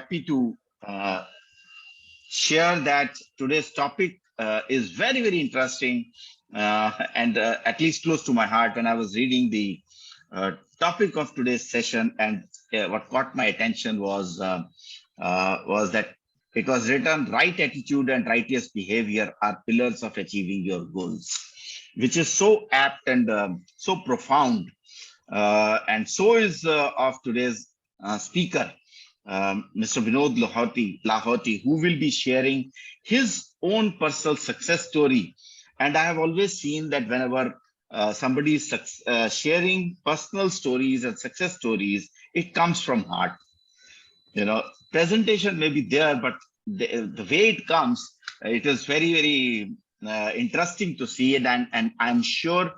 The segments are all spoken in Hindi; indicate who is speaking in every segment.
Speaker 1: happy to share that today's topic is very, very interesting and at least close to my heart. When I was reading the topic of today's session, and what caught my attention was that it was written, right attitude and righteous behavior are pillars of achieving your goals, which is so apt and so profound. And so is of today's speaker, Mr. Vinod Lahoti, who will be sharing his own personal success story. And I have always seen that whenever somebody is sharing personal stories and success stories, it comes from heart. Presentation may be there, but the way it comes, it is very, very interesting to see it. And I'm sure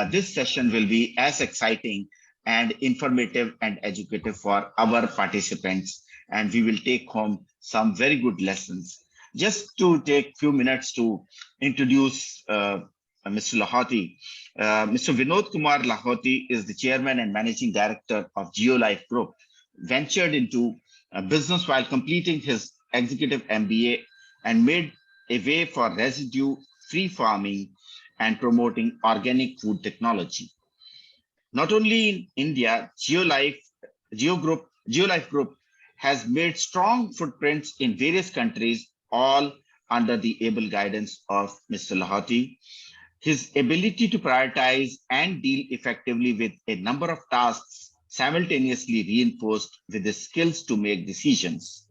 Speaker 1: this session will be as exciting and informative and educative for our participants, and we will take home some very good lessons. Just to take few minutes to introduce Mr. Lahoti. Mr. Vinod Kumar Lahoti is the chairman and managing director of GeoLife Group, ventured into business while completing his executive MBA and made a way for residue-free farming and promoting organic food technology. Not only in India, GeoLife Group has made strong footprints in various countries, all under the able guidance of Mr. Lahoti. His ability to prioritize and deal effectively with a number of tasks simultaneously reinforced with the skills to make decisions,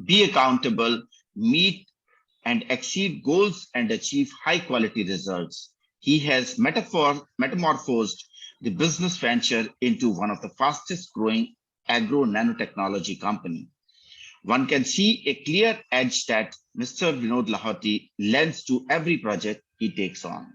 Speaker 1: be accountable, meet and exceed goals, and achieve high quality results. He has metamorphosed the business venture into one of the fastest growing agro nanotechnology company. One can see a clear edge that Mr. Vinod Lahoti lends to every project he takes on.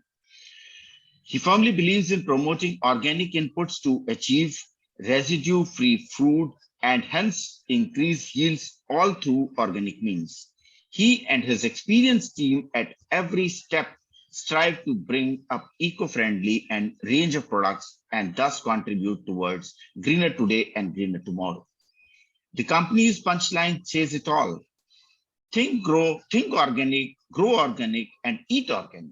Speaker 1: He firmly believes in promoting organic inputs to achieve residue-free food and hence increase yields all through organic means. He and his experienced team at every step strive to bring up eco-friendly and range of products and thus contribute towards greener today and greener tomorrow. The company's punchline says it all. Think organic, grow organic, and eat organic.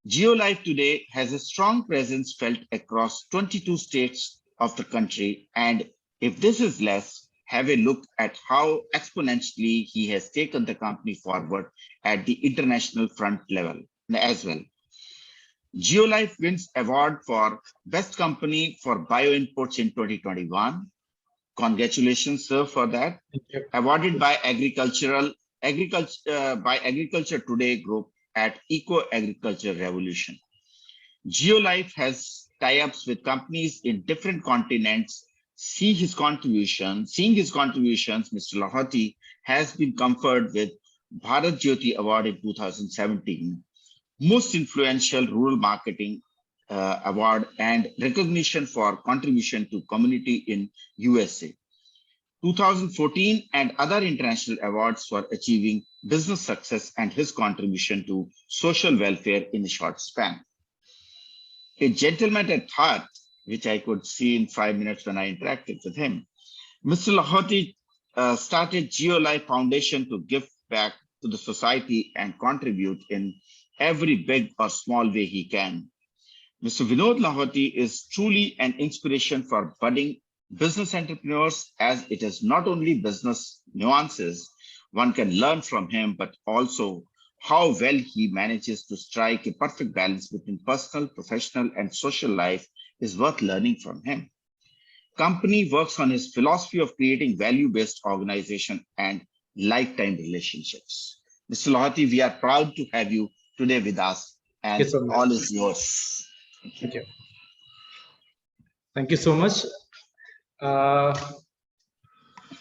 Speaker 1: GeoLife today has a strong presence felt across 22 states of the country, and if this is less, have a look at how exponentially he has taken the company forward at the international front level as well. GeoLife wins award for Best Company for Bioinputs in 2021. Congratulations, sir, for that. Awarded by Agriculture Today Group at Eco Agriculture Revolution. GeoLife has tie-ups with companies in different continents. Seeing his contributions, Mr. Lahoti has been conferred with Bharat Jyoti Award in 2017, Most Influential Rural Marketing Award, and recognition for contribution to community in USA. 2014 and other international awards for achieving business success and his contribution to social welfare in a short span. A gentleman at heart, which I could see in 5 minutes when I interacted with him. Mr. Lahoti started GeoLife Foundation to give back to the society and contribute in every big or small way he can. Mr. Vinod Lahoti is truly an inspiration for budding business entrepreneurs, as it is not only business nuances one can learn from him, but also how well he manages to strike a perfect balance between personal, professional, and social life is worth learning from him. Company works on his philosophy of creating value-based organization and lifetime relationships. Mr. Lahoti, we are proud to have you today with us, and all is yours.
Speaker 2: Thank you. Thank you so much.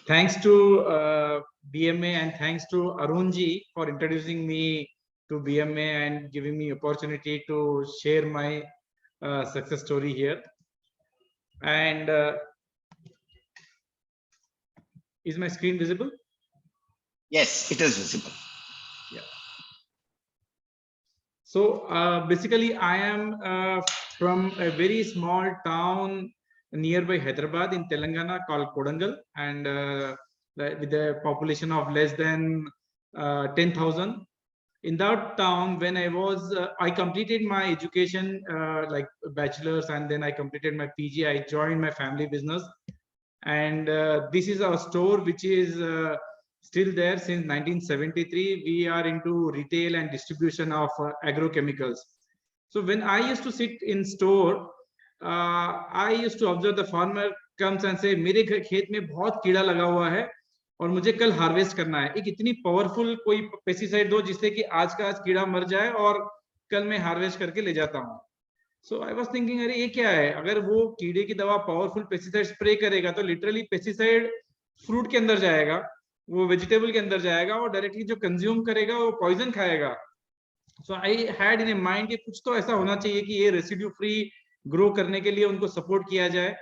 Speaker 2: Thanks to BMA and thanks to Arunji for introducing me to BMA and giving me opportunity to share my success story here. And is my screen visible?
Speaker 1: Yes, it is visible.
Speaker 2: Yeah. So basically, I am from a very small town nearby Hyderabad in Telangana called Kodangal, and with a population of less than 10,000. In that town, when I completed my education, like bachelor's, and then I completed my PG. I joined my family business, and this is our store, which is still there since 1973. We are into retail and distribution of agrochemicals. So when I used to sit in store, I used to observe the farmer comes and say, मेरे खेत में बहुत कीड़ा लगा हुआ है और मुझे कल हार्वेस्ट करना है. एक इतनी पावरफुल कोई पेस्टिसाइड दो जिससे कि आज का आज कीड़ा मर जाए और कल मैं हार्वेस्ट करके ले जाता हूँ. सो आई वाज थिंकिंग, अरे ये क्या है, अगर वो कीड़े की दवा पावरफुल पेस्टिसाइड स्प्रे करेगा तो लिटरली पेस्टिसाइड फ्रूट के अंदर जाएगा, वो वेजिटेबल के अंदर जाएगा और डायरेक्टली जो कंज्यूम करेगा वो पॉइजन खाएगा. सो I had in a mind कि कुछ तो ऐसा होना चाहिए कि ये रेसिड्यू फ्री ग्रो करने के लिए उनको सपोर्ट किया जाए.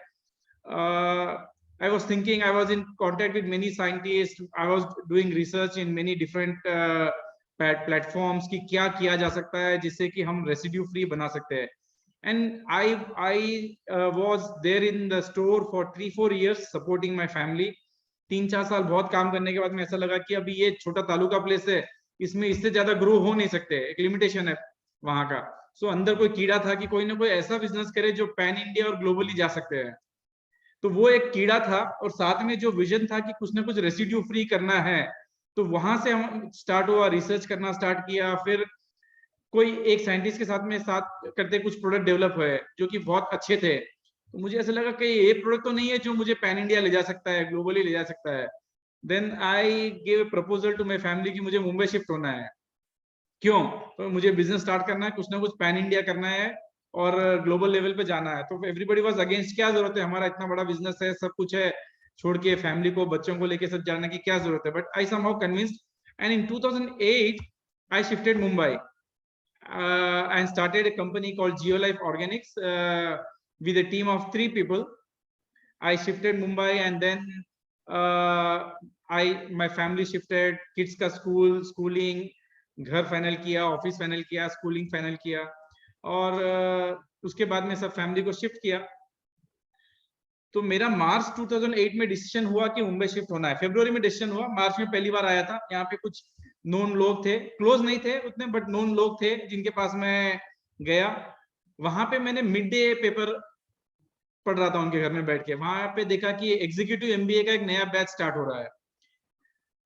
Speaker 2: I was thinking, I was in contact with many scientists, I was doing research in many different platforms कि क्या किया जा सकता है जिससे कि हम रेसिड्यू फ्री बना सकते हैं. And I was there in the store for 3-4 years supporting my family. 3-4 साल बहुत काम करने के बाद में ऐसा लगा कि अभी ये छोटा तालुका प्लेस है, इसमें इससे ज्यादा ग्रो हो नहीं सकते, एक लिमिटेशन है वहां का. सो अंदर कोई कीड़ा था कि कोई ना कोई ऐसा बिजनेस करे जो पैन इंडिया और ग्लोबली जा सकते हैं. तो वो एक कीड़ा था और साथ में जो विजन था कि कुछ ना कुछ रेसिड्यू फ्री करना है. तो वहां से हम स्टार्ट हुआ, रिसर्च करना स्टार्ट किया. फिर कोई एक साइंटिस्ट के साथ करते कुछ प्रोडक्ट डेवलप हुए जो कि बहुत अच्छे थे. तो मुझे ऐसा लगा कि ये प्रोडक्ट तो नहीं है जो मुझे पैन इंडिया ले जा सकता है, ग्लोबली ले जा सकता है. Then I give a proposal to my family कि मुझे मुंबई शिफ्ट होना है. क्यों? तो मुझे बिजनेस स्टार्ट करना है, कुछ ना कुछ पैन इंडिया करना है और ग्लोबल लेवल पे जाना है. तो एवरीबॉडी वाज अगेंस्ट, क्या जरूरत है, हमारा इतना बड़ा बिजनेस है, सब कुछ है, छोड़ के फैमिली को, बच्चों को लेके सब जाने की क्या जरूरत है. But I somehow convinced and in 2008 I shifted Mumbai and started a company called GeoLife Organics with a team of 3 people. I shifted Mumbai and then my family shifted, kids का schooling, घर फाइनल किया, ऑफिस फाइनल किया, स्कूलिंग फाइनल किया और उसके बाद में सब फैमिली को शिफ्ट किया. तो मेरा मार्च 2008 में डिसीजन हुआ कि मुंबई शिफ्ट होना है. फरवरी में डिसीजन हुआ, मार्च में पहली बार आया था. यहाँ पे कुछ नोन लोग थे, क्लोज नहीं थे उतने, बट नोन लोग थे जिनके पास मैं गया. वहां पे मैंने मिड डे पेपर पढ़ रहा था उनके घर में बैठ के. वहां पे देखा कि एग्जीक्यूटिव एमबीए का एक नया बैच स्टार्ट हो रहा है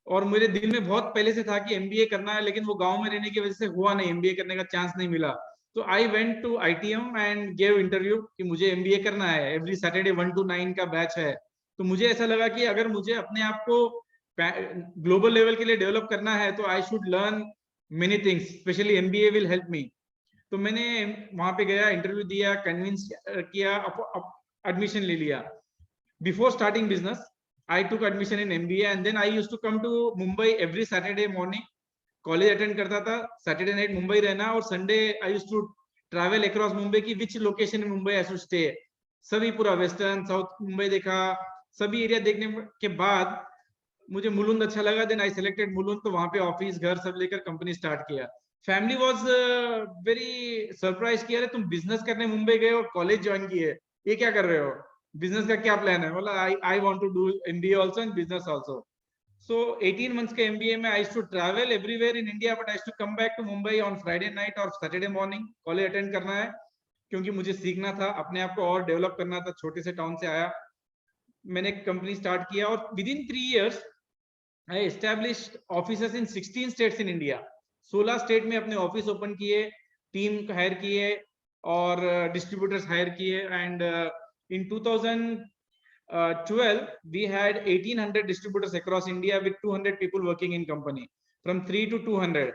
Speaker 2: और मेरे दिल में बहुत पहले से था कि एमबीए करना है, लेकिन वो गांव में रहने की वजह से हुआ नहीं, एमबीए करने का चांस नहीं मिला. तो I went to ITM and gave interview कि मुझे एमबीए करना है. एवरी सैटरडे 1 to 9 का बैच है. तो मुझे ऐसा लगा कि अगर मुझे अपने आप को ग्लोबल लेवल के लिए डेवलप करना है तो I should learn many things, specially MBA will help me. तो मैंने वहां पे गया, इंटरव्यू दिया, कन्विंस किया, एडमिशन ले लिया. Before starting business I took admission in MBA and then I used to come to Mumbai every Saturday morning. College attend करता था, सैटरडे नाइट मुंबई रहना और Sunday I used to travel across Mumbai की which location in Mumbai I should stay. सभी पूरा वेस्टर्न साउथ मुंबई देखा, सभी एरिया देखने के बाद मुझे मुलुंद अच्छा लगा. Then I selected Mulund. तो वहां पे ऑफिस घर सब लेकर कंपनी स्टार्ट किया. फैमिली वाज वेरी सरप्राइज किया, तुम बिजनेस करने मुंबई गए और कॉलेज ज्वाइन किए, ये क्या कर रहे हो, बिजनेस का क्या प्लान है. बोला I want to do MBA also and business also. So 18 months के MBA में I used to travel everywhere in India, but I used to come back to Mumbai on Friday night or Saturday morning. College attend करना है क्योंकि मुझे सीखना था, अपने आप को और डेवलप करना था. छोटे से टाउन से आया, मैंने कंपनी स्टार्ट किया और with in 3 years I established offices in 16 states in India. 16 state में अपने ऑफिस ओपन किए, टीम हायर किए और डिस्ट्रीब्यूटर्स हायर किए. And in 2012 we had 1800 distributors across India with 200 people working in company, from 3 to 200,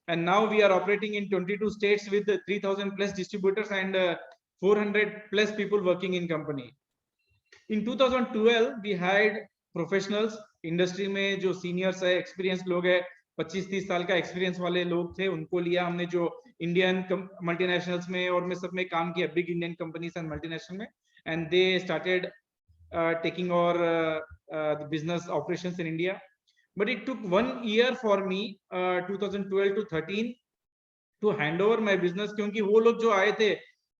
Speaker 2: and now we are operating in 22 states with 3000 plus distributors and 400 plus people working in company. In 2012 we hired professionals. Industry में जो सीनियर्स है, एक्सपीरियंस लोग है, 25-30 साल का एक्सपीरियंस वाले लोग थे, उनको लिया हमने, जो इंडियन मल्टीनेशनल्स में और में सब में काम किया, big Indian companies and multinational में. And they started taking our business operations in India. But it took 1 year for me, 2012 to 13, to hand over my business, क्योंकि वो लोग जो आए थे,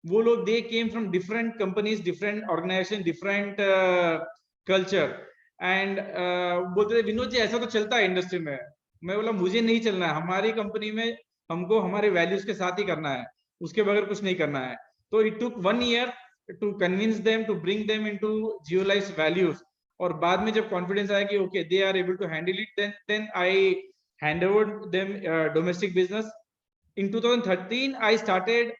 Speaker 2: वो लोग they came from different companies, different organization, different culture. And बोलते थे विनोद जी ऐसा तो चलता है इंडस्ट्री में. मैं बोला मुझे नहीं चलना है, हमारी कंपनी में हमको हमारे वैल्यूज के साथ ही करना है, उसके बगैर कुछ नहीं करना है. तो it took 1 year to convince them, to bring them into Geolife values. और बाद में जब कॉन्फिडेंस आया कि okay they are able to handle it, then I hand over them domestic business. In 2013 I started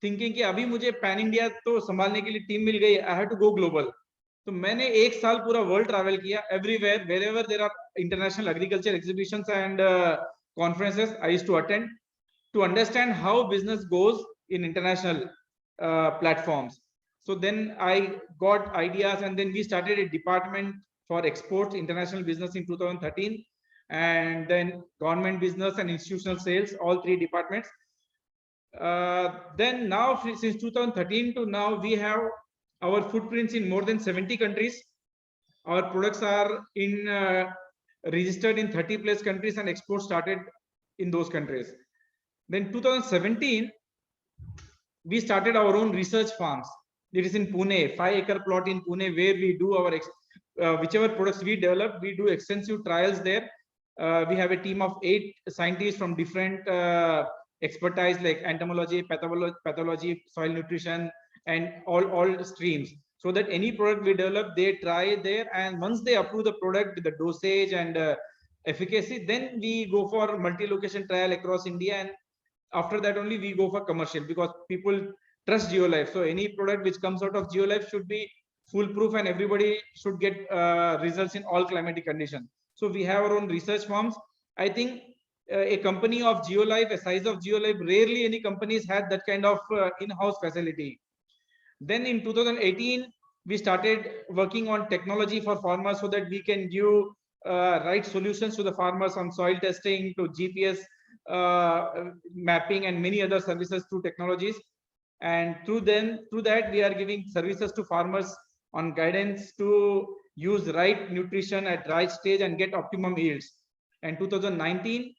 Speaker 2: thinking कि अभी मुझे पैन इंडिया तो संभालने के लिए टीम मिल गई, I have to go global. तो मैंने 1 साल पूरा वर्ल्ड ट्रैवल किया, everywhere wherever there are international agriculture exhibitions and conferences I used to attend to understand how business goes in international platforms. So then I got ideas, and then we started a department for exports, international business in 2013, and then government business and institutional sales, all 3 departments. Then now since 2013 to now, we have our footprints in more than 70 countries. Our products are in registered in 30 plus countries, and export started in those countries. Then 2017 we started our own research farms. It is in Pune, 5-acre plot in Pune, where we do our whichever products we develop, we do extensive trials there. We have a team of 8 scientists from different expertise like entomology, pathology, soil nutrition, and all streams, so that any product we develop, they try there, and once they approve the product, the dosage and efficacy, then we go for multi-location trial across India, and after that only we go for commercial, because people trust Geolife. So any product which comes out of Geolife should be foolproof, and everybody should get results in all climatic conditions. So we have our own research farms. I think a company of Geolife, a size of Geolife, rarely any companies had that kind of in-house facility. Then in 2018 we started working on technology for farmers, so that we can give right solutions to the farmers on soil testing, to GPS mapping, and many other services through technologies. And through that we are giving services to farmers on guidance to use right nutrition at right stage and get optimum yields. And 2019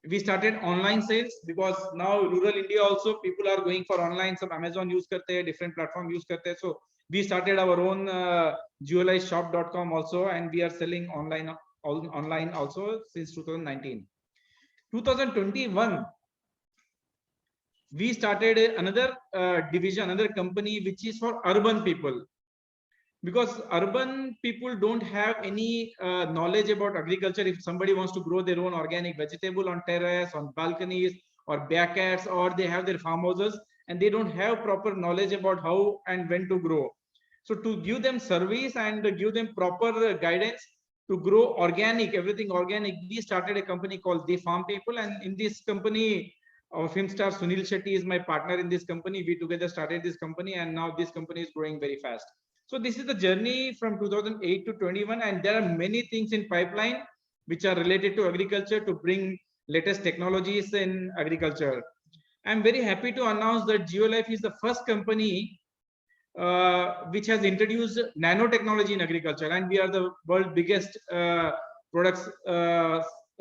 Speaker 2: we started online sales, because now rural India also people are going for online. Some Amazon use karte hai, different platform use karte hai. So we started our own geolifeshop.com also, and we are selling online also since 2019. 2021 we started another division, another company, which is for urban people, because urban people don't have any knowledge about agriculture. If somebody wants to grow their own organic vegetable on terrace, on balconies, or backyards, or they have their farmhouses and they don't have proper knowledge about how and when to grow. So to give them service and give them proper guidance to grow organic, everything organic, we started a company called The Farm People. And in this company, our film star Sunil Shetty is my partner in this company. We together started this company, and now this company is growing very fast. So this is the journey from 2008 to 21, and there are many things in pipeline which are related to agriculture, to bring latest technologies in agriculture. I'm very happy to announce that Geolife is the first company which has introduced nanotechnology in agriculture, and we are the world's biggest products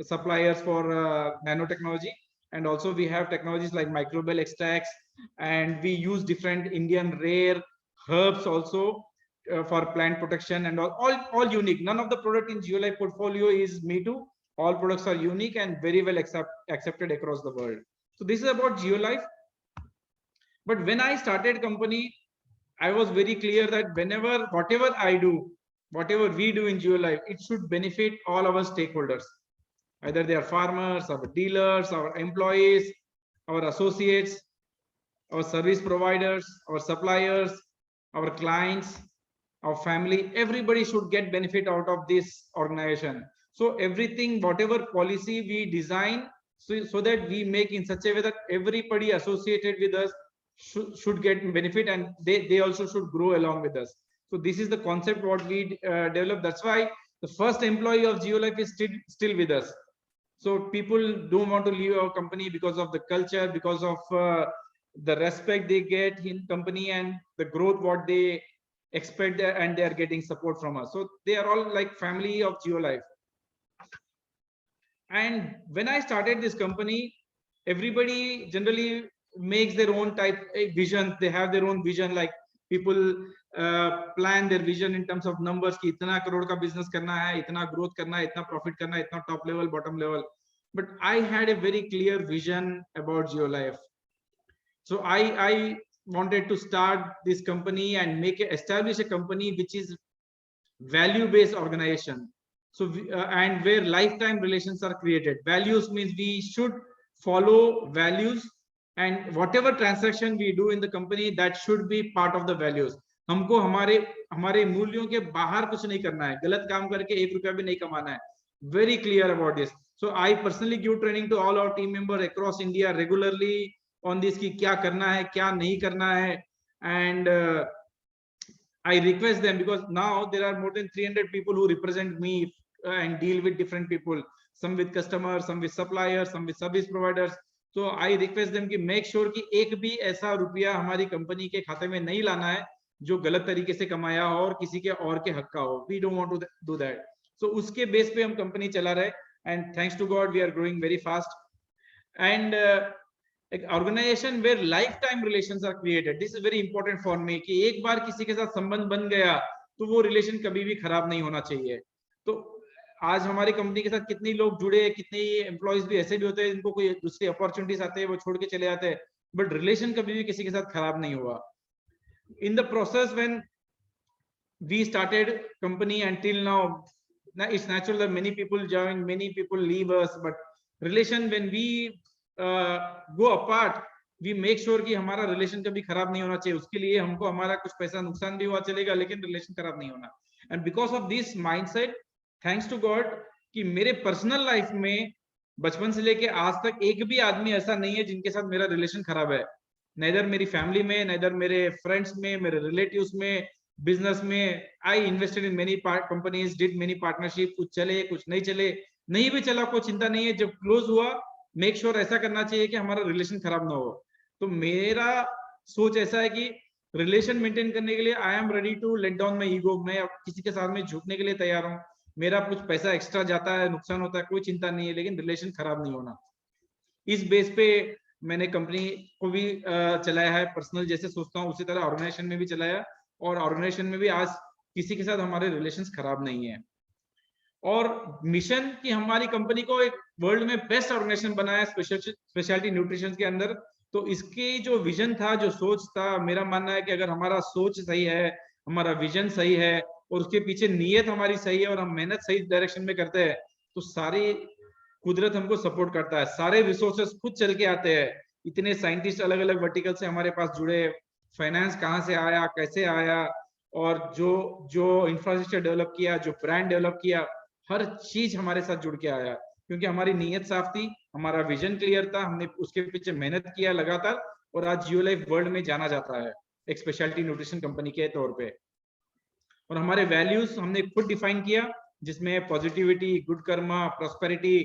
Speaker 2: suppliers for nanotechnology. And also we have technologies like microbial extracts, and we use different Indian rare herbs also for plant protection, and all unique. None of the product in Geolife portfolio is me too. All products are unique and very well accepted across the world. So this is about Geolife. But when I started company, I was very clear that whatever I do, whatever we do in Geolife, it should benefit all our stakeholders. Either they are farmers, our dealers, our employees, our associates, our service providers, our suppliers, our clients, our family. Everybody should get benefit out of this organization. So everything, whatever policy we design, so that we make in such a way that everybody associated with us should get benefit, and they also should grow along with us. So this is the concept what we developed. That's why the first employee of Geolife is still with us. So people don't want to leave our company because of the culture, because of the respect they get in company, and the growth what they expect, and they are getting support from us. So they are all like family of Geolife. And when I started this company, everybody generally makes their own type vision. They have their own vision, like people plan their vision in terms of numbers कि इतना करोड़ का business करना है, इतना growth करना है, इतना profit करना है, इतना top level, bottom level. But I had a very clear vision about Geolife. So I wanted to start this company and establish a company which is value-based organization. So and where lifetime relations are created. Values means we should follow values, and whatever transaction we do in the company, that should be part of the values. हमको हमारे मूल्यों के बाहर कुछ नहीं करना है, गलत काम करके 1 रुपया भी नहीं कमाना है. Very clear about this. So I personally give training to all our team members across India regularly on this कि क्या करना है, क्या नहीं करना है, and I request them, because now there are more than 300 people who represent me and deal with different people, some with customers, some with suppliers, some with service providers. So I request them कि make sure कि एक भी ऐसा रुपया हमारी कंपनी के खाते में नहीं लाना है जो गलत तरीके से कमाया हो और किसी के और के हक का हो. We don't want to do that. So उसके बेस पे हम कंपनी चला रहे, and thanks to God we are growing very fast. And organization where lifetime relations are created, this is very important for me कि एक बार किसी के साथ संबंध बन गया तो वो रिलेशन कभी भी खराब नहीं होना चाहिए. तो आज हमारी कंपनी के साथ कितने लोग जुड़े, कितने एम्प्लॉइज भी ऐसे भी होते हैं जिनको कोई दूसरी अपॉर्चुनिटीज आते हैं, वो छोड़ के चले जाते हैं, बट रिलेशन कभी भी किसी के साथ खराब नहीं हुआ. In the process when we started company until now, it's natural that many people join, many people leave us, but relation when we go apart, we make sure कि हमारा रिलेशन कभी खराब नहीं होना चाहिए. उसके लिए हमको हमारा कुछ पैसा नुकसान भी हुआ चलेगा, लेकिन रिलेशन खराब नहीं होना. And because of this mindset, thanks to God कि मेरे पर्सनल लाइफ में बचपन से लेके आज तक एक भी आदमी ऐसा नहीं है जिनके साथ मेरा रिलेशन खराब है. नेदर मेरी फैमिली में, नेदर मेरे फ्रेंड्स में, मेरे रिलेटिव्स में, बिजनेस में. I invested in many companies, did many partnership. कुछ चले, कुछ नहीं चले, नहीं भी चला कोई चिंता नहीं है. जब क्लोज हुआ, मेक श्योर ऐसा करना चाहिए कि हमारा रिलेशन खराब ना हो. तो मेरा सोच ऐसा है कि रिलेशन मेंटेन करने के लिए I am ready to let down my ego. मैं किसी के साथ में झुकने के लिए तैयार हूँ. मेरा कुछ पैसा एक्स्ट्रा जाता है, नुकसान होता है, कोई चिंता नहीं है, लेकिन रिलेशन खराब नहीं होना. इस बेस पे मैंने कंपनी को भी चलाया है. पर्सनल जैसे सोचता हूँ उसी तरह ऑर्गेनाइजेशन में भी चलाया, और ऑर्गेनाइजेशन में भी आज किसी के साथ हमारे रिलेशंस खराब नहीं है. और मिशन कि हमारी कंपनी को एक वर्ल्ड में बेस्ट ऑर्गेनाइजेशन बनाया स्पेशलिटी न्यूट्रिशन के अंदर. तो इसकी जो विजन था, जो सोच था, मेरा मानना है कि अगर हमारा सोच सही है, हमारा विजन सही है, और उसके पीछे नीयत हमारी सही है, और हम मेहनत सही डायरेक्शन में करते हैं, तो सारी कुदरत हमको सपोर्ट करता है. सारे रिसोर्सेस खुद चल के आते हैं. इतने साइंटिस्ट अलग अलग वर्टिकल से हमारे पास जुड़े, फाइनेंस कहाँ से आया, कैसे आया, और जो इंफ्रास्ट्रक्चर डेवलप किया, जो ब्रांड डेवलप किया, हर चीज हमारे साथ जुड़ के आया. क्योंकि हमारी नीयत साफ थी, हमारा विजन क्लियर था, हमने उसके पीछे मेहनत किया लगातार, और आज जियोलाइफ वर्ल्ड में जाना जाता है एक स्पेशलिटी न्यूट्रिशन कंपनी के तौर पे. और हमारे वैल्यूज हमने खुद डिफाइन किया, जिसमें positivity, good karma, prosperity,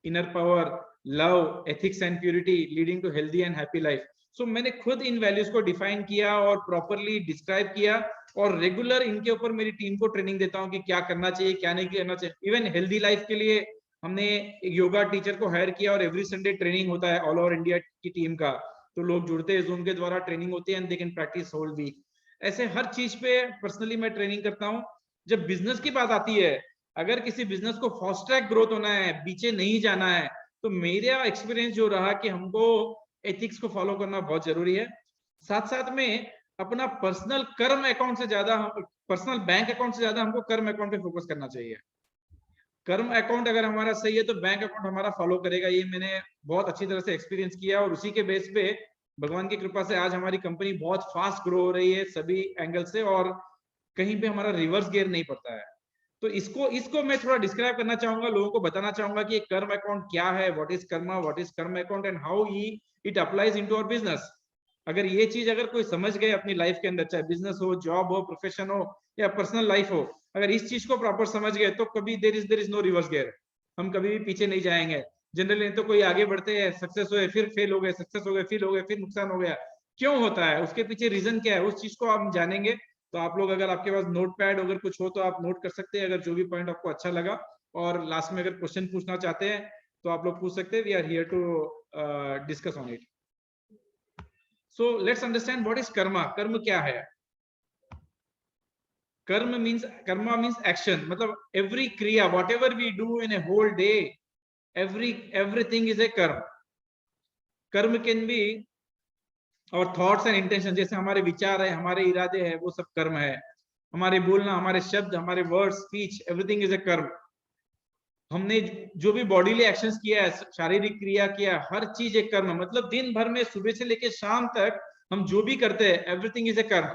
Speaker 2: inner power, love, ethics and purity leading to healthy and happy life. So मैंने खुद इन वैल्यूज को डिफाइन किया और प्रॉपरली डिस्क्राइब किया, और रेगुलर इनके ऊपर मेरी टीम को ट्रेनिंग देता हूँ कि क्या करना चाहिए, क्या नहीं करना चाहिए. इवन हेल्दी लाइफ के लिए हमने एक योगा टीचर को हायर किया, और एवरी संडे ट्रेनिंग होता है ऑल ओवर इंडिया की टीम का. तो लोग जुड़ते हैं, जूम के द्वारा ट्रेनिंग होती है, and they can practice whole week. ऐसे हर चीज पे पर्सनली मैं ट्रेनिंग करता हूँ. जब बिजनेस की बात आती है, अगर किसी बिजनेस को फास्ट ट्रैक ग्रोथ होना है, पीछे नहीं जाना है, तो मेरा एक्सपीरियंस जो रहा कि हमको एथिक्स को फॉलो करना बहुत जरूरी है. साथ साथ में अपना पर्सनल कर्म अकाउंट से ज्यादा, पर्सनल बैंक अकाउंट से ज्यादा हमको कर्म अकाउंट पे फोकस करना चाहिए. कर्म अकाउंट अगर हमारा सही है तो बैंक अकाउंट हमारा फॉलो करेगा. ये मैंने बहुत अच्छी तरह से एक्सपीरियंस किया, और उसी के बेस पे भगवान की कृपा से आज हमारी कंपनी बहुत फास्ट ग्रो हो रही है सभी एंगल से, और कहीं पे हमारा रिवर्स गियर नहीं पड़ता है. तो इसको मैं थोड़ा डिस्क्राइब करना चाहूंगा, लोगों को बताना चाहूंगा कि कर्म अकाउंट क्या है, what is karma, what is karma account, and how it applies into our business. अगर ये चीज अगर कोई समझ गए अपनी लाइफ के अंदर, चाहे बिजनेस हो, जॉब हो, प्रोफेशन हो, या पर्सनल लाइफ हो, अगर इस चीज को प्रॉपर समझ गए, तो कभी there is no reverse gear. हम कभी भी पीछे नहीं जाएंगे. जनरली तो कोई आगे बढ़ते हैं, सक्सेस हुए, फिर फेल हो गए, सक्सेस हो गए, फेल हो गए, फिर नुकसान हो गया. क्यों होता है, उसके पीछे रीजन क्या है, उस चीज को हम जानेंगे. तो आप लोग, अगर आपके पास नोट पैड अगर कुछ हो तो आप नोट कर सकते हैं, अगर जो भी पॉइंट आपको अच्छा लगा. और लास्ट में अगर क्वेश्चन पूछना चाहते हैं तो आप लोग पूछ सकते हैं. We are here to discuss on it. So let's understand what is karma. कर्म क्या है. कर्मा मीन्स एक्शन, मतलब एवरी क्रिया, whatever we do in a whole day, everything is a karma. Karma can be our thoughts and intention, जैसे हमारे विचार है, हमारे इरादे हैं, वो सब कर्म है. हमारे बोलना, हमारे शब्द, हमारे word, speech, everything is a कर्म. हमने जो भी बॉडीली एक्शंस किया है, शारीरिक क्रिया किया, हर चीज एक कर्म. मतलब दिन भर में सुबह से लेकर शाम तक हम जो भी करते हैं, everything is a karma.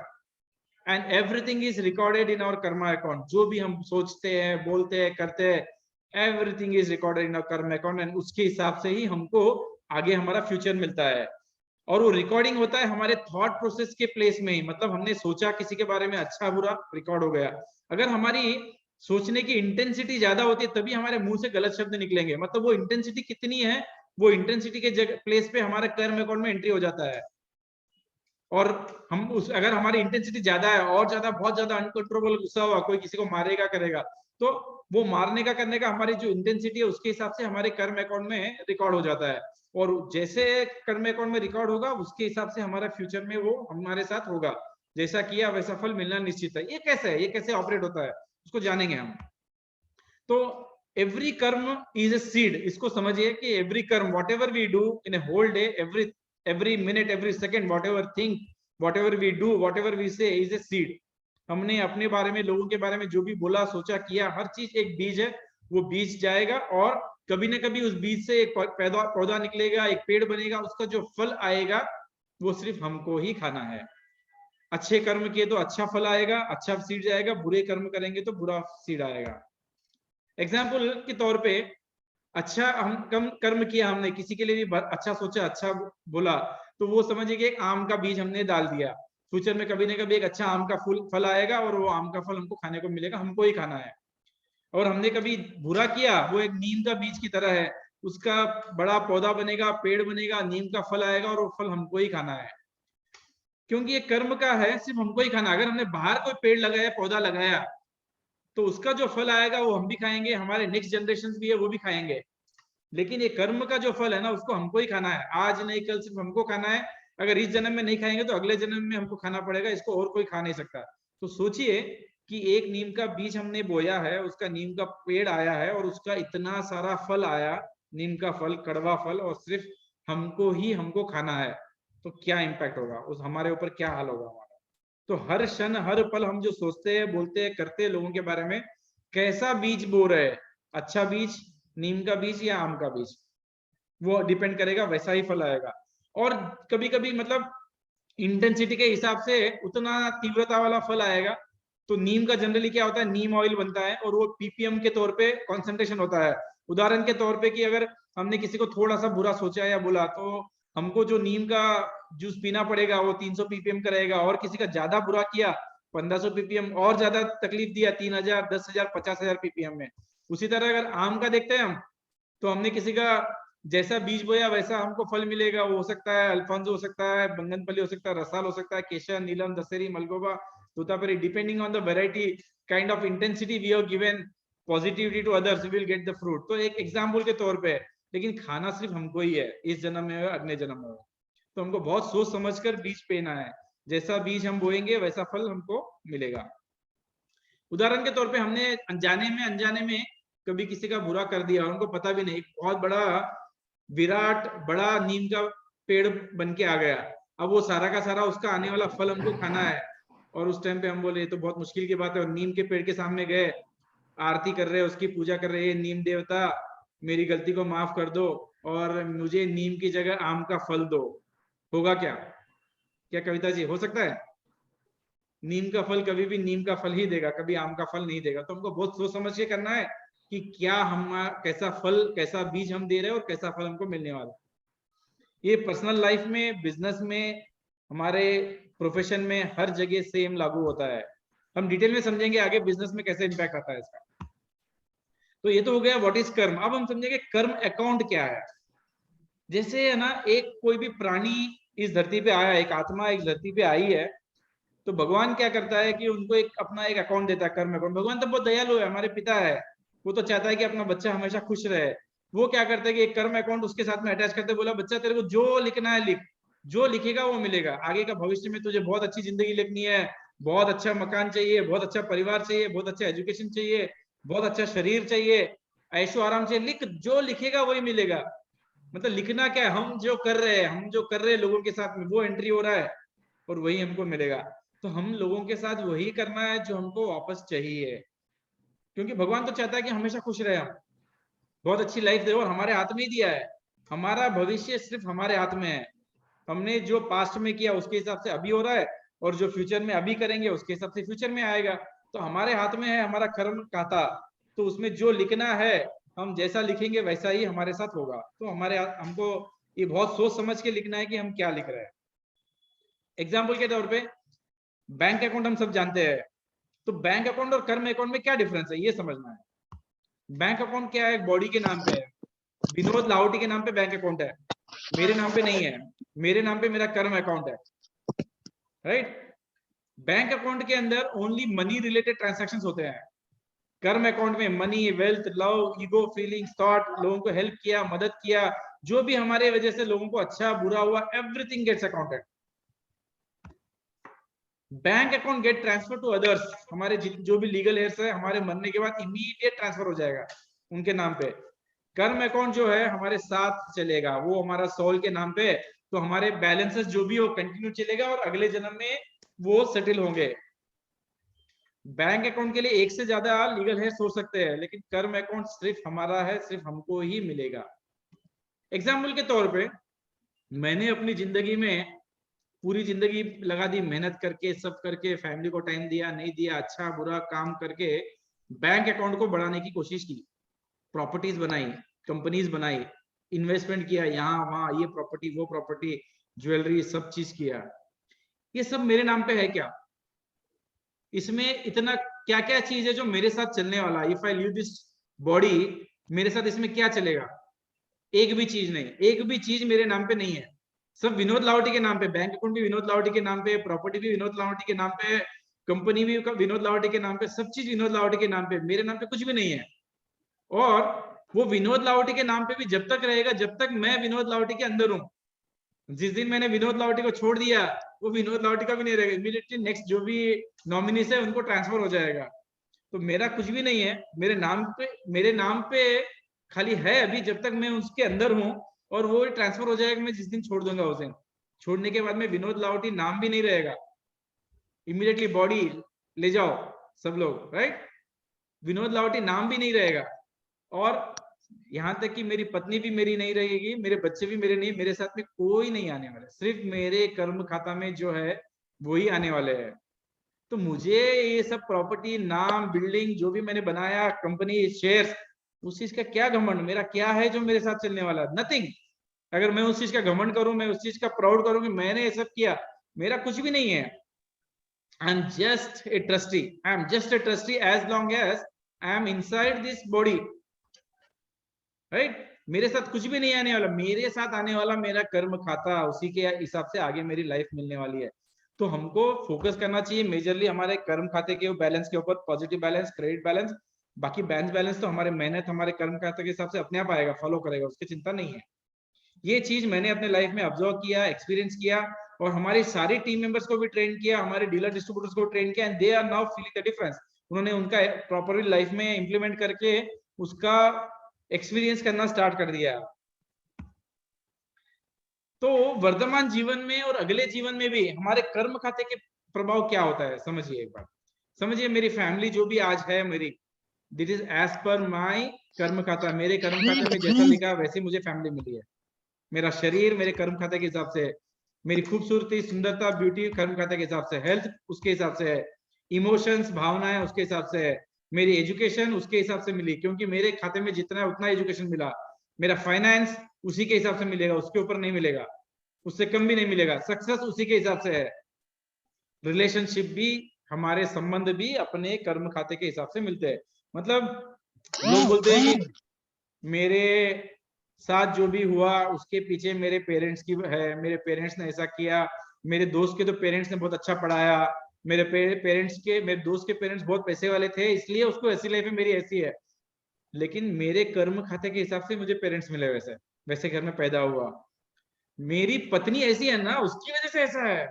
Speaker 2: And everything is recorded in our karma account. जो भी हम सोचते हैं, बोलते हैं, करते हैं, everything is recorded in our karma account. And उसके हिसाब से ही हमको आगे हमारा फ्यूचर मिलता है. और वो रिकॉर्डिंग होता है हमारे थॉट प्रोसेस के प्लेस में ही. मतलब हमने सोचा किसी के बारे में, अच्छा बुरा रिकॉर्ड हो गया. अगर हमारी सोचने की इंटेंसिटी ज्यादा होती है, तभी हमारे मुंह से गलत शब्द निकलेंगे. मतलब वो इंटेंसिटी कितनी है, वो इंटेंसिटी के जगह प्लेस पे हमारे कर्म अकाउंट में एंट्री हो जाता है. और हम अगर हमारी इंटेंसिटी ज्यादा है, और ज्यादा, बहुत ज्यादा अनकंट्रोलेबल गुस्सा हुआ, कोई किसी को मारेगा, करेगा, तो वो मारने का, करने का, हमारी जो इंटेंसिटी है उसके हिसाब से हमारे कर्म अकाउंट में रिकॉर्ड हो जाता है. और जैसे कर्म अकाउंट में रिकॉर्ड होगा, उसके हिसाब से हमारा फ्यूचर में वो हमारे साथ होगा. जैसा किया वैसा फल मिलना निश्चित है. ये कैसे है, ये कैसे ऑपरेट होता है, उसको जानेंगे हम. तो एवरी कर्म इज ए सीड. इसको समझिए कि every karma, whatever we do in a whole day, every minute, every second, whatever think, whatever we do, whatever we say is a seed. हमने अपने बारे में, लोगों के बारे में जो भी बोला, सोचा, किया, हर चीज एक बीज है. वो बीज जाएगा और कभी ना कभी उस बीज से एक पौधा निकलेगा, एक पेड़ बनेगा. उसका जो फल आएगा वो सिर्फ हमको ही खाना है. अच्छे कर्म किए तो अच्छा फल आएगा, अच्छा सीड जाएगा. बुरे कर्म करेंगे तो बुरा सीड आएगा. एग्जाम्पल के तौर पे, अच्छा हम कम कर्म किया, हमने किसी के लिए भी अच्छा सोचा, अच्छा बोला, तो वो समझिए कि एक आम का बीज हमने डाल दिया. फ्यूचर में कभी ना कभी एक अच्छा आम का फल आएगा, और वो आम का फल हमको खाने को मिलेगा, हमको ही खाना है. और हमने कभी बुरा किया, वो एक नीम का बीज की तरह है. उसका बड़ा पौधा बनेगा, पेड़ बनेगा, नीम का फल आएगा, और वो फल हमको ही खाना है. क्योंकि ये कर्म का है, सिर्फ हमको ही खाना. अगर हमने बाहर कोई पेड़ लगाया, पौधा लगाया, तो उसका जो फल आएगा वो हम भी खाएंगे, हमारे नेक्स्ट जनरेशन भी है वो भी खाएंगे. लेकिन ये कर्म का जो फल है ना, उसको हमको ही खाना है. आज नहीं, कल सिर्फ हमको खाना है. अगर इस जन्म में नहीं खाएंगे तो अगले जन्म में हमको खाना पड़ेगा. इसको और कोई खा नहीं सकता. तो सोचिए कि एक नीम का बीज हमने बोया है, उसका नीम का पेड़ आया है, और उसका इतना सारा फल आया, नीम का फल, कड़वा फल, और सिर्फ हमको खाना है. तो क्या इम्पैक्ट होगा, उस हमारे ऊपर क्या हाल होगा हमारा. तो हर क्षण, हर पल हम जो सोचते हैं, बोलते हैं, करते हैं लोगों के बारे में, कैसा बीज बो रहे हैं, अच्छा बीज, नीम का बीज या आम का बीज, वो डिपेंड करेगा, वैसा ही फल आएगा. और कभी कभी मतलब इंटेंसिटी के हिसाब से उतना तीव्रता वाला फल आएगा. तो नीम का जनरली क्या होता है, नीम ऑयल बनता है, और वो पीपीएम के तौर पे कॉन्सेंट्रेशन होता है. उदाहरण के तौर पे कि अगर हमने किसी को थोड़ा सा बुरा सोचा या बोला, तो हमको जो नीम का जूस पीना पड़ेगा वो 300 पीपीएम का रहेगा. और किसी का ज्यादा बुरा किया, 1500 पीपीएम, और ज्यादा तकलीफ दिया, 3000, 10,000, 50,000 पीपीएम में. उसी तरह अगर आम का देखते हैं हम, तो हमने किसी का जैसा बीज बोया वैसा हमको फल मिलेगा. वो हो सकता है अल्फांसो, हो सकता है बंगनपल्ली, हो सकता है रसाल, हो सकता है केशर, नीलम, दशहरी, मलगोबा, तोतापरी. Depending on the variety, kind of intensity we have given positivity to others, we will get the fruit. तो एक एग्जांपल के तौर पे, लेकिन खाना सिर्फ हमको ही है, इस जन्म में हो, अगले जन्म में हो. तो हमको बहुत सोच समझकर बीज पेना है. जैसा बीज हम बोएंगे वैसा फल हमको मिलेगा. उदाहरण के तौर पे, हमने अनजाने में कभी किसी का बुरा कर दिया, और उनको पता भी नहीं, बहुत बड़ा विराट बड़ा नीम का पेड़ बन के आ गया. अब वो सारा का सारा उसका आने वाला फल हमको खाना है. और उस टाइम पे हम बोले, तो बहुत मुश्किल की बात है. और नीम के पेड़ के सामने गए, आरती कर रहे, उसकी पूजा कर रहे, नीम देवता मेरी गलती को माफ कर दो, और मुझे नीम की जगह आम का फल दो. होगा क्या, क्या कविता जी, हो सकता है? नीम का फल कभी भी नीम का फल ही देगा, कभी आम का फल नहीं देगा. तो हमको बहुत सोच समझ के करना है कि क्या हम, कैसा फल, कैसा बीज हम दे रहे हैं, और कैसा फल हमको मिलने वाला है. ये पर्सनल लाइफ में, बिजनेस में, हमारे प्रोफेशन में, हर जगह सेम लागू होता है. हम डिटेल में समझेंगे आगे बिजनेस में कैसे इंपैक्ट आता है इसका. तो ये तो हो गया व्हाट इज कर्म. अब हम समझेंगे कर्म अकाउंट क्या है. जैसे है ना, एक कोई भी प्राणी इस धरती पे आया, एक आत्मा इस धरती पे आई है, तो भगवान क्या करता है कि उनको एक अपना एक अकाउंट देता है, कर्म अकाउंट. भगवान तो बहुत दयालु है, हमारे पिता है, वो तो चाहता है कि अपना बच्चा हमेशा खुश रहे. वो क्या करता है कि एक कर्म अकाउंट उसके साथ में अटैच करते, बोला बच्चा तेरे को जो लिखना है लिख, जो लिखेगा वो मिलेगा. आगे का भविष्य में तुझे बहुत अच्छी जिंदगी लिखनी है, बहुत अच्छा मकान चाहिए, बहुत अच्छा परिवार चाहिए, बहुत अच्छा एजुकेशन चाहिए, बहुत अच्छा शरीर चाहिए, ऐशो आराम चाहिए, लिख, जो लिखेगा वही मिलेगा। मतलब लिखना क्या है, हम जो कर रहे हैं, हम जो कर रहे हैं लोगों के साथ में, वो एंट्री हो रहा है और वही हमको मिलेगा। तो हम लोगों के साथ वही करना है जो हमको वापस चाहिए, क्योंकि भगवान तो चाहता है कि हमेशा खुश रहे, हम बहुत अच्छी लाइफ दे, और हमारे हाथ में ही दिया है। हमारा भविष्य सिर्फ हमारे हाथ में है। हमने जो पास्ट में किया उसके हिसाब से अभी हो रहा है, और जो फ्यूचर में अभी करेंगे उसके हिसाब से फ्यूचर में आएगा। तो हमारे हाथ में है हमारा कर्म खाता, तो उसमें जो लिखना है, हम जैसा लिखेंगे वैसा ही हमारे साथ होगा। तो हमको ये बहुत सोच समझ के लिखना है कि हम क्या लिख रहे हैं। एग्जाम्पल के तौर पे बैंक अकाउंट हम सब जानते हैं, तो बैंक अकाउंट और कर्म अकाउंट में क्या डिफरेंस है ये समझना है। बैंक अकाउंट क्या है, बॉडी के नाम पे है, विनोद लाहौटी के नाम पे बैंक अकाउंट है, मेरे नाम पे नहीं है, मेरे नाम पे मेरा कर्म अकाउंट है, राइट। बैंक अकाउंट के अंदर ओनली मनी रिलेटेड ट्रांजैक्शंस होते हैं। कर्म अकाउंट में money, wealth, love, ego, feelings, thought, लोगों को हेल्प किया, मदद किया, जो भी हमारे वजह से लोगों को अच्छा बुरा हुआ, everything gets accounted. Bank account get transfer to others, हमारे जो भी लीगल हेयर्स है, हमारे मरने के बाद इमीडिएट ट्रांसफर हो जाएगा उनके नाम पे। कर्म अकाउंट जो है हमारे साथ चलेगा, वो हमारा सोल के नाम पे, तो हमारे बैलेंसेस जो भी हो कंटिन्यू चलेगा और अगले जन्म में वो सेटल होंगे। बैंक अकाउंट के लिए एक से ज्यादा लीगल हेयर्स हो सकते हैं, लेकिन कर्म अकाउंट सिर्फ हमारा है, सिर्फ हमको ही मिलेगा। एग्जाम्पल के तौर पे मैंने अपनी जिंदगी में पूरी जिंदगी लगा दी मेहनत करके, सब करके, फैमिली को टाइम दिया नहीं दिया, अच्छा बुरा काम करके बैंक अकाउंट को बढ़ाने की कोशिश की, प्रॉपर्टीज बनाई, कंपनीज बनाई, इन्वेस्टमेंट किया यहाँ वहां, ये प्रॉपर्टी वो प्रॉपर्टी, ज्वेलरी, सब चीज किया। ये सब मेरे नाम पे है क्या? इसमें इतना क्या क्या चीज है जो मेरे साथ चलने वाला? If I leave this body, मेरे साथ इसमें क्या चलेगा? एक भी चीज नहीं, एक भी चीज मेरे नाम पे नहीं है। सब विनोद लाहौटी के नाम पे, बैंक अकाउंट भी विनोद लाहौटी के नाम पे, प्रॉपर्टी भी विनोद लाहौटी के नाम पे, कंपनी भी विनोद लाहौटी के नाम पे, सब चीज विनोद लाहौटी के नाम पे, मेरे नाम पे कुछ भी नहीं है। और वो विनोद लाहौटी के नाम पे भी जब तक रहेगा जब तक मैं विनोद लाहौटी के अंदर हूँ। जिस दिन मैंने विनोद लाहौटी को छोड़ दिया, वो विनोद लाहौटी का भी नहीं रहेगा, इमीडिएटली नेक्स्ट जो भी नॉमिनीज है उनको ट्रांसफर हो जाएगा। तो मेरा कुछ भी नहीं है, मेरे नाम पे खाली है अभी जब तक मैं उसके अंदर हूँ, और वो ट्रांसफर हो जाएगा मैं जिस दिन छोड़ दूंगा उस दिन। छोड़ने के बाद में विनोद लाहौटी नाम भी नहीं रहेगा, इमीडिएटली बॉडी ले जाओ सब लोग, राइट। विनोद लाहौटी नाम भी नहीं रहेगा, और यहाँ तक कि मेरी पत्नी भी मेरी नहीं रहेगी, मेरे बच्चे भी मेरे नहीं, मेरे साथ में कोई नहीं आने वाला, सिर्फ मेरे कर्म खाता में जो है वही आने वाले हैं। तो मुझे ये सब प्रॉपर्टी, नाम, बिल्डिंग जो भी मैंने बनाया, कंपनी, शेयर्स, उस चीज का क्या घमंड? मेरा क्या है जो मेरे साथ चलने वाला? नथिंग। अगर मैं उस चीज का घमंड करूं, मैं उस चीज का प्राउड करूं कि मैंने ये सब किया, मेरा कुछ भी नहीं है। I am just a trustee, I am just a trustee as long as I am inside this body, right. मेरे साथ कुछ भी नहीं आने वाला, मेरे साथ आने वाला मेरा कर्म खाता, उसी के हिसाब से आगे मेरी लाइफ मिलने वाली है। तो हमको फोकस करना चाहिए मेजरली हमारे कर्म खाते के बैलेंस के ऊपर, पॉजिटिव बैलेंस, क्रेडिट बैलेंस। बाकी बैंक बैलेंस तो हमारे मेहनत, हमारे कर्म खाते के हिसाब से अपने आप आएगा, फॉलो करेगा, उसकी चिंता नहीं है। ये चीज मैंने अपने लाइफ में ऑब्जर्व किया, एक्सपीरियंस किया, और हमारी सारी टीम मेंबर्स को भी ट्रेन किया, हमारे डीलर डिस्ट्रीब्यूटर्स को ट्रेन किया, and they are now feeling the difference. उन्होंने उनका प्रॉपरली लाइफ में इंप्लीमेंट करके उसका एक्सपीरियंस करना स्टार्ट कर दिया। तो वर्तमान जीवन में और अगले जीवन में भी हमारे कर्म खाते के प्रभाव क्या होता है, समझिए एक बार। समझिए, मेरी फैमिली जो भी आज है मेरी, दिट इज एज पर माई कर्म खाता। मेरे कर्म खाते में जैसा लिखा वैसे मुझे फैमिली मिली है। मेरा शरीर मेरे कर्म खाते के हिसाब से है, मेरी खूबसूरती, सुंदरता, ब्यूटी कर्म खाते के हिसाब से, हेल्थ उसके हिसाब से है, इमोशंस, भावनाएं उसके हिसाब से है, मेरी एजुकेशन उसके हिसाब से मिली, क्योंकि मेरे खाते में जितना है उतना एजुकेशन मिला। मेरा फाइनेंस उसी के हिसाब से मिलेगा, उसके ऊपर नहीं मिलेगा, उससे कम भी नहीं मिलेगा। सक्सेस उसी के हिसाब से है। रिलेशनशिप भी, हमारे संबंध भी अपने कर्म खाते के हिसाब से मिलते हैं। मतलब लोग बोलते हैं कि मेरे साथ जो भी हुआ उसके पीछे मेरे पेरेंट्स की है, मेरे पेरेंट्स ने ऐसा किया, मेरे दोस्त के तो पेरेंट्स ने बहुत अच्छा पढ़ाया, मेरे दोस्त के पेरेंट्स बहुत पैसे वाले थे इसलिए उसको ऐसी लाइफ है, मेरी ऐसी है। लेकिन मेरे कर्म खाते के हिसाब से मुझे पेरेंट्स मिले, वैसे वैसे घर में पैदा हुआ। मेरी पत्नी ऐसी है ना, उसकी वजह से ऐसा है,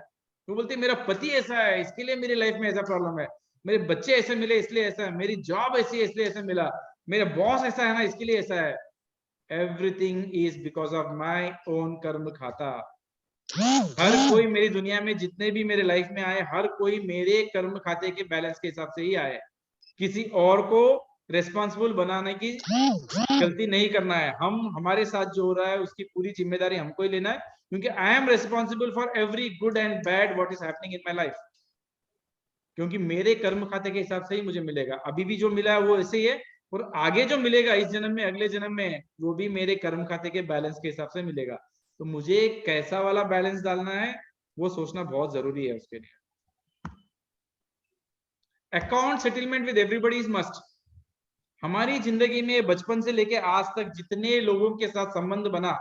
Speaker 2: वो बोलती है मेरा पति ऐसा है इसके लिए मेरी लाइफ में ऐसा प्रॉब्लम है, मेरे बच्चे ऐसे मिले इसलिए ऐसा है, मेरी जॉब ऐसी है इसलिए ऐसा मिला, मेरा बॉस ऐसा है ना इसके लिए ऐसा है। Everything is because of my own कर्म खाता। हर कोई मेरी दुनिया में जितने भी मेरे लाइफ में आए, हर कोई मेरे कर्म खाते के बैलेंस के हिसाब से ही आए। किसी और को रेस्पॉन्सिबल बनाने की गलती नहीं करना है। हम हमारे साथ जो हो रहा है उसकी पूरी जिम्मेदारी हमको ही लेना है, क्योंकि I am responsible for every good and bad what is happening in my life. क्योंकि मेरे कर्म खाते के हिसाब से ही मुझे मिलेगा। अभी भी जो मिला है वो ऐसे ही है, और आगे जो मिलेगा इस जन्म में अगले जन्म में वो भी मेरे कर्म खाते के बैलेंस के हिसाब से मिलेगा। तो मुझे कैसा वाला बैलेंस डालना है वो सोचना बहुत जरूरी है उसके लिए। Account settlement with everybody is must. हमारी जिंदगी में बचपन से लेके आज तक जितने लोगों के साथ संबंध बना,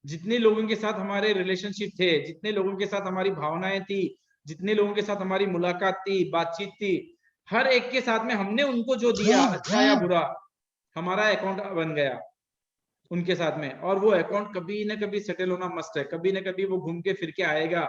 Speaker 2: जितने लोगों के साथ हमारे रिलेशनशिप थे, जितने लोगों के साथ हमारी भावनाएं थी, जितने लोगों के साथ हमारी मुलाकात थी, बातचीत थी, हर एक के साथ में हमने उनको जो दिया अच्छा या बुरा, हमारा अकाउंट बन गया उनके साथ में। और वो अकाउंट कभी ना कभी सेटल होना मस्ट है, कभी ना कभी वो घूम के फिर के आएगा,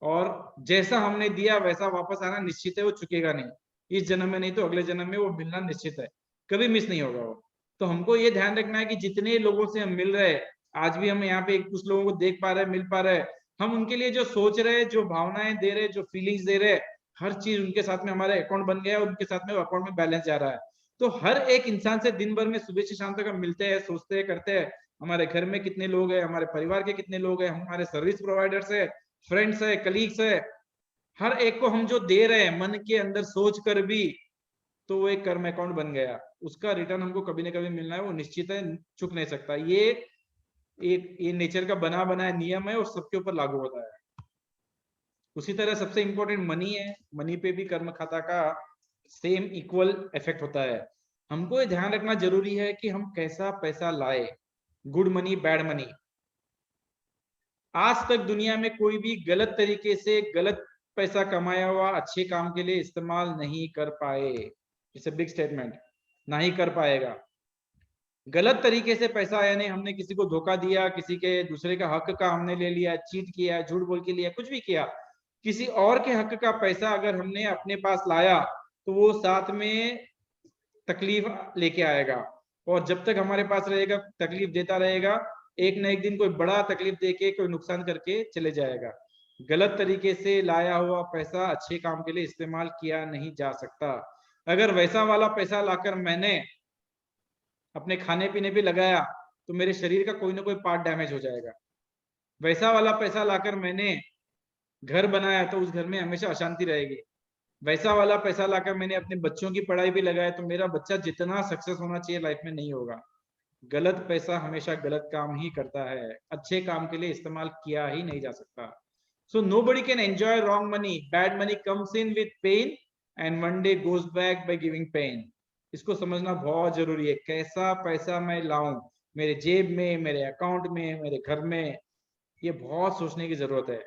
Speaker 2: और जैसा हमने दिया वैसा वापस आना निश्चित है, वो चुकेगा नहीं। इस जन्म में नहीं तो अगले जन्म में वो मिलना निश्चित है, कभी मिस नहीं होगा वो। तो हमको ये ध्यान रखना है कि जितने लोगों से हम मिल रहे हैं, आज भी हम यहाँ पे कुछ लोगों को देख पा रहे हैं, मिल पा रहे हैं, हम उनके लिए जो सोच रहे हैं, जो भावनाएं दे रहे हैं, जो फीलिंग्स दे रहे हैं, हर चीज उनके साथ में हमारे अकाउंट बन गया है, उनके साथ में अकाउंट में बैलेंस जा रहा है। तो हर एक इंसान से दिन भर में सुबह से शाम तक हम मिलते हैं, सोचते हैं, करते हैं। हमारे घर में कितने लोग हैं, हमारे परिवार के कितने लोग हैं, हमारे सर्विस प्रोवाइडर्स है, फ्रेंड्स है, कलीग्स है, हर एक को हम जो दे रहे हैं मन के अंदर सोच कर भी, तो वो एक कर्म अकाउंट बन गया। उसका रिटर्न हमको कभी ना कभी मिलना है, वो निश्चित है, चुक नहीं सकता। ये नेचर का बना बनाया नियम है और सबके ऊपर लागू होता है। उसी तरह सबसे इंपॉर्टेंट मनी है, मनी पे भी कर्म खाता का सेम इक्वल इफेक्ट होता है। हमको ये ध्यान रखना जरूरी है कि हम कैसा पैसा लाए, गुड मनी बैड मनी। आज तक दुनिया में कोई भी गलत तरीके से गलत पैसा कमाया हुआ अच्छे काम के लिए इस्तेमाल नहीं कर पाए। इट्स अ बिग स्टेटमेंट, नहीं कर पाएगा। गलत तरीके से पैसा, यानी हमने किसी को धोखा दिया, किसी के दूसरे का हक का हमने ले लिया, चीट किया, झूठ बोल के लिया, कुछ भी किया, किसी और के हक का पैसा अगर हमने अपने पास लाया तो वो साथ में तकलीफ लेके आएगा, और जब तक हमारे पास रहेगा तकलीफ देता रहेगा, एक ना एक दिन कोई बड़ा तकलीफ देके कोई नुकसान करके चले जाएगा। गलत तरीके से लाया हुआ पैसा अच्छे काम के लिए इस्तेमाल किया नहीं जा सकता। अगर वैसा वाला पैसा लाकर मैंने अपने खाने पीने पे लगाया तो मेरे शरीर का कोई ना कोई पार्ट डैमेज हो जाएगा। वैसा वाला पैसा लाकर मैंने घर बनाया तो उस घर में हमेशा अशांति रहेगी। वैसा वाला पैसा लाकर मैंने अपने बच्चों की पढ़ाई भी लगाया तो मेरा बच्चा जितना सक्सेस होना चाहिए लाइफ में नहीं होगा। गलत पैसा हमेशा गलत काम ही करता है, अच्छे काम के लिए इस्तेमाल किया ही नहीं जा सकता। So nobody can enjoy wrong money, bad money comes in with pain and one day goes back by giving pain. इसको समझना बहुत जरूरी है। कैसा पैसा मैं लाऊं, मेरे जेब में, मेरे अकाउंट में, मेरे घर में, ये बहुत सोचने की जरूरत है।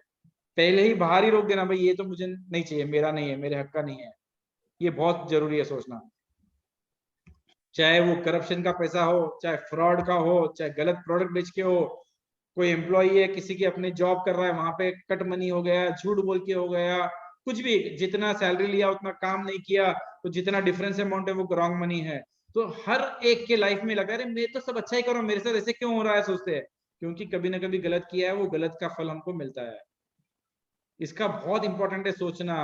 Speaker 2: पहले ही बाहर ही रोक देना, भाई ये तो मुझे नहीं चाहिए, मेरा नहीं है, मेरे हक का नहीं है, ये बहुत जरूरी है सोचना। चाहे वो करप्शन का पैसा हो, चाहे फ्रॉड का हो, चाहे गलत प्रोडक्ट बेच के हो, कोई एम्प्लॉई है किसी की अपनी जॉब कर रहा है वहां पे कट मनी हो गया, झूठ बोल के हो गया, कुछ भी, जितना सैलरी लिया उतना काम नहीं किया तो जितना डिफरेंस अमाउंट है वो रॉन्ग मनी है। तो हर एक के लाइफ में लगा रहे मैं तो सब अच्छा ही कर रहा हूँ, मेरे साथ ऐसे क्यों हो रहा है, सोचते हैं। क्योंकि कभी ना कभी गलत किया है, वो गलत का फल हमको मिलता है। इसका बहुत इंपॉर्टेंट है सोचना,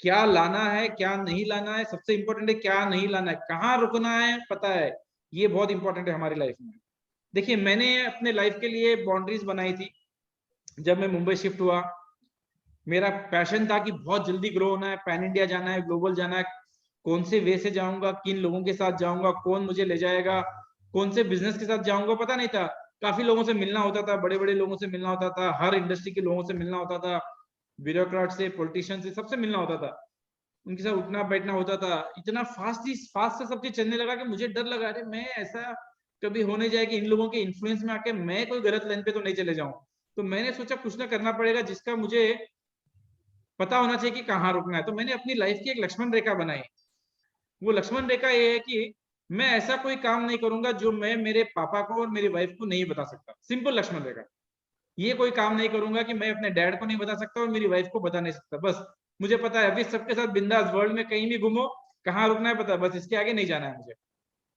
Speaker 2: क्या लाना है क्या नहीं लाना है। सबसे इंपॉर्टेंट है क्या नहीं लाना है, कहाँ रुकना है पता है, ये बहुत इंपॉर्टेंट है हमारी लाइफ में। देखिए मैंने अपने लाइफ के लिए बाउंड्रीज बनाई थी जब मैं मुंबई शिफ्ट हुआ। मेरा पैशन था कि बहुत जल्दी ग्रो होना है, पैन इंडिया जाना है, ग्लोबल जाना है। कौन से वे से जाऊंगा, किन लोगों के साथ जाऊंगा, कौन मुझे ले जाएगा, कौन से बिजनेस के साथ जाऊंगा पता नहीं था। काफी लोगों से मिलना होता था, बड़े बड़े लोगों से मिलना होता था, हर इंडस्ट्री के लोगों से मिलना होता था, ब्यूरोक्रेट से, पॉलिटिशियन से, सबसे मिलना होता था, उनके साथ उठना बैठना होता था। इतना फास्ट से सब चीज चलने लगा कि मुझे डर लगा, अरे मैं ऐसा कभी होने जाए कि इन लोगों के इन्फ्लुएंस में आके मैं कोई गलत लाइन पे तो नहीं चले जाऊं। तो मैंने सोचा कुछ ना करना पड़ेगा जिसका मुझे पता होना चाहिए कि कहाँ रुकना है। तो मैंने अपनी लाइफ की एक लक्ष्मण रेखा बनाई। वो लक्ष्मण रेखा ये है कि मैं ऐसा कोई काम नहीं करूंगा जो मैं मेरे पापा को और मेरी वाइफ को नहीं बता सकता। सिंपल लक्ष्मण रेखा। ये कोई काम नहीं करूंगा कि मैं अपने डैड को नहीं बता सकता और मेरी वाइफ को बता नहीं सकता। बस मुझे पता है अभी सबके साथ बिंदास वर्ल्ड में कहीं भी घूमो, कहाँ रुकना है पता है, बस इसके आगे नहीं जाना है मुझे।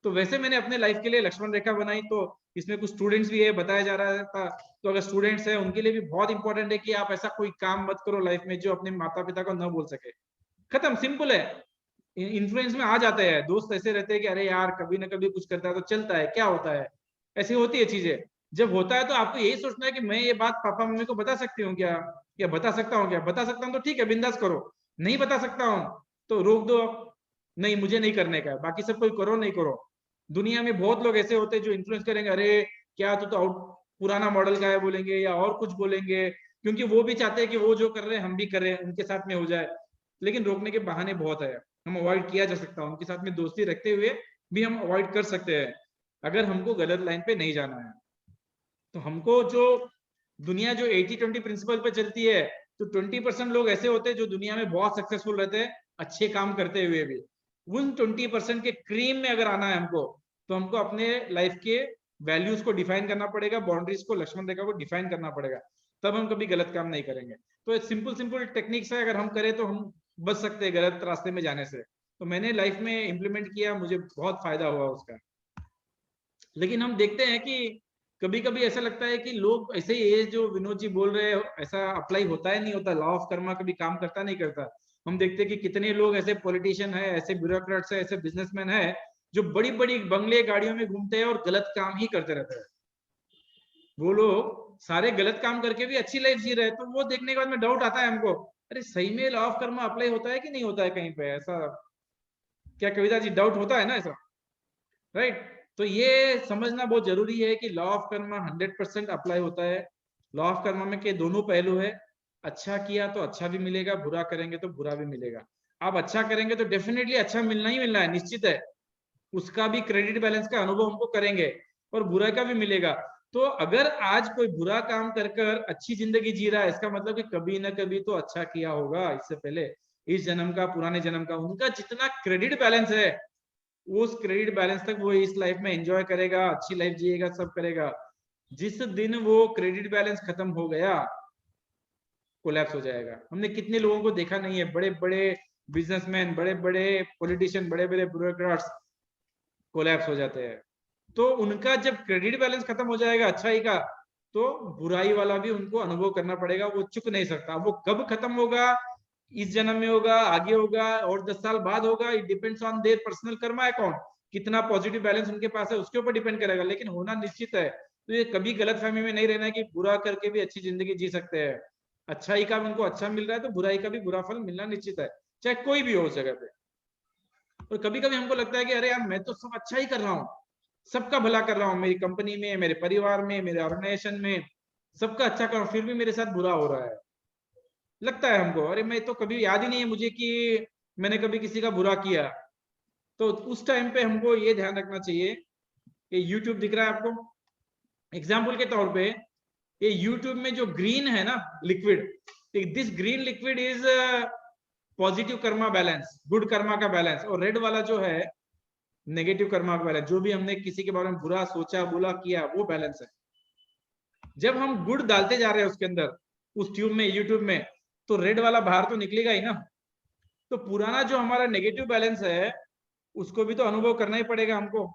Speaker 2: तो वैसे मैंने अपने लाइफ के लिए लक्ष्मण रेखा बनाई। तो इसमें कुछ स्टूडेंट्स भी है, बताया जा रहा था, तो अगर स्टूडेंट्स है उनके लिए भी बहुत इंपॉर्टेंट है कि आप ऐसा कोई काम मत करो लाइफ में जो अपने माता पिता को न बोल सके। खत्म, सिंपल है। इन्फ्लुएंस में आ जाते हैं, दोस्त ऐसे रहते हैं कि अरे यार कभी ना कभी कुछ करता है तो चलता है, क्या होता है, ऐसी होती है चीजें। जब होता है तो आपको यही सोचना है कि मैं ये बात पापा मम्मी को बता सकती हूँ क्या, या बता सकता हूँ क्या। बता सकता हूँ तो ठीक है, बिंदास करो। नहीं बता सकता हूँ तो रोक दो, नहीं मुझे नहीं करने का है, बाकी सब कोई करो नहीं करो। दुनिया में बहुत लोग ऐसे होते हैं जो इन्फ्लुएंस करेंगे, अरे क्या तू तो आउट पुराना मॉडल का है बोलेंगे, या और कुछ बोलेंगे, क्योंकि वो भी चाहते हैं कि वो जो कर रहे हैं हम भी करें, उनके साथ में हो जाए। लेकिन रोकने के बहाने बहुत है, हम अवॉइड किया जा सकता है, उनके साथ में दोस्ती रखते हुए भी हम अवॉइड कर सकते हैं अगर हमको गलत लाइन पे नहीं जाना है। तो हमको जो दुनिया जो 80-20 प्रिंसिपल पे चलती है, तो 20% लोग ऐसे होते हैं जो दुनिया में बहुत सक्सेसफुल रहते हैं अच्छे काम करते हुए भी। उन 20% के क्रीम में अगर आना है हमको, तो हमको अपने लाइफ के वैल्यूज को डिफाइन करना पड़ेगा, बाउंड्रीज को, लक्ष्मण रेखा को डिफाइन करना पड़ेगा, तब हम कभी गलत काम नहीं करेंगे। तो सिंपल सिंपल टेक्निक्स है, अगर हम करें तो हम बच सकते हैं गलत रास्ते में जाने से। तो मैंने लाइफ में इंप्लीमेंट किया, मुझे बहुत फायदा हुआ उसका। लेकिन हम देखते हैं कि कभी कभी ऐसा लगता है कि लोग ऐसे ही, ये जो विनोद जी बोल रहे हैं ऐसा अप्लाई होता है नहीं होता, लॉ ऑफ कर्मा कभी काम करता नहीं करता। हम देखते हैं कि कितने लोग ऐसे पॉलिटिशियन है, ऐसे ब्यूरोक्रेट्स है, ऐसे बिजनेसमैन है जो बड़ी बड़ी बंगले गाड़ियों में घूमते हैं और गलत काम ही करते रहते हैं। वो लोग सारे गलत काम करके भी अच्छी लाइफ जी रहे हैं। तो वो देखने के बाद में डाउट आता है हमको, अरे सही में लॉ ऑफ कर्मा अप्लाई होता है कि नहीं होता है कहीं पे ऐसा। क्या कविता जी डाउट होता है ना ऐसा, राइट? तो ये समझना बहुत जरूरी है कि लॉ ऑफ कर्मा 100% अप्लाई होता है। लॉ ऑफ कर्मा में के दोनों पहलू है, अच्छा किया तो अच्छा भी मिलेगा, बुरा करेंगे तो बुरा भी मिलेगा। आप अच्छा करेंगे तो डेफिनेटली अच्छा मिलना ही मिलना है, निश्चित है। उसका भी क्रेडिट बैलेंस का अनुभव हमको करेंगे, और बुरा का भी मिलेगा। तो अगर आज कोई बुरा काम कर कर अच्छी जिंदगी जी रहा है, इसका मतलब कि कभी ना कभी तो अच्छा किया होगा इससे पहले, इस जन्म का, पुराने जन्म का। उनका जितना क्रेडिट बैलेंस है, उस क्रेडिट बैलेंस तक वो इस लाइफ में एंजॉय करेगा, अच्छी लाइफ जिएगा, सब करेगा। जिस दिन वो क्रेडिट बैलेंस खत्म हो गया, कोलैप्स हो जाएगा। हमने कितने लोगों को देखा नहीं है, बड़े बड़े बिजनेसमैन, बड़े बड़े पॉलिटिशियन, बड़े बड़े ब्यूरोक्रेट्स कोलैप्स हो जाते हैं। तो उनका जब क्रेडिट बैलेंस खत्म हो जाएगा अच्छाई का, तो बुराई वाला भी उनको अनुभव करना पड़ेगा, वो चुक नहीं सकता। वो कब खत्म होगा, इस जन्म में होगा, आगे होगा, और 10 साल बाद होगा, it depends on their personal Karma account. कितना पॉजिटिव बैलेंस उनके पास है उसके ऊपर डिपेंड करेगा, लेकिन होना निश्चित है। तो ये कभी गलत फहमी में नहीं रहना है कि बुरा करके भी अच्छी जिंदगी जी सकते हैं। अच्छाई का उनको अच्छा मिल रहा है तो बुराई का भी बुरा फल मिलना निश्चित है, चाहे कोई भी हो उस जगह पे। और कभी कभी हमको लगता है कि अरे यार मैं तो सब अच्छा ही कर रहा हूँ, सबका भला कर रहा हूँ, मेरी कंपनी में, मेरे परिवार में, मेरे ऑर्गेनाइजेशन में सबका अच्छा कर रहा हूँ, फिर भी मेरे साथ बुरा हो रहा है। लगता है हमको अरे मैं तो कभी याद ही नहीं है मुझे कि मैंने कभी किसी का बुरा किया। तो उस टाइम पे हमको ये ध्यान रखना चाहिए कि यूट्यूब दिख रहा है आपको, एग्जाम्पल के तौर पे ये यूट्यूब में जो ग्रीन है ना liquid, this green liquid is positive Karma balance, good Karma का बैलेंस। और रेड वाला जो है नेगेटिव कर्मा का बैलेंस, जो भी हमने किसी के बारे में बुरा सोचा, बुरा किया, वो बैलेंस है। जब हम गुड डालते जा रहे हैं उसके अंदर, उस ट्यूब में, यूट्यूब में, तो रेड वाला बाहर तो निकलेगा ही ना। तो पुराना जो हमारा नेगेटिव बैलेंस है उसको भी तो अनुभव करना ही पड़ेगा हमको।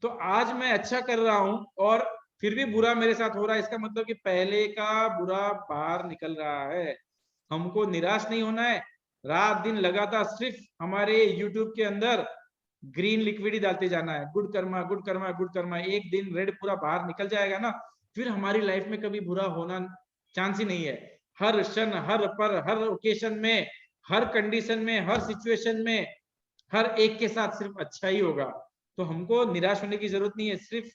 Speaker 2: तो आज मैं अच्छा कर रहा हूं और फिर भी बुरा मेरे साथ हो रहा है, इसका मतलब कि पहले का बुरा बाहर निकल रहा है। हमको निराश नहीं होना है, रात दिन लगातार सिर्फ हमारे यूट्यूब के अंदर ग्रीन लिक्विड ही डालते जाना है, good Karma, good Karma, good Karma. एक दिन रेड पूरा बाहर निकल जाएगा ना, फिर हमारी लाइफ में कभी बुरा होना चांस ही नहीं है। हर क्षण, हर पर, हर ओकेशन में, हर कंडीशन में, हर सिचुएशन में, हर एक के साथ सिर्फ अच्छा ही होगा। तो हमको निराश होने की जरूरत नहीं है, सिर्फ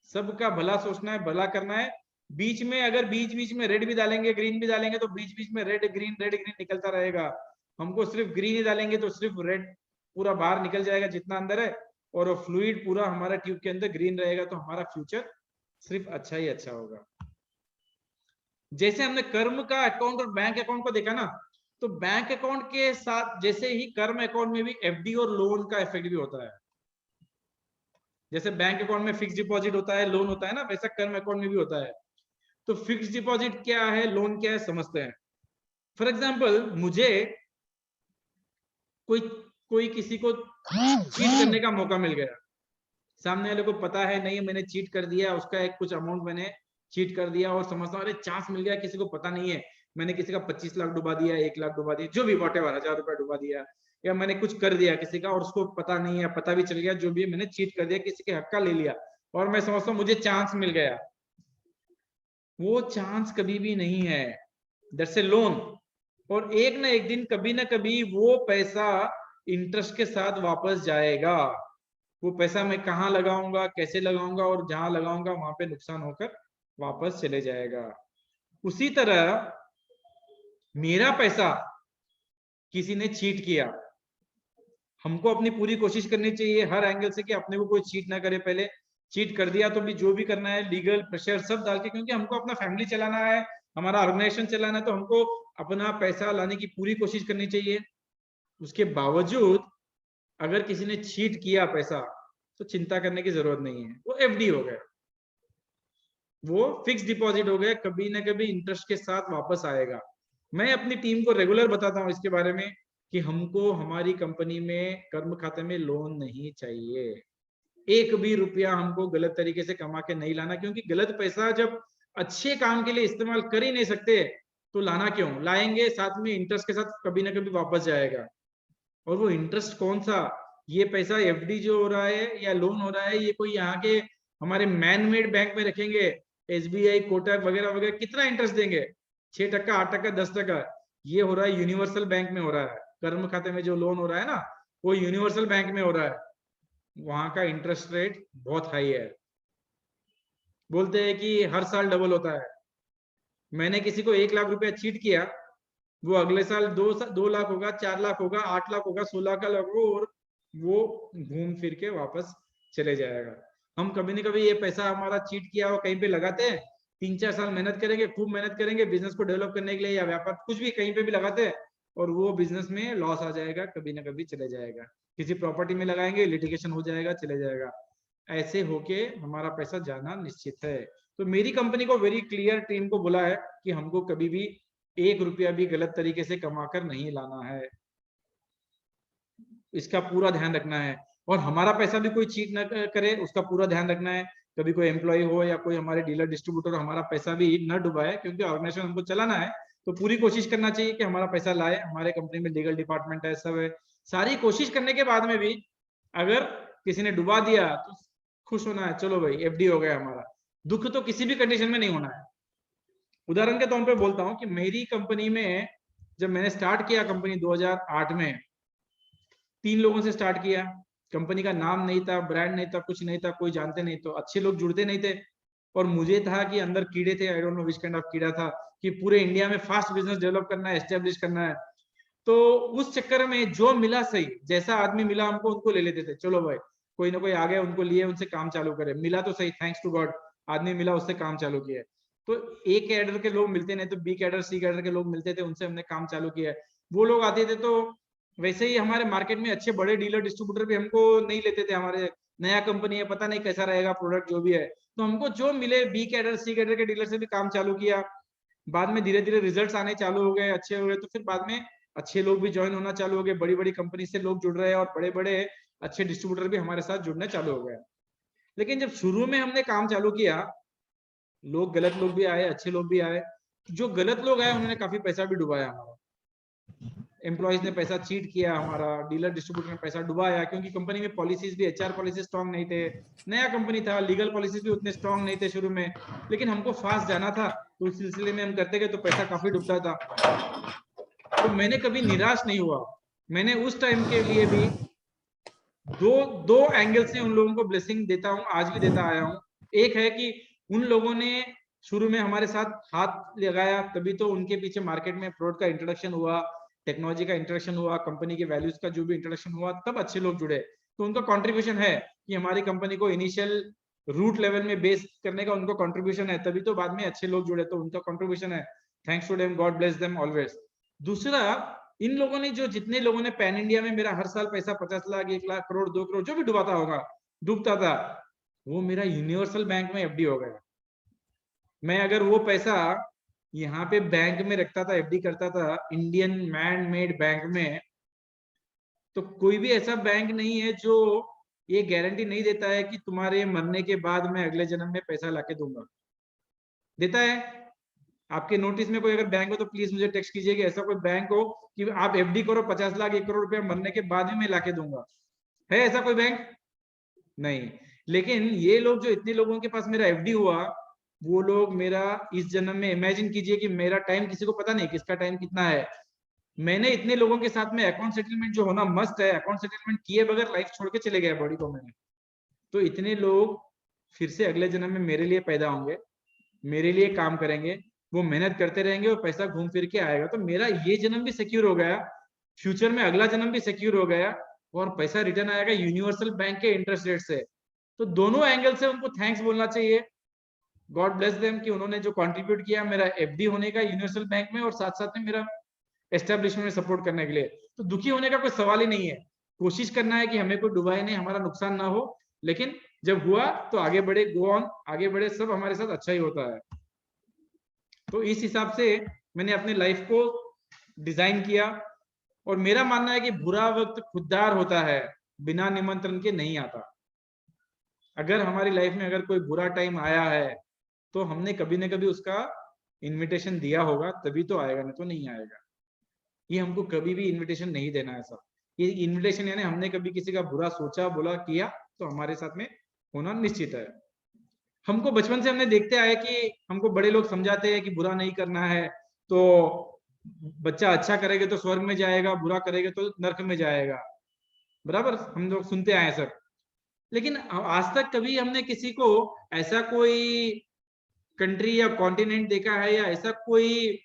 Speaker 2: सबका भला सोचना है, भला करना है। बीच में अगर बीच बीच में रेड भी डालेंगे, ग्रीन भी डालेंगे, तो बीच बीच में रेड ग्रीन निकलता रहेगा। हमको सिर्फ ग्रीन ही डालेंगे तो सिर्फ रेड पूरा बाहर निकल जाएगा जितना अंदर है, और फ्लूइड पूरा हमारा ट्यूब के अंदर ग्रीन रहेगा, तो हमारा फ्यूचर सिर्फ अच्छा ही अच्छा होगा। जैसे हमने कर्म का अकाउंट और बैंक अकाउंट को देखा ना, तो बैंक अकाउंट के साथ जैसे ही कर्म अकाउंट में भी एफडी और लोन का इफेक्ट भी होता है। जैसे बैंक अकाउंट में फिक्स डिपॉजिट होता है, लोन होता है ना, वैसा कर्म अकाउंट में भी होता है। तो फिक्स डिपॉजिट क्या है, लोन क्या है, समझते हैं। फॉर एग्जाम्पल, मुझे कोई कोई किसी को चीट करने का मौका मिल गया, सामने वाले को पता है नहीं मैंने चीट कर दिया, उसका एक कुछ अमाउंट मैंने चीट कर दिया, और समझता हूँ अरे चांस मिल गया, किसी को पता नहीं है, मैंने किसी का 25 लाख डुबा दिया, 1 लाख डुबा दिया, जो भी वॉटेवर 1000 रुपया डुबा दिया, या मैंने कुछ कर दिया किसी का और उसको पता नहीं है, पता भी चल गया, जो भी मैंने चीट कर दिया, किसी के हक का ले लिया, और मैं समझता हूँ मुझे चांस मिल गया। वो चांस कभी भी नहीं है, दैट्स ए लोन। और एक ना एक दिन कभी ना कभी वो पैसा इंटरेस्ट के साथ वापस जाएगा। वो पैसा मैं कहाँ लगाऊंगा, कैसे लगाऊंगा, और जहां लगाऊंगा वहां पे नुकसान होकर वापस चले जाएगा। उसी तरह मेरा पैसा किसी ने चीट किया, हमको अपनी पूरी कोशिश करनी चाहिए हर एंगल से कि अपने को कोई चीट ना करे। पहले चीट कर दिया तो भी जो भी करना है लीगल प्रेशर सब डाल के, क्योंकि हमको अपना फैमिली चलाना है, हमारा ऑर्गेनाइजेशन चलाना है, तो हमको अपना पैसा लाने की पूरी कोशिश करनी चाहिए। उसके बावजूद अगर किसी ने चीट किया पैसा, तो चिंता करने की जरूरत नहीं है, वो एफडी हो गया, वो फिक्स डिपॉजिट हो गया, कभी ना कभी इंटरेस्ट के साथ वापस आएगा। मैं अपनी टीम को रेगुलर बताता हूँ इसके बारे में कि हमको हमारी कंपनी में कर्म खाते में लोन नहीं चाहिए, एक भी रुपया हमको गलत तरीके से कमा के नहीं लाना, क्योंकि गलत पैसा जब अच्छे काम के लिए इस्तेमाल कर ही नहीं सकते तो लाना क्यों, लाएंगे साथ में इंटरेस्ट के साथ कभी ना कभी वापस जाएगा। और वो इंटरेस्ट कौन सा, ये पैसा एफडी जो हो रहा है या लोन हो रहा है, ये कोई यहाँ के हमारे मैन मेड बैंक में रखेंगे, एसबीआई कोटक वगैरह वगैरह, कितना इंटरेस्ट देंगे, 6%, 8%, 10%। ये हो रहा है यूनिवर्सल बैंक में हो रहा है, कर्म खाते में जो लोन हो रहा है ना, वो यूनिवर्सल बैंक में हो रहा है, वहां का इंटरेस्ट रेट बहुत हाई है। बोलते हैं कि हर साल डबल होता है। मैंने किसी को 1 लाख रुपया चीट किया, वो अगले साल 2 लाख होगा, 4 लाख होगा, 8 लाख होगा, 16 का लाख होगा, और वो घूम फिर के वापस चले जाएगा। हम कभी न कभी ये पैसा हमारा चीट किया और कहीं पे लगाते हैं, 3-4 साल मेहनत करेंगे, खूब मेहनत करेंगे बिजनेस को डेवलप करने के लिए या व्यापार कुछ भी कहीं पे भी लगाते हैं, और वो बिजनेस में लॉस आ जाएगा, कभी ना कभी चले जाएगा। किसी प्रॉपर्टी में लगाएंगे, लिटिगेशन हो जाएगा, चले जाएगा। ऐसे होके हमारा पैसा जाना निश्चित है। तो मेरी कंपनी को वेरी क्लियर टीम को बोला है कि हमको कभी भी 1 रुपया भी गलत तरीके से कमाकर नहीं लाना है, इसका पूरा ध्यान रखना है। और हमारा पैसा भी कोई चीट ना करे, उसका पूरा ध्यान रखना है। कभी कोई एम्प्लॉय हो या कोई हमारे डीलर डिस्ट्रीब्यूटर हमारा पैसा भी न डुबाए, क्योंकि ऑर्गेनाइजेशन हमको चलाना है, तो पूरी कोशिश करना चाहिए कि हमारा पैसा लाए। हमारे कंपनी में लीगल डिपार्टमेंट है, सब है, सारी कोशिश करने के बाद में भी अगर किसी ने डुबा दिया तो खुश होना है, चलो भाई एफडी हो गया हमारा। दुख तो किसी भी कंडीशन में नहीं होना है। उदाहरण के तौर पे बोलता हूँ कि मेरी कंपनी में जब मैंने स्टार्ट किया कंपनी 2008 में, 3 लोगों से स्टार्ट किया। कंपनी का नाम नहीं था, ब्रांड नहीं था, कुछ नहीं था, कोई जानते नहीं, तो अच्छे लोग जुड़ते नहीं थे। और मुझे था कि अंदर कीड़े थे, I don't know which kind of कीड़ा था, कि पूरे इंडिया में फास्ट बिजनेस डेवलप करना है, एस्टेब्लिश करना है। तो उस चक्कर में जो मिला सही, जैसा आदमी मिला हमको उनको ले लेते थे, चलो भाई कोई ना कोई आ गया, उनको लिए, उनसे काम चालू करे। मिला तो सही, थैंक्स टू गॉड आदमी मिला, उससे काम चालू किया। तो ए कैडर के लोग मिलते नहीं तो बी कैडर सी कैडर के लोग मिलते थे, उनसे हमने काम चालू किया। वो लोग आते थे तो वैसे ही हमारे मार्केट में अच्छे बड़े डीलर डिस्ट्रीब्यूटर भी हमको नहीं लेते थे। हमारे नया कंपनी है, पता नहीं कैसा रहेगा प्रोडक्ट जो भी है, तो हमको जो मिले बी कैडर सी कैडर के डीलर से भी काम चालू किया। बाद में धीरे धीरे रिजल्ट्स आने चालू हो गए, अच्छे हो गए, तो फिर बाद में अच्छे लोग भी ज्वाइन होना चालू हो गए, बड़ी बड़ी कंपनी से लोग जुड़ रहे हैं, और बड़े बड़े अच्छे डिस्ट्रीब्यूटर भी हमारे साथ जुड़ने चालू हो गए। लेकिन जब शुरू में हमने काम चालू किया, लोग गलत लोग भी आए, अच्छे लोग भी आए। जो गलत लोग आए उन्होंने काफी पैसा भी डुबाया हमारा, एम्प्लॉयज ने पैसा चीट किया हमारा, डीलर डिस्ट्रीब्यूटर ने पैसा डुबाया, क्योंकि कंपनी में पॉलिसीज भी, एचआर पॉलिसी स्ट्रांग नहीं थे, नया कंपनी था, लीगल पॉलिसीज भी उतने स्ट्रांग नहीं थे शुरू में। लेकिन हमको फास्ट जाना था, तो उस सिलसिले में हम करते गए, तो पैसा काफी डूबता था। तो मैंने कभी निराश नहीं हुआ। मैंने उस टाइम के लिए भी दो एंगल से उन लोगों को ब्लेसिंग देता हूं, आज भी देता आया हूं। एक है कि उन लोगों ने शुरू में हमारे साथ हाथ लगाया, तभी तो उनके पीछे मार्केट में प्रोडक्ट का इंट्रोडक्शन हुआ, टेक्नोलॉजी का इंट्रोडक्शन हुआ, कंपनी के वैल्यूज का जो भी इंट्रोडक्शन हुआ, तब अच्छे लोग जुड़े। तो उनका कंट्रीब्यूशन है कि हमारी कंपनी को इनिशियल रूट लेवल में बेस करने का उनको कंट्रीब्यूशन है, तभी तो बाद में अच्छे लोग जुड़े, तो उनका कंट्रीब्यूशन है। Thanks to them, God bless them always. दूसरा, इन लोगों ने, जो जितने लोगों ने पैन इंडिया में मेरा हर साल पैसा 50 लाख, 1 लाख, करोड़, 2 करोड़ जो भी डुबाता होगा, डूबता था, वो मेरा यूनिवर्सल बैंक में एफडी हो गया। मैं अगर वो पैसा यहाँ पे बैंक में रखता था, एफडी करता था इंडियन मैन मेड बैंक में, तो कोई भी ऐसा बैंक नहीं है जो ये गारंटी नहीं देता है कि तुम्हारे मरने के बाद मैं अगले जन्म में पैसा लाके दूंगा। देता है? आपके नोटिस में कोई अगर बैंक हो तो प्लीज मुझे टेक्स्ट कीजिए कि ऐसा कोई बैंक हो कि आप एफडी करो 50 लाख 1 करोड़ रुपया मरने के बाद भी मैं लाके दूंगा। है ऐसा कोई बैंक? नहीं। लेकिन ये लोग जो इतने लोगों के पास मेरा एफडी हुआ, वो लोग मेरा इस जन्म में, इमेजिन कीजिए कि मेरा टाइम किसी को पता नहीं किसका टाइम कितना है, मैंने इतने लोगों के साथ में अकाउंट सेटलमेंट जो होना मस्ट है, अकाउंट सेटलमेंट किए बगैर लाइफ छोड़ के चले गए बॉडी को मैंने। तो इतने लोग फिर से अगले जन्म में मेरे लिए पैदा होंगे, मेरे लिए काम करेंगे, वो मेहनत करते रहेंगे और पैसा घूम फिर के आएगा। तो मेरा ये जन्म भी सिक्योर हो गया, फ्यूचर में अगला जन्म भी सिक्योर हो गया, और पैसा रिटर्न आएगा यूनिवर्सल बैंक के इंटरेस्ट रेट से। तो दोनों एंगल से उनको थैंक्स बोलना चाहिए, गॉड ब्लेस देम, कि उन्होंने जो कंट्रीब्यूट किया मेरा एफडी होने का यूनिवर्सल बैंक में, और साथ साथ में मेरा एस्टेब्लिशमेंट में सपोर्ट करने के लिए। तो दुखी होने का कोई सवाल ही नहीं है। कोशिश करना है कि हमें कोई डुबाए नहीं, हमारा नुकसान ना हो, लेकिन जब हुआ तो आगे बढ़े, गो ऑन, आगे बढ़े, सब हमारे साथ अच्छा ही होता है। तो इस हिसाब से मैंने अपनी लाइफ को डिजाइन किया, और मेरा मानना है कि बुरा वक्त खुददार होता है, बिना निमंत्रण के नहीं आता। अगर हमारी लाइफ में अगर कोई बुरा टाइम आया है तो हमने कभी ना कभी उसका इनविटेशन दिया होगा, तभी तो आएगा, नहीं तो नहीं आएगा। ये हमको कभी भी इनविटेशन नहीं देना है सर। ये इनविटेशन यानी हमने कभी किसी का बुरा सोचा, बोला, किया, तो हमारे साथ में होना निश्चित है। हमको बचपन से हमने देखते आए कि हमको बड़े लोग समझाते हैं कि बुरा नहीं करना है, तो बच्चा अच्छा करेगा तो स्वर्ग में जाएगा, बुरा करेगा तो नरक में जाएगा, बराबर हम लोग सुनते आए सर। लेकिन आज तक कभी हमने किसी को ऐसा कोई कंट्री या कॉन्टिनेंट देखा है, या ऐसा कोई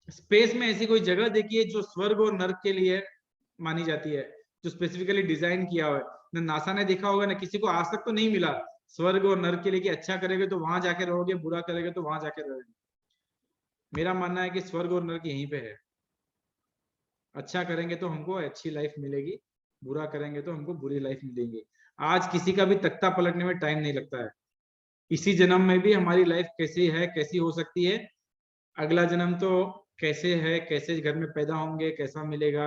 Speaker 2: स्पेस में ऐसी कोई जगह देखी है जो स्वर्ग और नर्क के लिए मानी जाती है, जो स्पेसिफिकली डिजाइन किया हुआ है? ना नासा ने देखा होगा, ना किसी को आज तक तो नहीं मिला स्वर्ग और नर्क के लिए कि अच्छा करेंगे तो वहां जाके रहोगे, बुरा करेंगे तो वहां जाके रहोगे। मेरा मानना है कि स्वर्ग और नर्क यहीं पे है। अच्छा करेंगे तो हमको अच्छी लाइफ मिलेगी, बुरा करेंगे तो हमको बुरी लाइफ मिलेगी। आज किसी का भी तख्ता पलटने में टाइम नहीं लगता है। इसी जन्म में भी हमारी लाइफ कैसी है, कैसी हो सकती है, अगला जन्म तो कैसे है, कैसे घर में पैदा होंगे, कैसा मिलेगा,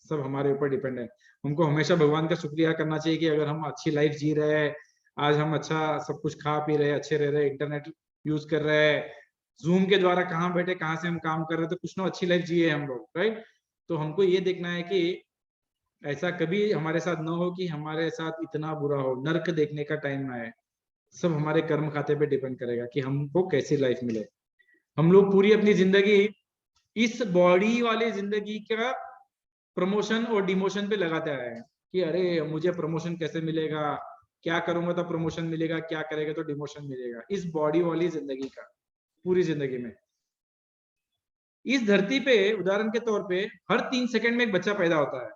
Speaker 2: सब हमारे ऊपर डिपेंड है। हमको हमेशा भगवान का शुक्रिया करना चाहिए कि अगर हम अच्छी लाइफ जी रहे हैं, आज हम अच्छा सब कुछ खा पी रहे हैं, अच्छे रह रहे हैं, इंटरनेट यूज कर रहे हैं, जूम के द्वारा कहाँ बैठे कहाँ से हम काम कर रहे हैं, तो कुछ ना अच्छी लाइफ जिए हम लोग, राइट। तो हमको ये देखना है कि ऐसा कभी हमारे साथ ना हो कि हमारे साथ इतना बुरा हो, नर्क देखने का टाइम ना आए। सब हमारे कर्म खाते पे डिपेंड करेगा कि हमको कैसी लाइफ मिले। हम लोग पूरी अपनी जिंदगी इस बॉडी वाली जिंदगी का प्रमोशन और डिमोशन पे लगाते आए हैं कि अरे मुझे प्रमोशन कैसे मिलेगा, क्या करूंगा तो प्रमोशन मिलेगा, क्या करेगा तो डिमोशन मिलेगा, इस बॉडी वाली जिंदगी का पूरी जिंदगी में। इस धरती पे उदाहरण के तौर पे हर 3 सेकंड में एक बच्चा पैदा होता है,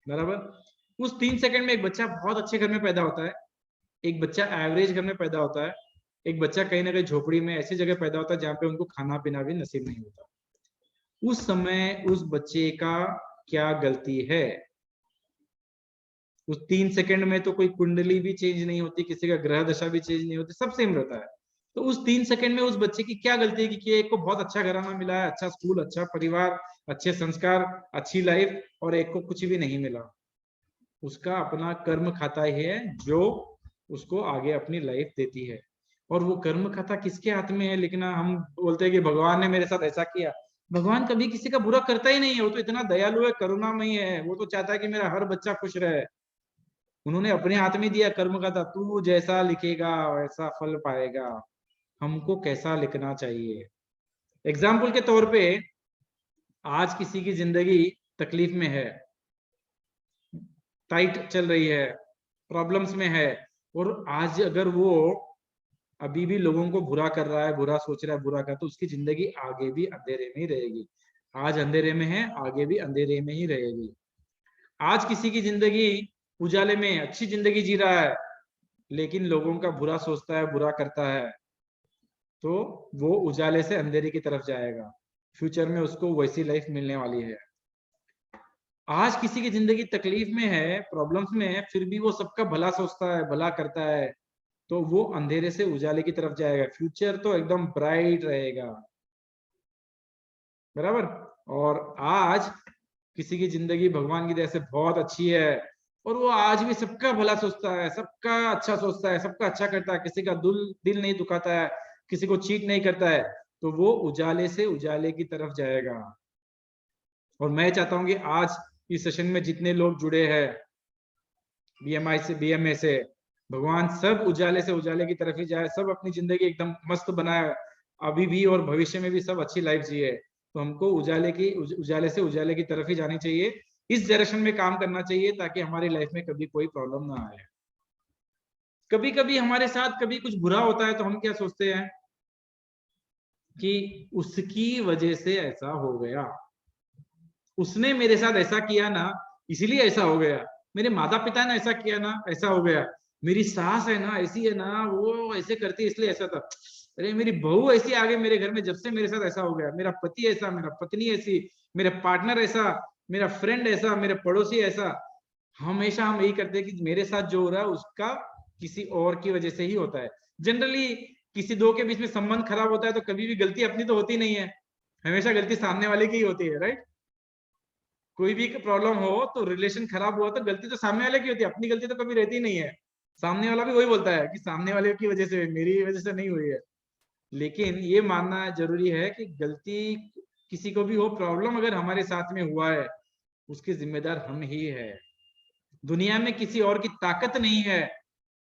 Speaker 2: बराबर। उस 3 सेकंड में एक बच्चा बहुत अच्छे घर में पैदा होता है, एक बच्चा एवरेज घर में पैदा होता है, एक बच्चा कहीं ना कहीं झोपड़ी में ऐसी जगह पैदा होता है जहाँ पे उनको खाना पीना भी नसीब नहीं होता। उस समय उस बच्चे का क्या गलती है? उस 3 सेकंड में तो कोई कुंडली भी चेंज नहीं होती, किसी का ग्रह दशा भी चेंज नहीं होती, सब सेम रहता है। तो उस 3 सेकंड में उस बच्चे की क्या गलती है कि एक को बहुत अच्छा घराना मिला है, अच्छा स्कूल, अच्छा परिवार, अच्छे संस्कार, अच्छी लाइफ, और एक को कुछ भी नहीं मिला। उसका अपना कर्म खाता है जो उसको आगे अपनी लाइफ देती है। और वो कर्म खाता किसके हाथ में है लिखना? हम बोलते हैं कि भगवान ने मेरे साथ ऐसा किया। भगवान कभी किसी का बुरा करता ही नहीं है, वो तो इतना दयालु है, करुणामयी है, वो तो चाहता है कि मेरा हर बच्चा खुश रहे। उन्होंने अपने हाथ में दिया कर्म खाता, तू जैसा लिखेगा वैसा फल पाएगा। हमको कैसा लिखना चाहिए? एग्जाम्पल के तौर पे आज किसी की जिंदगी तकलीफ में है, टाइट चल रही है, प्रॉब्लम्स में है, और आज अगर वो अभी भी लोगों को बुरा कर रहा है, बुरा सोच रहा है, बुरा कर, तो उसकी जिंदगी आगे भी अंधेरे में ही रहेगी। आज अंधेरे में है, आगे भी अंधेरे में ही रहेगी। आज किसी की जिंदगी उजाले में अच्छी जिंदगी जी रहा है, लेकिन लोगों का बुरा सोचता है, बुरा करता है, तो वो उजाले से अंधेरे की तरफ जाएगा। फ्यूचर में उसको वैसी लाइफ मिलने वाली है। आज किसी की जिंदगी तकलीफ में है, प्रॉब्लम्स में है, फिर भी वो सबका भला सोचता है, भला करता है, तो वो अंधेरे से उजाले की तरफ जाएगा, फ्यूचर तो एकदम ब्राइट रहेगा, बराबर। और आज किसी की जिंदगी भगवान की दया से बहुत अच्छी है और वो आज भी सबका भला सोचता है, सबका अच्छा सोचता है, सबका अच्छा करता है, किसी का दिल नहीं दुखाता है, किसी को चीट नहीं करता है, तो वो उजाले से उजाले की तरफ जाएगा। और मैं चाहता हूं कि आज इस सेशन में जितने लोग जुड़े हैं बीएमआई से, बीएमए से, भगवान सब उजाले से उजाले की तरफ ही जाए, सब अपनी जिंदगी एकदम मस्त बनाए, अभी भी और भविष्य में भी सब अच्छी लाइफ जिए। तो हमको उजाले से उजाले की तरफ ही जानी चाहिए, इस डायरेक्शन में काम करना चाहिए, ताकि हमारी लाइफ में कभी कोई प्रॉब्लम ना आए। कभी कभी हमारे साथ कभी कुछ बुरा होता है तो हम क्या सोचते हैं कि उसकी वजह से ऐसा हो गया, उसने मेरे साथ ऐसा किया ना इसीलिए ऐसा हो गया, मेरे माता पिता ने ऐसा किया ना ऐसा हो गया, मेरी सास है ना ऐसी है ना, वो ऐसे करती है इसलिए ऐसा था, अरे मेरी बहू ऐसी आ गई मेरे घर में जब से मेरे साथ ऐसा हो गया, मेरा पति ऐसा, मेरा पत्नी ऐसी, मेरा पार्टनर ऐसा, मेरा फ्रेंड ऐसा, मेरे पड़ोसी ऐसा। हमेशा हम यही करते हैं कि मेरे साथ जो हो रहा है उसका किसी और की वजह से ही होता है। जनरली किसी दो के बीच में संबंध खराब होता है तो कभी भी गलती अपनी तो होती नहीं है, हमेशा गलती सामने वाले की ही होती है, राइट। कोई भी प्रॉब्लम हो तो रिलेशन खराब हुआ तो गलती तो सामने वाले की होती है, अपनी गलती तो कभी रहती नहीं है। सामने वाला भी वही बोलता है कि सामने वाले की वजह से, मेरी वजह से नहीं हुई है। लेकिन ये मानना जरूरी है कि गलती किसी को भी हो, प्रॉब्लम अगर हमारे साथ में हुआ है उसके जिम्मेदार हम ही है। दुनिया में किसी और की ताकत नहीं है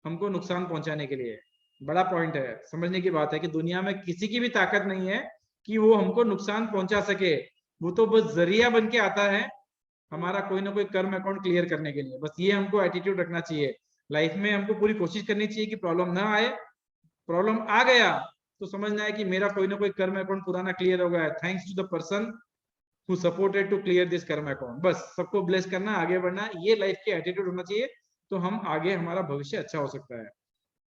Speaker 2: हमको नुकसान पहुंचाने के लिए। बड़ा पॉइंट है, समझने की बात है कि दुनिया में किसी की भी ताकत नहीं है कि वो हमको नुकसान पहुंचा सके, वो तो बस जरिया बन के आता है हमारा कोई ना कोई कर्म अकाउंट क्लियर करने के लिए। बस ये हमको एटीट्यूड रखना चाहिए लाइफ में, हमको पूरी कोशिश करनी चाहिए कि प्रॉब्लम ना आए, प्रॉब्लम आ गया तो समझना है कि मेरा कोई ना कोई कर्म अकाउंट पुराना क्लियर हो गया है, thanks to the person who supported to clear this karma account. बस सबको ब्लेस करना, आगे बढ़ना, ये लाइफ के एटीट्यूड होना चाहिए, तो हम आगे हमारा भविष्य अच्छा हो सकता है।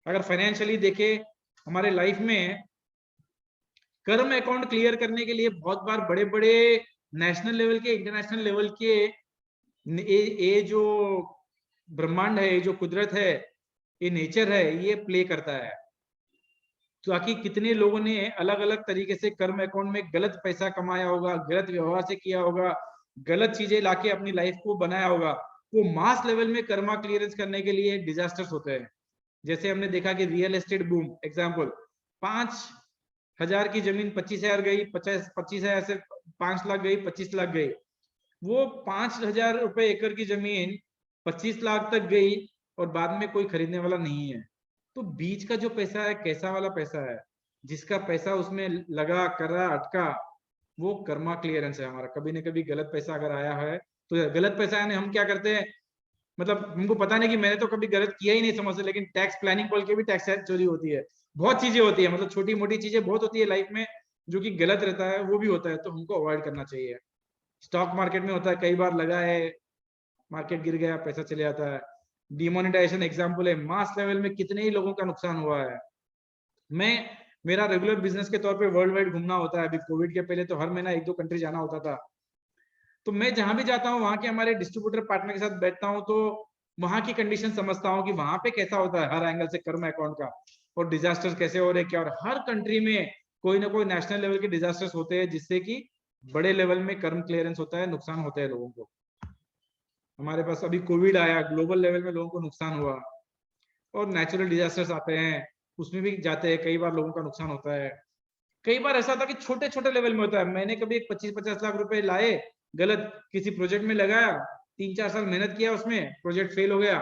Speaker 2: अगर फाइनेंशियली देखे हमारे लाइफ में कर्म अकाउंट क्लियर करने के लिए बहुत बार बड़े बड़े नेशनल लेवल के, इंटरनेशनल लेवल के ये जो ब्रह्मांड है, ये जो कुदरत है, ये नेचर है, ये प्ले करता है। ताकि कितने लोगों ने अलग अलग तरीके से कर्म अकाउंट में गलत पैसा कमाया होगा, गलत व्यवहार से किया होगा, गलत चीजें लाके अपनी लाइफ को बनाया होगा, वो मास लेवल में कर्मा क्लियरेंस करने के लिए डिजास्टर्स होते हैं। जैसे हमने देखा कि रियल एस्टेट बूम एग्जाम्पल, 5,000 की जमीन 25,000 गई, 25,000 से 5 लाख गई, 25 लाख गई, वो 5,000 रुपए एकड़ की जमीन 25 लाख तक गई और बाद में कोई खरीदने वाला नहीं है। तो बीच का जो पैसा है कैसा वाला पैसा है, जिसका पैसा उसमें लगा करा अटका, वो कर्मा क्लियरेंस है हमारा। कभी ना कभी गलत पैसा अगर आया है तो गलत पैसा यानी हम क्या करते हैं, मतलब हमको पता नहीं कि मैंने तो कभी गलत किया ही नहीं समझ से, लेकिन टैक्स प्लानिंग बोल के भी टैक्स चोरी होती है, बहुत चीजें होती है, मतलब छोटी मोटी चीजें बहुत होती है लाइफ में जो कि गलत रहता है, वो भी होता है, तो हमको अवॉइड करना चाहिए। स्टॉक मार्केट में होता है, कई बार लगा है, मार्केट गिर गया, पैसा चले जाता है। डिमोनेटाइजेशन एग्जाम्पल है, मास लेवल में कितने ही लोगों का नुकसान हुआ है। मैं मेरा रेगुलर बिजनेस के तौर पे वर्ल्ड वाइड घूमना होता है, अभी कोविड के पहले तो हर महीना 1-2 कंट्री जाना होता था। तो मैं जहां भी जाता हूँ वहां के हमारे डिस्ट्रीब्यूटर पार्टनर के साथ बैठता हूँ, तो वहां की कंडीशन समझता हूँ कि वहां पे कैसा होता है हर एंगल से कर्म अकाउंट का, और डिजास्टर्स कैसे हो रहे क्या। और हर कंट्री में कोई ना कोई नेशनल लेवल के डिजास्टर्स होते हैं जिससे कि बड़े लेवल में कर्म क्लियरेंस होता है, नुकसान होता है लोगों को। हमारे पास अभी कोविड आया, ग्लोबल लेवल में लोगों को नुकसान हुआ, और नेचुरल डिजास्टर्स आते हैं उसमें भी जाते हैं, कई बार लोगों का नुकसान होता है। कई बार ऐसा था कि छोटे छोटे लेवल में होता है, मैंने कभी एक 25-50 लाख रुपए लाए, गलत किसी प्रोजेक्ट में लगाया, 3-4 साल मेहनत किया उसमें, प्रोजेक्ट फेल हो गया,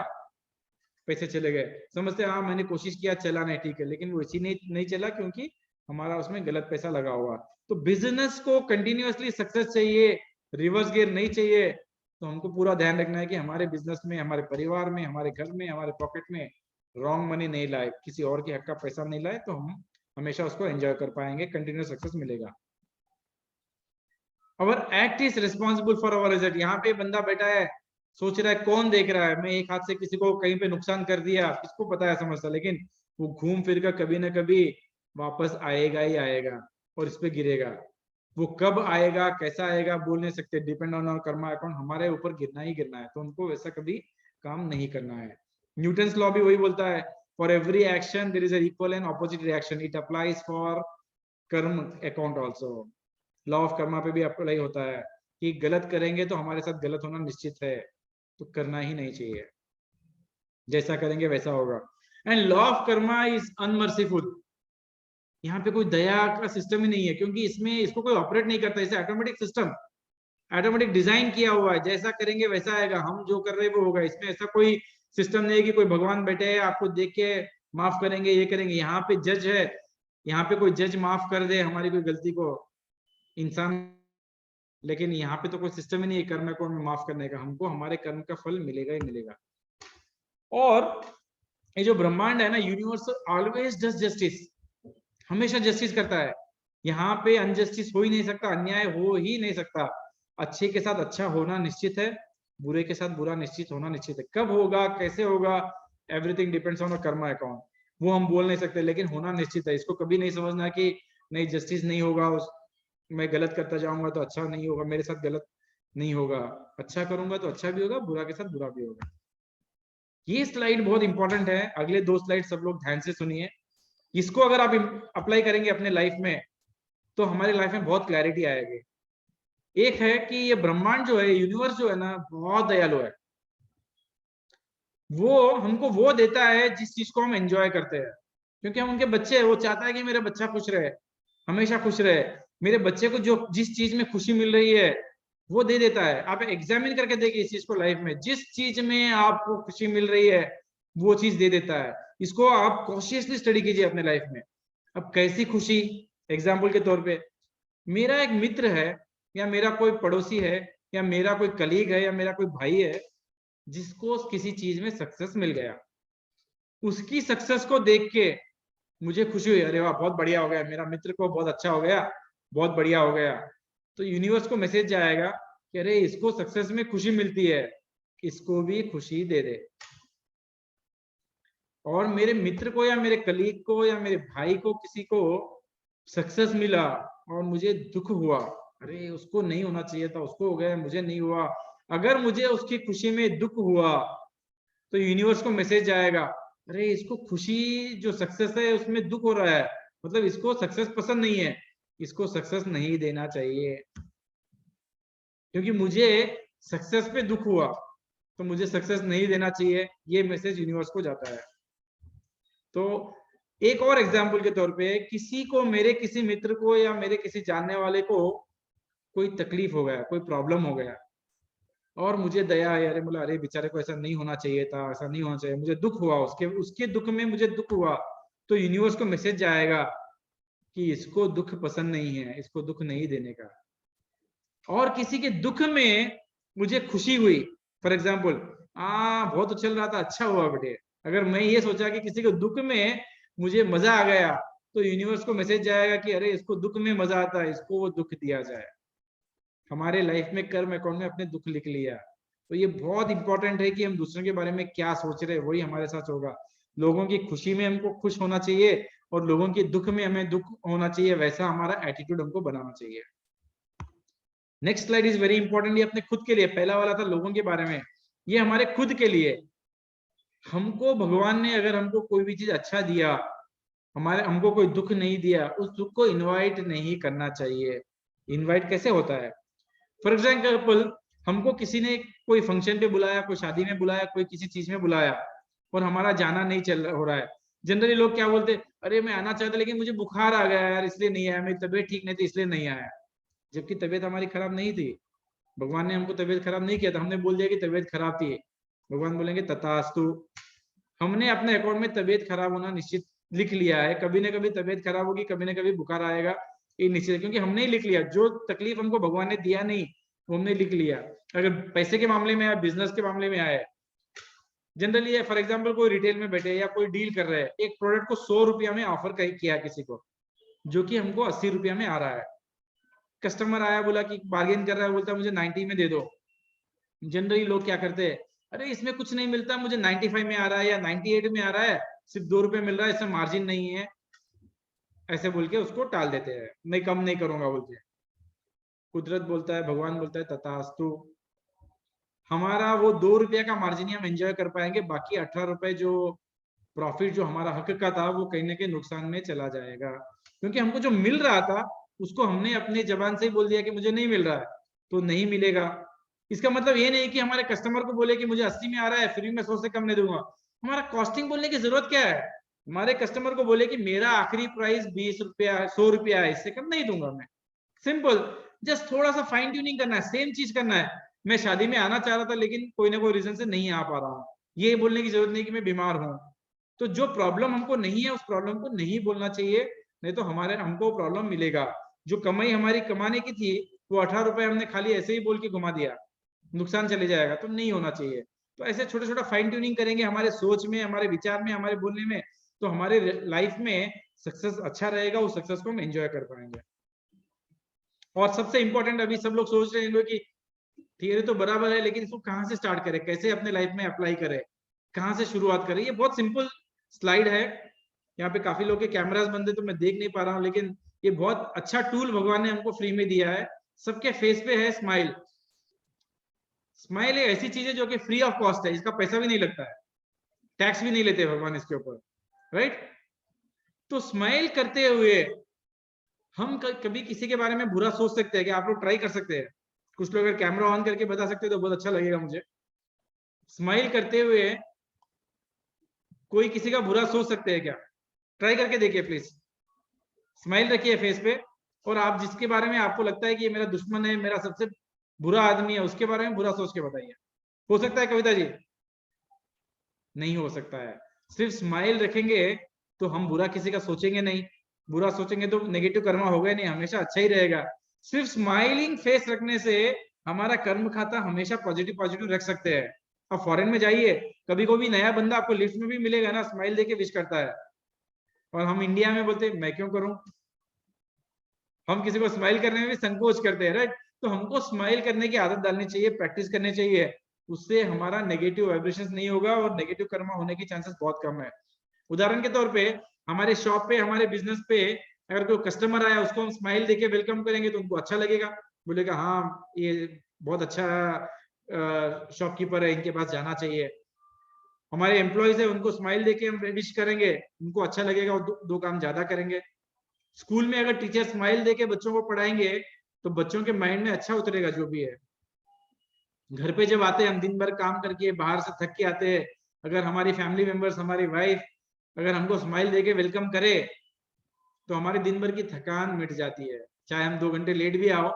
Speaker 2: पैसे चले गए। समझते हाँ मैंने कोशिश किया, चला नहीं, ठीक है, लेकिन वो इसी नहीं चला क्योंकि हमारा उसमें गलत पैसा लगा हुआ। तो बिजनेस को कंटिन्यूअसली सक्सेस चाहिए, रिवर्स गियर नहीं चाहिए। तो हमको पूरा ध्यान रखना है कि हमारे बिजनेस में, हमारे परिवार में, हमारे घर में, हमारे पॉकेट में रॉन्ग मनी नहीं लाए, किसी और के हक का पैसा नहीं लाए, तो हम हमेशा उसको एंजॉय कर पाएंगे, कंटिन्यूअस सक्सेस मिलेगा। Our act is responsible for our result. यहाँ पे बंदा बैठा है, सोच रहा है कौन देख रहा है, मैं एक हाथ से किसी को कहीं पे नुकसान कर दिया, किसको पता है समझता, लेकिन वो घूम फिर कर कभी ना कभी वापस आएगा ही आएगा और इस पे गिरेगा। वो कब आएगा कैसा आएगा बोल नहीं सकते, depend on our karma account, हमारे ऊपर गिरना ही गिरना है, तो उनको वैसा कभी काम नहीं करना है। न्यूटन्स लॉ भी वही बोलता है For every action there is an equal and opposite reaction. It applies for कर्म account also. Law of Karma पे भी अप्लाई होता है कि गलत करेंगे तो हमारे साथ गलत होना निश्चित है, तो करना ही नहीं चाहिए. जैसा करेंगे वैसा होगा. And law of Karma is unmerciful. यहाँ पे कोई दया का सिस्टम ही नहीं है, क्योंकि इसमें इसको कोई ऑपरेट नहीं करता. इसे ऑटोमेटिक सिस्टम, ऑटोमेटिक डिजाइन किया हुआ है. जैसा करेंगे वैसा आएगा, हम जो कर रहे हैं वो होगा. इसमें ऐसा कोई सिस्टम नहीं है कि कोई भगवान बैठे हैं आपको देख के माफ करेंगे, ये करेंगे. यहाँ पे जज है, यहाँ पे कोई जज माफ कर दे हमारी कोई गलती को, इंसान. लेकिन यहाँ पे तो कोई सिस्टम ही नहीं है कर्म को हमें माफ करने का. हमको हमारे कर्म का फल मिलेगा ही मिलेगा. और ये जो ब्रह्मांड है ना, यूनिवर्स ऑलवेज डज जस्टिस, हमेशा जस्टिस करता है. यहाँ पे अनजस्टिस हो ही नहीं सकता, अन्याय हो ही नहीं सकता. अच्छे के साथ अच्छा होना निश्चित है, बुरे के साथ बुरा निश्चित होना निश्चित है. कब होगा, कैसे होगा, everything depends on a Karma account. वो हम बोल नहीं सकते, लेकिन होना निश्चित है. इसको कभी नहीं समझना कि नहीं जस्टिस नहीं होगा, मैं गलत करता जाऊंगा तो अच्छा नहीं होगा, मेरे साथ गलत नहीं होगा. अच्छा करूंगा तो अच्छा भी होगा, बुरा के साथ बुरा भी होगा. ये स्लाइड बहुत इंपॉर्टेंट है. अगले 2 स्लाइड सब लोग ध्यान से सुनिए. इसको अगर आप अप्लाई करेंगे अपने लाइफ में तो हमारी लाइफ में बहुत क्लैरिटी आएगी. एक है कि ये ब्रह्मांड जो है, यूनिवर्स जो है ना, बहुत दयालु है. वो हमको वो देता है जिस चीज को हम एंजॉय करते हैं, क्योंकि हम उनके बच्चे हैं. वो चाहता है कि मेरा बच्चा खुश रहे, हमेशा खुश रहे. मेरे बच्चे को जो जिस चीज में खुशी मिल रही है वो दे देता है. आप एग्जामिन करके देखिए इस चीज को लाइफ में, जिस चीज में आपको खुशी मिल रही है वो चीज दे देता है. इसको आप कॉन्शियसली स्टडी कीजिए अपने लाइफ में. अब कैसी खुशी, एग्जाम्पल के तौर पे मेरा एक मित्र है, या मेरा कोई पड़ोसी है, या मेरा कोई कलीग है, या मेरा कोई भाई है जिसको किसी चीज में सक्सेस मिल गया. उसकी सक्सेस को देख के मुझे खुशी हुई, अरे वाह बहुत बढ़िया हो गया, मेरा मित्र को बहुत अच्छा हो गया, बहुत बढ़िया हो गया. तो यूनिवर्स को मैसेज जाएगा कि अरे इसको सक्सेस में खुशी मिलती है, इसको भी खुशी दे दे. और मेरे मित्र को या मेरे कलीग को या मेरे भाई को किसी को सक्सेस मिला और मुझे दुख हुआ, अरे उसको नहीं होना चाहिए था, उसको हो गया, मुझे नहीं हुआ. अगर मुझे उसकी खुशी में दुख हुआ तो यूनिवर्स को मैसेज जाएगा, अरे इसको खुशी जो सक्सेस है उसमें दुख हो रहा है, मतलब इसको सक्सेस पसंद नहीं है, इसको सक्सेस नहीं देना चाहिए. क्योंकि मुझे सक्सेस पे दुख हुआ तो मुझे सक्सेस नहीं देना चाहिए. ये मैसेज यूनिवर्स को जाता है. तो एक और एग्जाम्पल के तौर पे, किसी को, मेरे किसी मित्र को या मेरे किसी जानने वाले को कोई तकलीफ हो गया, कोई प्रॉब्लम हो गया, और मुझे दया है, अरे बोला अरे बेचारे को ऐसा नहीं होना चाहिए था, ऐसा नहीं होना चाहिए, मुझे दुख हुआ, उसके दुख में मुझे दुख हुआ. तो यूनिवर्स को मैसेज जाएगा कि इसको दुख पसंद नहीं है, इसको दुख नहीं देने का. और किसी के दुख में मुझे खुशी हुई, फॉर एग्जाम्पल बहुत चल रहा था, अच्छा हुआ बेटे. अगर मैं ये सोचा कि किसी को दुख में मुझे मजा आ गया, तो यूनिवर्स को मैसेज जाएगा कि अरे इसको दुख में मजा आता है, इसको वो दुख दिया जाए. हमारे लाइफ में कर्म अकाउंट में अपने दुख लिख लिया. तो ये बहुत इंपॉर्टेंट है कि हम दूसरों के बारे में क्या सोच रहे हैं वही हमारे साथ होगा. लोगों की खुशी में हमको खुश होना चाहिए और लोगों के दुख में हमें दुख होना चाहिए, वैसा हमारा एटीट्यूड हमको बनाना चाहिए. Next slide is very important. ये अपने खुद के लिए, पहला वाला था लोगों के बारे में, ये हमारे खुद के लिए. हमको भगवान ने अगर हमको कोई भी चीज अच्छा दिया, हमको कोई दुख नहीं दिया, उस दुख को इनवाइट नहीं करना चाहिए. इनवाइट कैसे होता है? फॉर एग्जाम्पल हमको किसी ने कोई फंक्शन पे बुलाया, कोई शादी में बुलाया, कोई किसी चीज में बुलाया, और हमारा जाना नहीं चल हो रहा है. जनरली लोग क्या बोलते, अरे मैं आना चाहता लेकिन मुझे बुखार आ गया यार, इसलिए नहीं आया, मेरी तबीयत ठीक नहीं थी इसलिए नहीं आया. जबकि तबीयत हमारी खराब नहीं थी, भगवान ने हमको तबीयत खराब नहीं किया था, हमने बोल दिया कि तबीयत खराब थी. भगवान बोलेंगे तथास्तु. हमने अपने अकाउंट में तबीयत खराब होना निश्चित लिख लिया है. कभी ना कभी तबीयत खराब होगी, कभी ना कभी बुखार आएगा, ये निश्चित है, क्योंकि हमने ही लिख लिया. जो तकलीफ हमको भगवान ने दिया नहीं वो हमने लिख लिया. अगर पैसे के मामले में आए, बिजनेस के मामले में आए, जनरली फॉर एग्जाम्पल कोई रिटेल में बैठे या कोई डील कर रहे हैं, एक प्रोडक्ट को 100 रुपया में ऑफर किया किसी को, जो कि हमको 80 रुपया में आ रहा है. कस्टमर आया, बोला कि बार्गेन कर रहा है, बोलता है मुझे 90 में दे दो. जनरली लोग क्या करते हैं, अरे इसमें कुछ नहीं मिलता, मुझे 95 में आ रहा है या 98 में आ रहा है, सिर्फ 2 रुपए मिल रहा है, इसमें मार्जिन नहीं है, ऐसे बोल के उसको टाल देते हैं. मैं कम नहीं करूंगा बोलते. कुदरत बोलता है, भगवान बोलता है तथास्तु. हमारा वो 2 रुपया का मार्जिन हम एंजॉय कर पाएंगे, बाकी 18 रुपए जो प्रॉफिट जो हमारा हक का था वो कहीं ना कहीं नुकसान में चला जाएगा, क्योंकि हमको जो मिल रहा था उसको हमने अपनी जबान से ही बोल दिया कि मुझे नहीं मिल रहा है, तो नहीं मिलेगा। इसका मतलब ये नहीं कि हमारे कस्टमर को बोले कि मुझे 80 में आ रहा है, फ्री में 100 से कम नहीं दूंगा। हमारा कॉस्टिंग बोलने की जरूरत क्या है? हमारे कस्टमर को बोले कि मेरा आखिरी प्राइस 20 रुपया 100 रुपया है, इससे कम नहीं दूंगा मैं। सिंपल, जस्ट थोड़ा सा फाइन ट्यूनिंग करना है, सेम चीज करना है। मैं शादी में आना चाह रहा था लेकिन कोई ना कोई रीजन से नहीं आ पा रहा हूँ, ये बोलने की जरूरत नहीं कि मैं बीमार हूँ। तो जो प्रॉब्लम हमको नहीं है उस प्रॉब्लम को नहीं बोलना चाहिए, नहीं तो हमको प्रॉब्लम मिलेगा। जो कमाई हमारी कमाने की थी वो 18 रुपए हमने खाली ऐसे ही बोल के घुमा दिया, नुकसान चले जाएगा, तो नहीं होना चाहिए। तो ऐसे छोटा छोटा फाइन ट्यूनिंग करेंगे हमारे सोच में, हमारे विचार में, हमारे बोलने में, तो हमारे लाइफ में सक्सेस अच्छा रहेगा, उस सक्सेस को हम एंजॉय कर पाएंगे। और सबसे इंपॉर्टेंट, अभी सब लोग सोच रहे हैं कि थियरी तो बराबर है लेकिन इसको कहाँ से स्टार्ट करें, कैसे अपने लाइफ में अप्लाई करें, कहाँ से शुरुआत करें। ये बहुत सिंपल स्लाइड है, यहाँ पे काफी लोग के कैमरास बंद है तो मैं देख नहीं पा रहा हूँ, लेकिन ये बहुत अच्छा टूल भगवान ने हमको फ्री में दिया है। सबके फेस पे है स्माइल। स्माइल एक ऐसी चीज है जो कि फ्री ऑफ कॉस्ट है, इसका पैसा भी नहीं लगता है, टैक्स भी नहीं लेते भगवान इसके ऊपर, राइट। तो स्माइल करते हुए हम कभी किसी के बारे में बुरा सोच सकते हैं कि आप लोग ट्राई कर सकते हैं, कुछ लोग अगर कैमरा ऑन करके बता सकते हैं तो बहुत अच्छा लगेगा मुझे। स्माइल करते हुए कोई किसी का बुरा सोच सकते हैं क्या? ट्राई करके देखिए प्लीज। स्माइल रखिए फेस पे, और आप जिसके बारे में आपको लगता है कि ये मेरा दुश्मन है, मेरा सबसे बुरा आदमी है, उसके बारे में बुरा सोच के बताइए। हो सकता है कविता जी? नहीं हो सकता है। सिर्फ स्माइल रखेंगे तो हम बुरा किसी का सोचेंगे नहीं, बुरा सोचेंगे तो नेगेटिव कर्म होगा नहीं, हमेशा अच्छा ही रहेगा। सिर्फ स्माइलिंग फेस रखने से हमारा कर्म खाता हमेशा पॉजिटिव पॉजिटिव रख सकते हैं। अब फॉरेन में जाइए, कभी कोई नया बंदा आपको लिफ्ट में भी मिलेगा ना, स्माइल देके विश करता है, और हम इंडिया में बोलते हैं मैं क्यों करूं, हम किसी को स्माइल करने में भी संकोच करते हैं, राइट। तो हमको स्माइल करने की आदत डालनी चाहिए, प्रैक्टिस करनी चाहिए, उससे हमारा नेगेटिव वाइब्रेशंस नहीं होगा और नेगेटिव कर्म होने की चांसेस बहुत कम है। उदाहरण के तौर पे हमारे शॉप पे, हमारे बिजनेस पे अगर कोई कस्टमर आया उसको हम स्माइल देके वेलकम करेंगे तो उनको अच्छा लगेगा, बोलेगा हाँ ये बहुत अच्छा शॉपकीपर है, इनके पास जाना चाहिए। हमारे एम्प्लॉयज है उनको स्माइल देके हम विश करेंगे, उनको अच्छा लगेगा और दो काम ज्यादा करेंगे। स्कूल में अगर टीचर स्माइल देके बच्चों को पढ़ाएंगे तो बच्चों के माइंड में अच्छा उतरेगा जो भी है। घर पे जब आते हैं हम दिन भर काम करके बाहर से थक के आते हैं, अगर हमारी फैमिली मेंबर्स, हमारी वाइफ अगर हमको स्माइल देके वेलकम करे तो हमारे दिन भर की थकान मिट जाती है। चाहे हम 2 घंटे लेट भी आओ,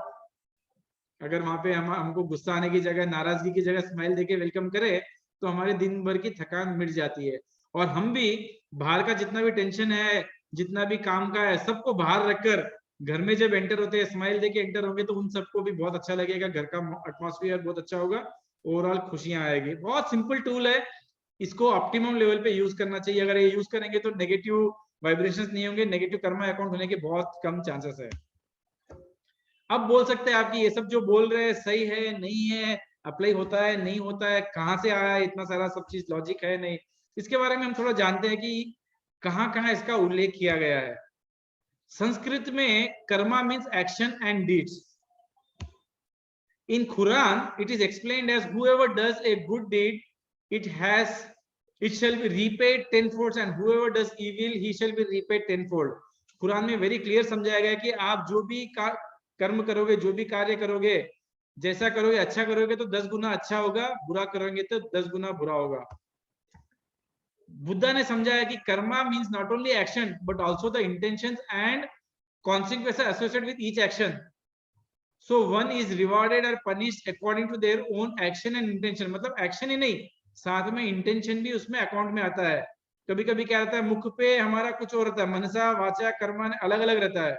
Speaker 2: अगर वहां पे हमको गुस्सा आने की जगह, नाराजगी की जगह स्माइल देके वेलकम करे तो हमारे दिन भर की थकान मिट जाती है। और हम भी बाहर का जितना भी टेंशन है, जितना भी काम का है, सबको बाहर रखकर घर में जब एंटर होते हैं स्माइल देके एंटर होंगे तो उन सबको भी बहुत अच्छा लगेगा, घर का एटमॉस्फेयर बहुत अच्छा होगा, ओवरऑल खुशियां आएगी। बहुत सिंपल टूल है, इसको ऑप्टिमम लेवल पे यूज करना चाहिए। अगर ये यूज करेंगे तो नेगेटिव वाइब्रेशंस नहीं होंगे, नेगेटिव कर्मा अकाउंट होने के बहुत कम चांसेस है। अब बोल सकते हैं आपकी ये सब जो बोल रहे हैं सही है नहीं है, अप्लाई होता है नहीं होता है, कहाँ से आया है इतना सारा, सब चीज लॉजिक है नहीं, इसके बारे में हम थोड़ा जानते हैं कि कहाँ कहाँ इसका उल्लेख किया गया है। संस्कृत में Karma means action and deeds. In Quran, it is explained as whoever does a good deed, it shall be repaid tenfold, and whoever does evil, he shall be repaid tenfold. Quran में वेरी क्लियर समझाया गया कि आप जो भी कर्म करोगे, जो भी कार्य करोगे, जैसा करोगे, अच्छा करोगे तो 10 गुना अच्छा होगा, बुरा करोगे तो 10 गुना बुरा होगा। बुद्धा ने समझाया कि Karma means not only action but also the intentions and consequences associated with each action. So one is rewarded or punished according to their own action and intention. मतलब एक्शन ही नहीं, साथ में इंटेंशन भी उसमें अकाउंट में आता है। कभी कभी क्या रहता है, मुख पे हमारा कुछ और रहता है, मनसा वाचा कर्मा अलग अलग रहता है।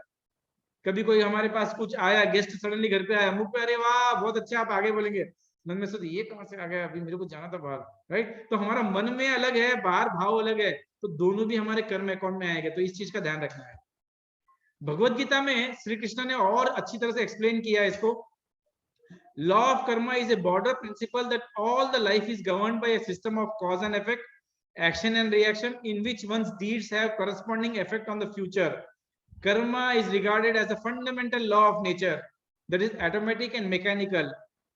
Speaker 2: कभी कोई हमारे पास कुछ आया, गेस्ट सडनली घर पे आया, मुख पे अरे वाह बहुत अच्छा, आप आगे बोलेंगे, मन में सोच ये कहाँ से आ गया, अभी मेरे को जाना था बाहर, राइट। तो हमारा मन में अलग है, बाहर भाव अलग है, तो दोनों भी हमारे कर्म अकाउंट में आएंगे, तो इस चीज का ध्यान रखना है। भगवत गीता में श्री कृष्ण ने और अच्छी तरह से एक्सप्लेन किया है इसको। Law of Karma is a border principle that all the life is governed by a system of cause and effect, action and reaction in which one's deeds have corresponding effect on the future. Karma is regarded as a fundamental law of nature that is automatic and mechanical.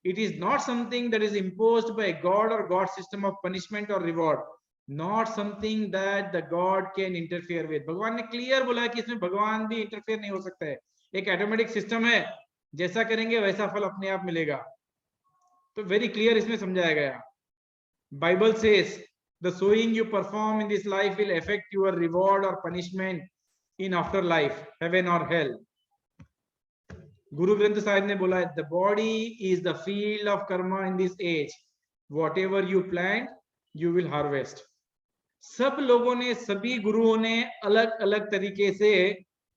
Speaker 2: It is not something that is imposed by God or God's system of punishment or reward. Not something that the God can interfere with. भगवान ने क्लियर बोला है कि इसमें भगवान भी इंटरफियर नहीं हो सकता है, एक ऑटोमेटिक सिस्टम है, जैसा करेंगे वैसा फल अपने आप मिलेगा। तो वेरी क्लियर इसमें समझाया गया। Bible says the sowing you perform in this life will affect your reward और punishment in after life, heaven और हेल। गुरु ग्रंथ साहिब ने बोला है the body is the field of karma in this age, whatever you plant you will harvest. सब लोगों ने, सभी गुरुओं ने अलग अलग तरीके से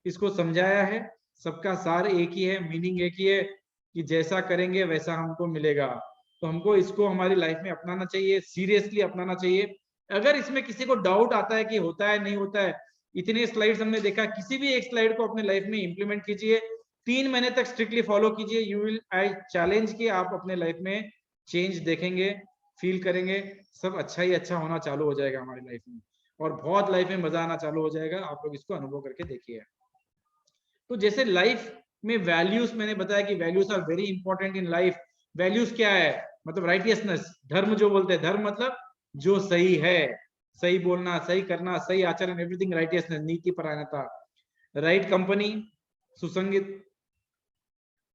Speaker 2: इसको समझाया है, सबका सार एक ही है, मीनिंग एक ही है कि जैसा करेंगे वैसा हमको मिलेगा। तो हमको इसको हमारी लाइफ में अपनाना चाहिए, सीरियसली अपनाना चाहिए। अगर इसमें किसी को डाउट आता है कि होता है नहीं होता है, इतने स्लाइड्स हमने देखा, किसी भी एक स्लाइड को अपने लाइफ में इंप्लीमेंट कीजिए, 3 महीने तक स्ट्रिक्टली फॉलो कीजिए, यू विल, आई चैलेंज कि आप अपने लाइफ में चेंज देखेंगे, फील करेंगे, सब अच्छा ही अच्छा होना चालू हो जाएगा हमारी लाइफ में, और बहुत लाइफ में मजा आना चालू हो जाएगा। आप लोग इसको अनुभव करके देखिए। तो जैसे लाइफ में वैल्यूज, मैंने बताया कि values are very important in life. Values क्या है? मतलब राइटियसनेस, धर्म जो बोलते हैं, धर्म मतलब जो सही है, सही बोलना, सही करना, सही आचरण, एवरीथिंग राइटियसनेस, नीति परायणता। राइट कंपनी, सुसंगित,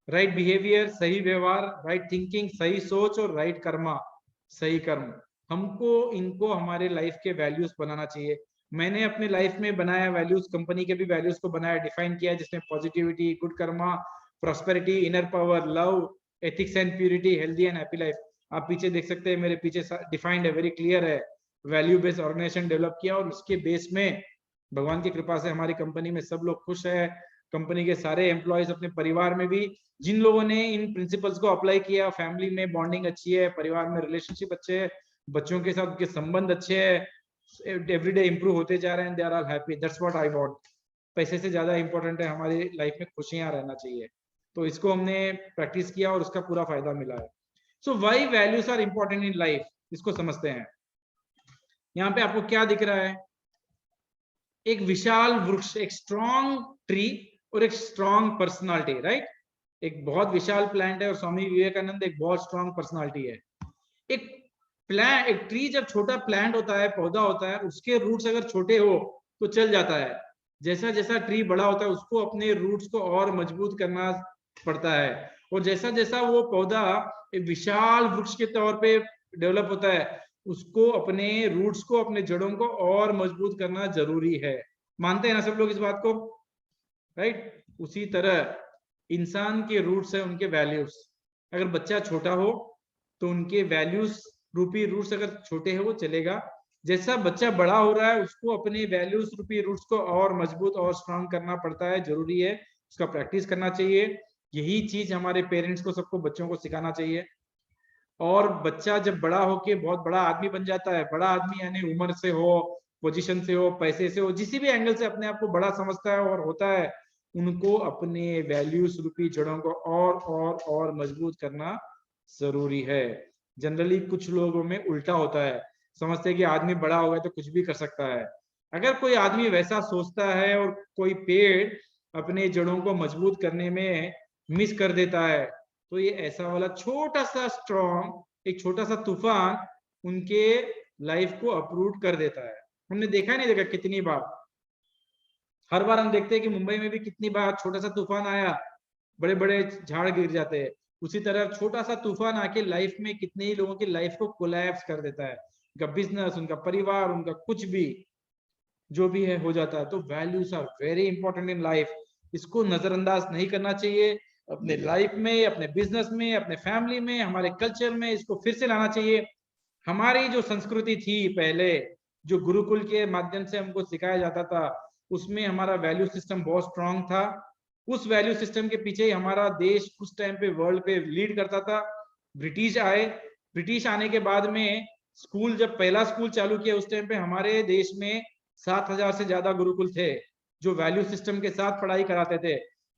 Speaker 2: राइट बिहेवियर, सही व्यवहार, राइट थिंकिंग, सही सोच, और राइट कर्मा, सही कर्म। हमको इनको हमारे लाइफ के वैल्यूज बनाना चाहिए। मैंने अपने लाइफ में बनाया वैल्यूज, कंपनी के भी वैल्यूज को बनाया, डिफाइन किया, जिसमें positivity, good karma, prosperity, inner power, love, ethics and purity, healthy and happy life. आप पीछे देख सकते हैं, मेरे पीछे डिफाइंड है, वेरी क्लियर है। वैल्यू बेस्ड ऑर्गेनाइजेशन डेवलप किया, और उसके बेस में भगवान की कृपा से हमारी कंपनी में सब लोग खुश है। कंपनी के सारे एम्प्लॉयज, अपने परिवार में भी जिन लोगों ने इन प्रिंसिपल्स को अप्लाई किया, फैमिली में बॉन्डिंग अच्छी है, परिवार में रिलेशनशिप अच्छे है, बच्चों के साथ के संबंध अच्छे है, एवरीडे इंप्रूव होते जा रहे हैं, they are all happy, that's what I want. पैसे से ज्यादा इंपॉर्टेंट है हमारी लाइफ में खुशियां रहना चाहिए। तो इसको हमने प्रैक्टिस किया और उसका पूरा फायदा मिला है। So why values are important in life, इसको समझते हैं। यहाँ पे आपको क्या दिख रहा है? एक विशाल वृक्ष, एक स्ट्रॉन्ग ट्री, और एक स्ट्रॉन्ग पर्सनालिटी, राइट? एक बहुत विशाल प्लांट है, और स्वामी विवेकानंद एक बहुत स्ट्रॉन्ग पर्सनालिटी है। एक प्लांट, एक ट्री जब छोटा प्लांट होता है, पौधा होता है, उसके रूट्स अगर छोटे हो तो चल जाता है। जैसा जैसा ट्री बड़ा होता है, उसको अपने रूट्स को और मजबूत करना पड़ता है, और जैसा जैसा वो पौधा एक विशाल वृक्ष के तौर पे डेवलप होता है, उसको अपने रूट्स को, अपने जड़ों को और मजबूत करना जरूरी है। मानते हैं ना सब लोग इस बात को, राइट? उसी तरह इंसान के रूट्स है उनके वैल्यूज। अगर बच्चा छोटा हो तो उनके वैल्यूज रूपी रूट्स अगर छोटे हैं वो चलेगा। जैसा बच्चा बड़ा हो रहा है, उसको अपने वैल्यूज रूपी रूट्स को और मजबूत और स्ट्रांग करना पड़ता है, जरूरी है, उसका प्रैक्टिस करना चाहिए। यही चीज हमारे पेरेंट्स को, सबको, बच्चों को सिखाना चाहिए। और बच्चा जब बड़ा होके बहुत बड़ा आदमी बन जाता है, बड़ा आदमी यानी उम्र से हो, पोजीशन से हो, पैसे से हो, जिस भी एंगल से अपने आप को बड़ा समझता है और होता है, उनको अपने वैल्यूज रूपी जड़ों को और मजबूत करना जरूरी है। जनरली कुछ लोगों में उल्टा होता है, समझते हैं कि आदमी बड़ा हो गया तो कुछ भी कर सकता है। अगर कोई आदमी वैसा सोचता है और कोई पेड़ अपने जड़ों को मजबूत करने में मिस कर देता है, तो ये ऐसा वाला छोटा सा स्ट्रॉन्ग, एक छोटा सा तूफान उनके लाइफ को अप्रूव कर देता है। हमने देखा नहीं, देखा कितनी बार, हर बार हम देखते हैं कि मुंबई में भी कितनी बार छोटा सा तूफान आया, बड़े बड़े झाड़ गिर जाते हैं। उसी तरह छोटा सा तूफान आके लाइफ में कितने ही लोगों की लाइफ को कोलैप्स कर देता है, उनका बिजनेस, उनका परिवार, उनका कुछ भी जो भी है हो जाता है। तो values are very important in life, इसको नजरअंदाज नहीं करना चाहिए। अपने लाइफ में, अपने बिजनेस में, अपने फैमिली में, हमारे कल्चर में इसको फिर से लाना चाहिए। हमारी जो संस्कृति थी पहले, जो गुरुकुल के माध्यम से हमको सिखाया जाता था, उसमें हमारा वैल्यू सिस्टम बहुत स्ट्रांग था। उस वैल्यू सिस्टम के पीछे ही हमारा देश उस टाइम पे वर्ल्ड पे लीड करता था। ब्रिटिश आए, ब्रिटिश आने के बाद में स्कूल, जब पहला स्कूल चालू किया, उस टाइम पे हमारे देश में 7,000 से ज्यादा गुरुकुल थे जो वैल्यू सिस्टम के साथ पढ़ाई कराते थे।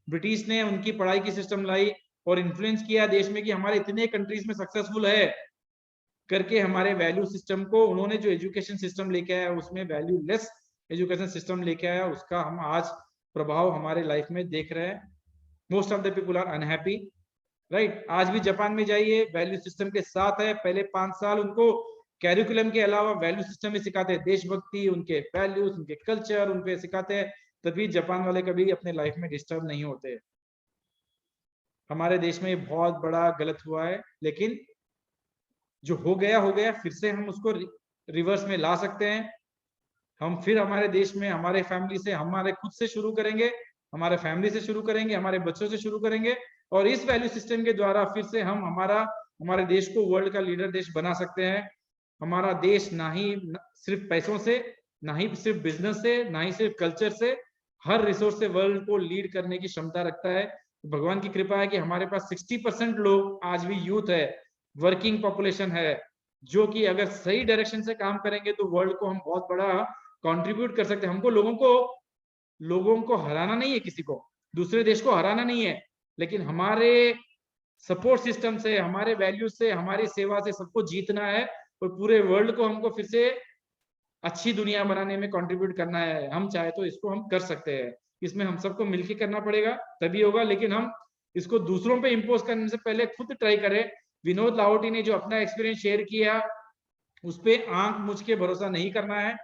Speaker 2: ब्रिटिश ने उनकी पढ़ाई की सिस्टम लाई और इन्फ्लुएंस किया देश में कि हमारे इतने कंट्रीज में सक्सेसफुल है करके, हमारे वैल्यू सिस्टम को उन्होंने जो एजुकेशन सिस्टम लेके आया, उसमें वैल्यू लेस एजुकेशन सिस्टम लेके आया, उसका हम आज प्रभाव हमारे लाइफ में देख रहे हैं। Most of the people are unhappy, right? आज भी जापान में जाइए, वैल्यू सिस्टम के साथ है। पहले 5 साल उनको कैरिकुलम के अलावा वैल्यू सिस्टम में सिखाते हैं, देशभक्ति, उनके वैल्यूज, उनके कल्चर, उनपे सिखाते हैं, तभी जापान वाले कभी अपने लाइफ में डिस्टर्ब नहीं होते। हमारे देश में ये बहुत बड़ा गलत हुआ है, लेकिन जो हो गया, फिर से हम उसको रिवर्स में ला सकते हैं। हम फिर हमारे देश में हमारे फैमिली से, हमारे खुद से शुरू करेंगे, हमारे फैमिली से शुरू करेंगे, हमारे बच्चों से शुरू करेंगे, और इस वैल्यू सिस्टम के द्वारा फिर से हम हमारे देश को वर्ल्ड का लीडर देश बना सकते हैं। हमारा देश ना ही सिर्फ पैसों से, ना ही सिर्फ बिजनेस से, ना ही सिर्फ कल्चर से, हर रिसोर्स से वर्ल्ड को लीड करने की क्षमता रखता है। भगवान की कृपा है कि हमारे पास 60% लोग आज भी यूथ है, वर्किंग पॉपुलेशन है, जो कि अगर सही डायरेक्शन से काम करेंगे तो वर्ल्ड को हम बहुत बड़ा कंट्रीब्यूट कर सकते हैं। हमको लोगों को हराना नहीं है, किसी को, दूसरे देश को हराना नहीं है, लेकिन हमारे सपोर्ट सिस्टम से, हमारे वैल्यूज से, हमारी सेवा से सबको जीतना है, और पूरे वर्ल्ड को हमको फिर से अच्छी दुनिया बनाने में कंट्रीब्यूट करना है। हम चाहे तो इसको हम कर सकते हैं, इसमें हम सबको मिलकर करना पड़ेगा, तभी होगा। लेकिन हम इसको दूसरों पे इम्पोज करने से पहले खुद ट्राई करें। विनोद लाहोटी ने जो अपना एक्सपीरियंस शेयर किया, उस पे आंख मुझ के भरोसा नहीं करना है,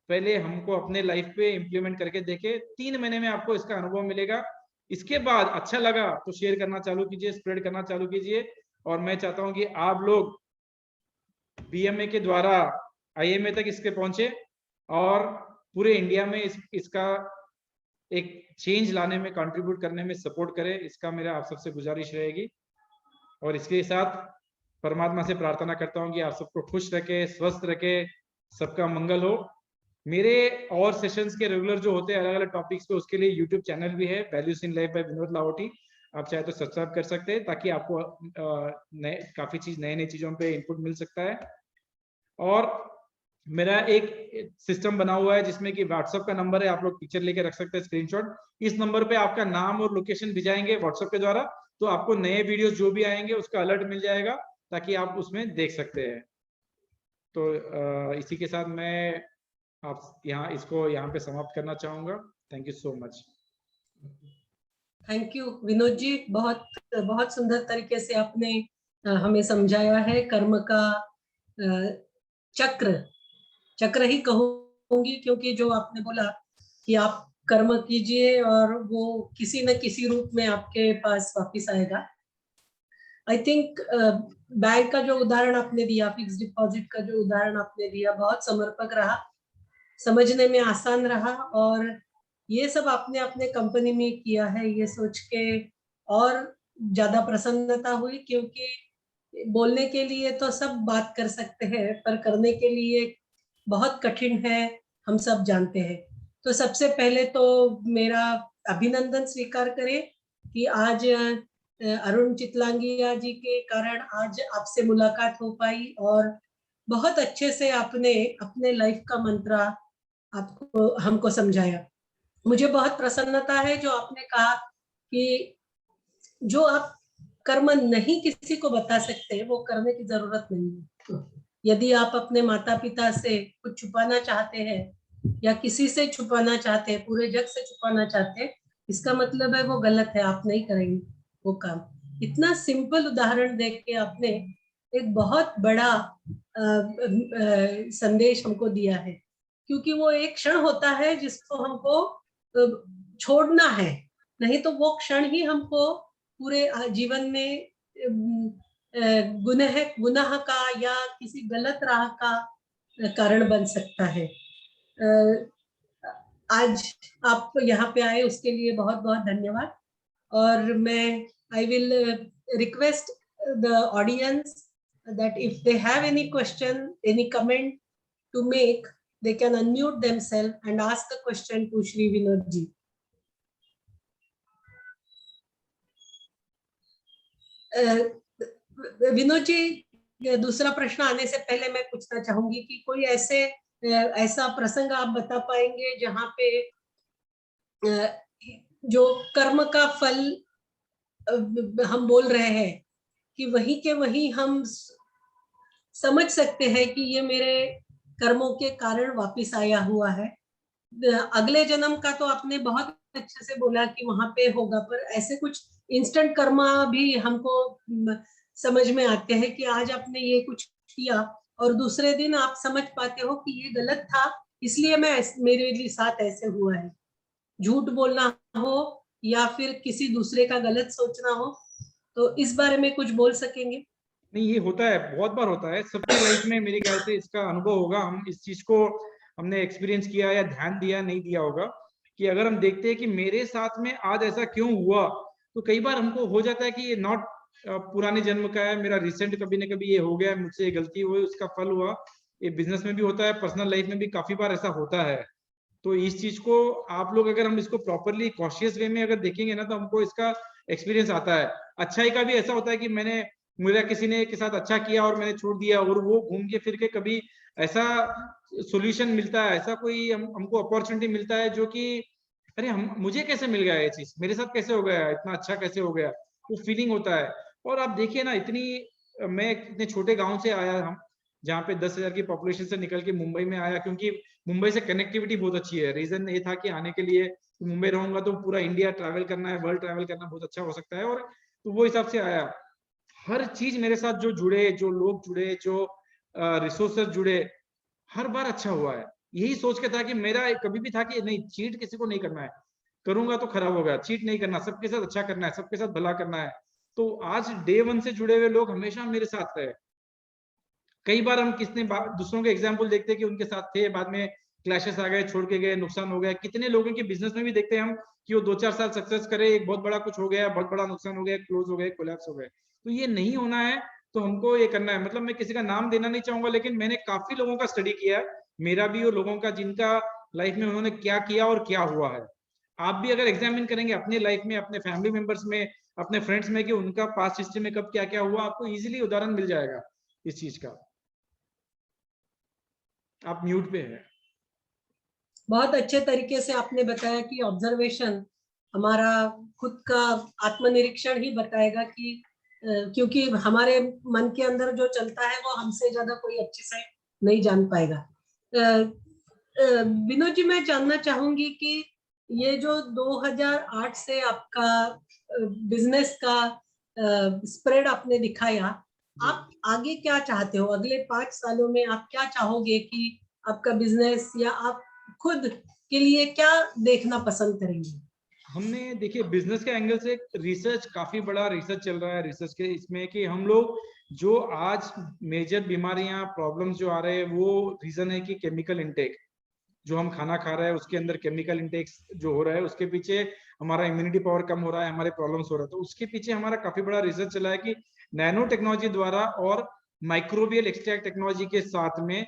Speaker 2: पहले हमको अपने लाइफ पे इम्प्लीमेंट करके देखे, 3 महीने में आपको इसका अनुभव मिलेगा। इसके बाद अच्छा लगा तो शेयर करना चालू कीजिए, स्प्रेड करना चालू कीजिए, और मैं चाहता हूं कि आप लोग बीएमए के द्वारा आईएमए तक इसके पहुंचे, और पूरे इंडिया में इसका एक चेंज लाने में, कंट्रीब्यूट करने में सपोर्ट करें। इसका मेरा आप सबसे गुजारिश रहेगी, और इसके साथ परमात्मा से प्रार्थना करता हूं कि आप सबको खुश रखे, स्वस्थ रखे, सबका मंगल हो। मेरे और सेशंस के रेगुलर जो होते हैं अलग अलग टॉपिक्स पे, उसके लिए यूट्यूब चैनल भी है, values in life by Vinod Lahoti. आप चाहे तो सब्सक्राइब कर सकते हैं, ताकि आपको काफी नए चीजों पे इनपुट मिल सकता है। और मेरा एक सिस्टम बना हुआ है जिसमें कि व्हाट्सएप का नंबर है, आप लोग पिक्चर लेके रख सकते हैं, स्क्रीनशॉट। इस नंबर पे आपका नाम और लोकेशन भेजाएंगे व्हाट्सएप के द्वारा, तो आपको नए वीडियोस जो भी आएंगे उसका अलर्ट मिल जाएगा, ताकि आप उसमें देख सकते हैं। तो इसी के साथ मैं आप यहाँ पे समाप्त करना चाहूंगा। Thank you so much.
Speaker 3: Thank you Vinod ji, बहुत बहुत सुंदर तरीके से आपने हमें समझाया है। कर्म का चक्र ही कहूंगी, क्योंकि जो आपने बोला कि आप कर्म कीजिए और वो किसी न किसी रूप में आपके पास वापस आएगा। आई थिंक बैंक का जो उदाहरण आपने दिया, फिक्स डिपॉजिट का जो उदाहरण आपने दिया, बहुत समर्पक रहा, समझने में आसान रहा, और ये सब आपने अपने कंपनी में किया है, ये सोच के और ज्यादा प्रसन्नता हुई। क्योंकि बोलने के लिए तो सब बात कर सकते हैं, पर करने के लिए बहुत कठिन है, हम सब जानते हैं। तो सबसे पहले तो मेरा अभिनंदन स्वीकार करें कि आज अरुण चितलांगिया जी के कारण आज आपसे मुलाकात हो पाई, और बहुत अच्छे से आपने अपने लाइफ का मंत्र आपको हमको समझाया। मुझे बहुत प्रसन्नता है जो आपने कहा कि जो आप कर्म नहीं किसी को बता सकते, वो करने की जरूरत नहीं है। यदि आप अपने माता पिता से कुछ छुपाना चाहते हैं, या किसी से छुपाना चाहते हैं, पूरे जग से छुपाना चाहते हैं, इसका मतलब है वो गलत है, आप नहीं करेंगे वो काम। इतना सिंपल उदाहरण देख के आपने एक बहुत बड़ा संदेश हमको दिया है। क्योंकि वो एक क्षण होता है जिसको हमको छोड़ना है, नहीं तो वो क्षण ही हमको पूरे जीवन में गुनाह का या किसी गलत राह का कारण बन सकता है। आज आप यहाँ पे आए उसके लिए बहुत बहुत धन्यवाद। और मैं I will request the audience that if they have any question, any comment to make, they can unmute themselves and ask the question to Shri Vinod ji. Vinod ji, दूसरा प्रश्न आने से पहले मैं पूछना चाहूंगी कि कोई ऐसा प्रसंग आप बता पाएंगे जहां पे जो कर्म का फल हम बोल रहे हैं कि वही के वही हम समझ सकते हैं कि ये मेरे कर्मों के कारण वापिस आया हुआ है। अगले जन्म का तो आपने बहुत अच्छे से बोला कि वहां पे होगा, पर ऐसे कुछ इंस्टेंट कर्मा भी हमको समझ में आते हैं कि आज आपने ये कुछ किया और दूसरे दिन आप समझ पाते हो कि ये गलत था, इसलिए मेरे साथ ऐसे हुआ है। झूठ बोलना हो या फिर किसी दूसरे का गलत सोचना हो, तो इस बारे में कुछ बोल सकेंगे?
Speaker 2: नहीं, ये होता है, बहुत बार होता है सबके लाइफ में, मेरे ख्याल से इसका अनुभव होगा, हम इस चीज को हमने एक्सपीरियंस किया या ध्यान दिया नहीं दिया होगा, कि अगर हम देखते हैं कि मेरे साथ में आज ऐसा क्यों हुआ, तो कई बार हमको हो जाता है कि ये नॉट पुराने जन्म का है, मेरा रिसेंट कभी ना कभी ये हो गया, मुझसे ये गलती हुई, उसका फल हुआ। ये बिजनेस में भी होता है, पर्सनल लाइफ में भी काफी बार ऐसा होता है। तो इस चीज को आप लोग, अगर हम इसको प्रॉपरली कॉशियस वे में अगर देखेंगे ना, तो हमको इसका एक्सपीरियंस आता है। अच्छाई का भी ऐसा होता है कि मेरा किसी ने के साथ अच्छा किया और मैंने छोड़ दिया, और वो घूम के फिर के कभी ऐसा सॉल्यूशन मिलता है, ऐसा कोई हमको अपॉर्चुनिटी मिलता है जो कि अरे हम मुझे कैसे मिल गया, ये चीज मेरे साथ कैसे हो गया, इतना अच्छा कैसे हो गया, वो फीलिंग होता है। और आप देखिए ना, मैं इतने छोटे गांव से आया, हम जहाँ पे 10,000 की पॉपुलेशन से निकल के मुंबई में आया, क्योंकि मुंबई से कनेक्टिविटी बहुत अच्छी है। रीजन ये था कि आने के लिए मुंबई रहूंगा तो पूरा इंडिया ट्रैवल करना है, वर्ल्ड ट्रैवल करना बहुत अच्छा हो सकता है, और तो वो हिसाब से आया। हर चीज मेरे साथ जो जुड़े, जो लोग जुड़े, जो रिसोर्सेज जुड़े, हर बार अच्छा हुआ है। यही सोच के था कि मेरा कभी भी था कि नहीं, चीट किसी को नहीं करना है, करूंगा तो खराब होगा, चीट नहीं करना, सबके साथ अच्छा करना है, सबके साथ भला करना है। तो आज डे वन से जुड़े हुए लोग हमेशा मेरे साथ रहे। कई बार हम दूसरों के एग्जाम्पल देखते हैं कि उनके साथ थे, बाद में क्लैशेस आ गए, छोड़ के गए, नुकसान हो गया। कितने लोगों के बिजनेस में भी देखते हैं हम कि वो 2-4 साल सक्सेस करे, एक बहुत बड़ा कुछ हो गया, बहुत बड़ा नुकसान हो गया, क्लोज हो गए, कोलैप्स हो गए। तो ये नहीं होना है, तो हमको ये करना है। मतलब मैं किसी का नाम देना नहीं चाहूंगा, लेकिन मैंने काफी लोगों का स्टडी किया, मेरा भी और लोगों का, जिनका लाइफ में उन्होंने क्या किया और क्या हुआ है। आप भी अगर एग्जामिन करेंगे अपने लाइफ में, अपने फैमिली मेंबर्स में, अपने फ्रेंड्स में, कि उनका पास्ट हिस्ट्री में कब क्या क्या हुआ, आपको इजीली उदाहरण मिल जाएगा इस चीज का। आप म्यूट पे हैं।
Speaker 3: बहुत अच्छे तरीके से आपने बताया कि ऑब्जर्वेशन हमारा खुद का आत्मनिरीक्षण ही बताएगा कि क्योंकि हमारे मन के अंदर जो चलता है वो हमसे ज्यादा कोई अच्छे से नहीं जान पाएगा। विनोद जी, मैं जानना चाहूंगी कि ये जो 2008 से आपका बिजनेस का स्प्रेड आपने दिखाया, आप आगे क्या चाहते हो? अगले 5 सालों में आप क्या चाहोगे कि आपका बिजनेस, या आप खुद के लिए क्या देखना पसंद करेंगे?
Speaker 2: हमने देखिए, बिजनेस के एंगल से रिसर्च, काफी बड़ा रिसर्च चल रहा है रिसर्च के इसमें, कि हम लोग जो आज मेजर बीमारियां, प्रॉब्लम्स जो आ रहे हैं, वो रीजन है कि केमिकल इंटेक, जो हम खाना खा रहे हैं उसके अंदर केमिकल इंटेक जो हो रहा है, उसके पीछे हमारा इम्यूनिटी पावर कम हो रहा है, हमारे प्रॉब्लम्स हो रहा है। तो उसके पीछे हमारा काफी बड़ा रिसर्च चला है कि नैनो टेक्नोलॉजी द्वारा और माइक्रोबियल एक्सट्रैक्ट टेक्नोलॉजी के साथ में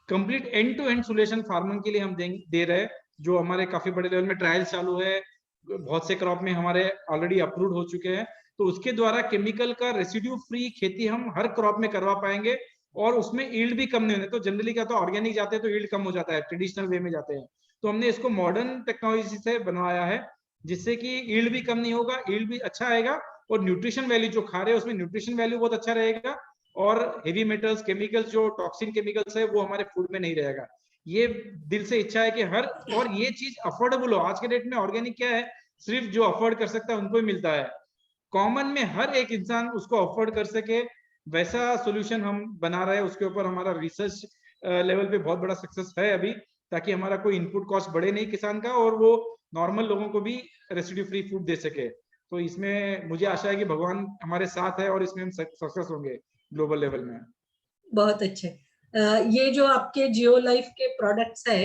Speaker 2: complete end to end solution farmer के लिए हम दे रहे हैं, जो हमारे काफी बड़े लेवल में ट्रायल्स चालू है, बहुत से क्रॉप में हमारे ऑलरेडी अप्रूव्ड हो चुके हैं। तो उसके द्वारा केमिकल का रेसिड्यू फ्री खेती हम हर क्रॉप में करवा पाएंगे, और उसमें ईल्ड भी कम नहीं होने। तो जनरली क्या, तो ऑर्गेनिक जाते हैं तो ईल्ड कम हो जाता है, ट्रेडिशनल वे में जाते हैं। तो हमने इसको मॉडर्न टेक्नोलॉजी से बनवाया है, जिससे कि ईल्ड भी कम नहीं होगा, ईल्ड भी अच्छा आएगा, और न्यूट्रिशन वैल्यू जो खा रहे हैं उसमें न्यूट्रिशन वैल्यू बहुत अच्छा रहेगा, और हेवी मेटल्स, केमिकल्स, जो टॉक्सिन केमिकल्स है, वो हमारे फूड में नहीं रहेगा। ये दिल से इच्छा है कि और ये चीज अफोर्डेबल हो। आज के डेट में ऑर्गेनिक क्या है, सिर्फ जो अफोर्ड कर सकता है उनको ही मिलता है, कॉमन में हर एक इंसान उसको अफोर्ड कर सके, वैसा सॉल्यूशन हम बना रहे हैं। उसके ऊपर हमारा रिसर्च लेवल पे बहुत बड़ा सक्सेस है अभी, ताकि हमारा कोई इनपुट कॉस्ट बढ़े नहीं किसान का, और वो नॉर्मल लोगों को भी रेसिड्यू फ्री फूड दे सके। तो इसमें मुझे आशा है कि भगवान हमारे साथ है, और इसमें हम सक्सेस होंगे ग्लोबल लेवल में।
Speaker 3: बहुत अच्छे। ये जो आपके जियो लाइफ के प्रोडक्ट्स है,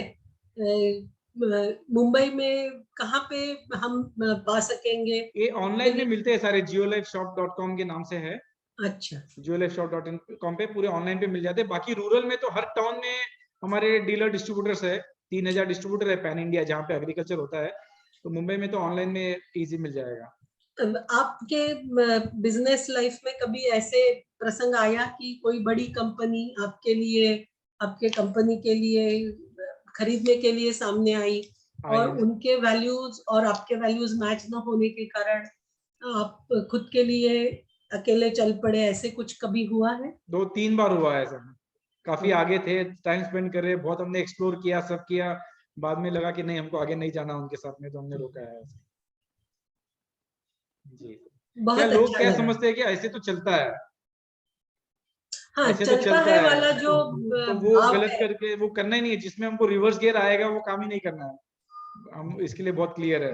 Speaker 3: मुंबई में कहाँ पे हम पा सकेंगे?
Speaker 2: ये ऑनलाइन में मिलते हैं सारे, jiolifeshop.com के नाम से है।
Speaker 3: अच्छा,
Speaker 2: jiolifeshop.com पे पूरे ऑनलाइन पे मिल जाते हैं। बाकी रूरल में तो हर टाउन में हमारे डीलर डिस्ट्रीब्यूटर्स है, 3000 डिस्ट्रीब्यूटर है पैन इंडिया, जहाँ पे एग्रीकल्चर होता है। तो मुंबई में तो ऑनलाइन में इजी मिल जाएगा।
Speaker 3: आपके बिजनेस लाइफ में कभी ऐसे प्रसंग आया कि कोई बड़ी कंपनी आपके लिए, आपके कंपनी के लिए खरीदने के लिए सामने आई, और उनके वैल्यूज और आपके वैल्यूज मैच न होने के कारण आप खुद के लिए अकेले चल पड़े, ऐसे कुछ कभी हुआ है?
Speaker 2: 2-3 बार हुआ है ऐसा। काफी आगे थे, टाइम स्पेंड कर रहे, बहुत हमने एक्सप्लोर किया, सब किया, बाद में लगा कि नहीं, हमको आगे नहीं जाना उनके साथ में, तो हमने रोका है। जी, क्या
Speaker 3: बहुत
Speaker 2: लोग
Speaker 3: अच्छा
Speaker 2: क्या
Speaker 3: लगा।
Speaker 2: समझते हैं कि ऐसे तो चलता है।
Speaker 3: हाँ,
Speaker 2: ऐसे तो
Speaker 3: चलता
Speaker 2: चलता
Speaker 3: है
Speaker 2: है,
Speaker 3: वाला जो
Speaker 2: तो वो
Speaker 3: भाव
Speaker 2: गलत
Speaker 3: है,
Speaker 2: करके वो करना ही नहीं है। जिसमें हमको रिवर्स गियर आएगा वो काम ही नहीं करना है, हम इसके लिए बहुत क्लियर है।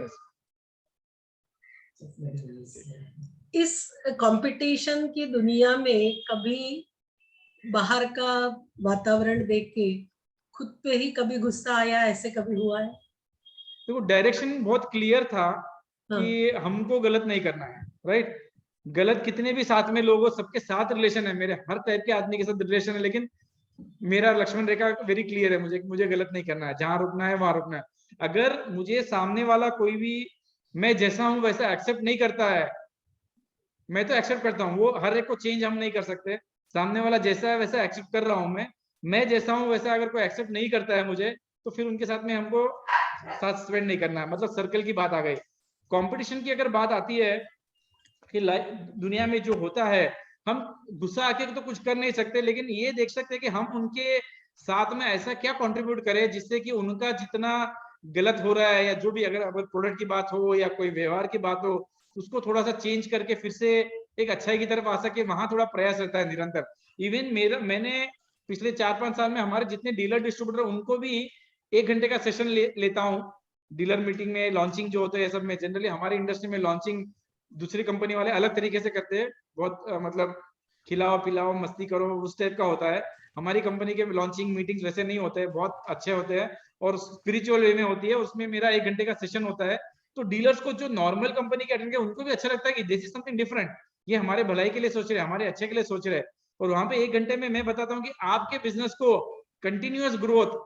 Speaker 3: इस कंपटीशन की दुनिया में कभी बाहर का वातावरण देख के खुद पे ही कभी गुस्सा आया, ऐसे कभी हुआ है?
Speaker 2: तो वो डायरेक्शन बहुत क्लियर था
Speaker 3: हाँ,
Speaker 2: कि हमको गलत नहीं करना है, राइट। गलत कितने भी साथ में लोगों, सबके साथ रिलेशन है, मेरे हर टाइप के आदमी के साथ रिलेशन है, लेकिन मेरा लक्ष्मण रेखा वेरी क्लियर है, मुझे मुझे गलत नहीं करना है, जहां रुकना है वहां रुकना है। अगर मुझे सामने वाला कोई भी मैं जैसा हूं वैसा एक्सेप्ट नहीं करता है, मैं तो एक्सेप्ट करता हूँ, वो हर एक को चेंज हम नहीं कर सकते, सामने वाला जैसा है वैसा एक्सेप्ट कर रहा हूँ मैं जैसा हूँ वैसा अगर कोई एक्सेप्ट नहीं करता है मुझे, तो फिर उनके साथ में हमको साथ स्पेंड नहीं करना है। मतलब सर्कल की बात आ गई। कंपटीशन की अगर बात आती है कि दुनिया में जो होता है, हम गुस्सा आके तो कुछ कर नहीं सकते, लेकिन ये देख सकते हैं कि हम उनके साथ में ऐसा क्या कंट्रीब्यूट करें जिससे कि उनका जितना गलत हो रहा है या जो भी, अगर प्रोडक्ट की बात हो या कोई व्यवहार की बात हो, उसको थोड़ा सा चेंज करके फिर से एक अच्छाई की तरफ आ सके, वहां थोड़ा प्रयास रहता है निरंतर। इवन मैंने पिछले 4-5 साल में हमारे जितने डीलर डिस्ट्रीब्यूटर उनको भी 1 घंटे का सेशन लेता हूँ डीलर मीटिंग में। लॉन्चिंग जो होते हैं सब में, जनरली हमारी इंडस्ट्री में लॉन्चिंग दूसरी कंपनी वाले अलग तरीके से करते हैं, बहुत मतलब खिलाओ पिलाओ मस्ती करो उस टाइप का होता है। हमारी कंपनी के लॉन्चिंग मीटिंग्स वैसे नहीं होते हैं, बहुत अच्छे होते हैं और स्पिरिचुअल वे में होती है। उसमें मेरा 1 घंटे का सेशन होता है, तो डीलर्स को जो नॉर्मल कंपनी के अटेंड किया उनको भी अच्छा लगता है कि दिस इज समथिंग डिफरेंट, ये हमारे भलाई के लिए सोच रहे हैं, हमारे अच्छे के लिए सोच रहे हैं। और वहां पे 1 घंटे में मैं बताता हूँ कि आपके बिजनेस को कंटिन्यूअस ग्रोथ,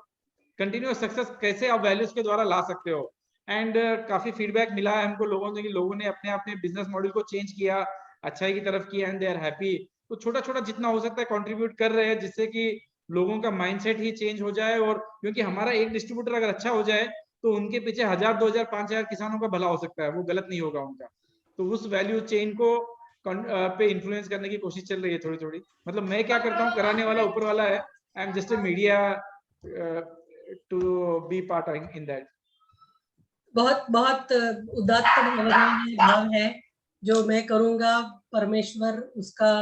Speaker 2: कंटिन्यूअस सक्सेस कैसे आप वैल्यूज के द्वारा ला सकते हो। एंड काफी फीडबैक मिला है हमको लोगों ने कि लोगों ने अपने अपने बिजनेस मॉडल को चेंज किया, अच्छाई की तरफ किया, एंड दे आर हैप्पी। तो छोटा छोटा जितना हो सकता है कंट्रीब्यूट कर रहे हैं, जिससे कि लोगों का माइंडसेट ही चेंज हो जाए। और क्योंकि हमारा एक डिस्ट्रीब्यूटर अगर अच्छा हो जाए तो उनके पीछे 1000, 2000, 5000 किसानों का भला हो सकता है, वो गलत नहीं होगा उनका। तो उस वैल्यू चेन को पे इन्फ्लुएंस करने की कोशिश चल रही है थोड़ी थोड़ी। मतलब मैं क्या करता हूँ, कराने वाला ऊपर वाला है, I am just a media to be part in that.
Speaker 3: बहुत बहुत उदात्त भाव है जो मैं करूंगा, परमेश्वर उसका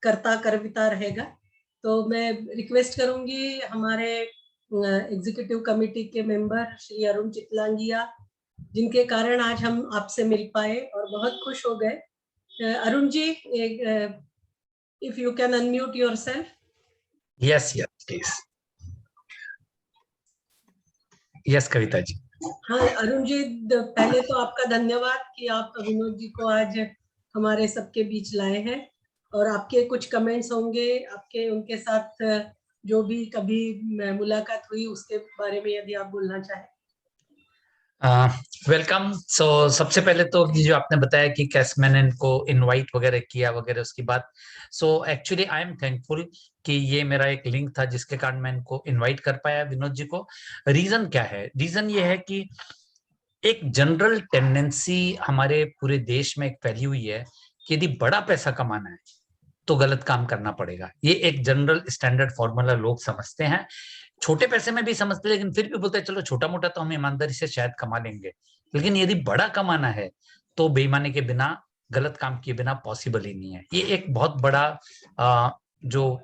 Speaker 3: कर्ता कर्विता रहेगा। तो मैं रिक्वेस्ट करूंगी हमारे एग्जीक्यूटिव कमेटी के मेंबर श्री अरुण चितलांगिया, जिनके कारण आज हम आपसे मिल पाए और बहुत खुश हो गए। Arun ji, if you can unmute yourself.
Speaker 4: Yes yes please. Yes Kavita ji.
Speaker 3: हाँ अरुण जी, पहले तो आपका धन्यवाद कि आप विनोद जी को आज हमारे सबके बीच लाए हैं, और आपके कुछ कमेंट्स होंगे, आपके उनके साथ जो भी कभी मुलाकात हुई उसके बारे में यदि आप बोलना चाहें।
Speaker 4: वेलकम। सो सबसे पहले तो ये जो आपने बताया कि कैसे मैंने इनको इनवाइट वगैरह किया वगैरह उसकी बात, so actually I am thankful कि ये मेरा एक लिंक था जिसके कारण मैं इनको इनवाइट कर पाया विनोद जी को। रीजन क्या है? रीजन ये है कि एक जनरल टेंडेंसी हमारे पूरे देश में एक फैली हुई है कि यदि बड़ा पैसा कमाना है तो गलत काम करना पड़ेगा। ये एक जनरल स्टैंडर्ड फॉर्मूला लोग समझते हैं, छोटे पैसे में भी समझते हैं, लेकिन फिर भी बोलते हैं चलो छोटा मोटा तो हम ईमानदारी से शायद कमा लेंगे। लेकिन यदि बड़ा कमाना है तो बेईमानी के बिना, गलत काम किए बिना पॉसिबल ही नहीं है। ये एक बहुत बड़ा जो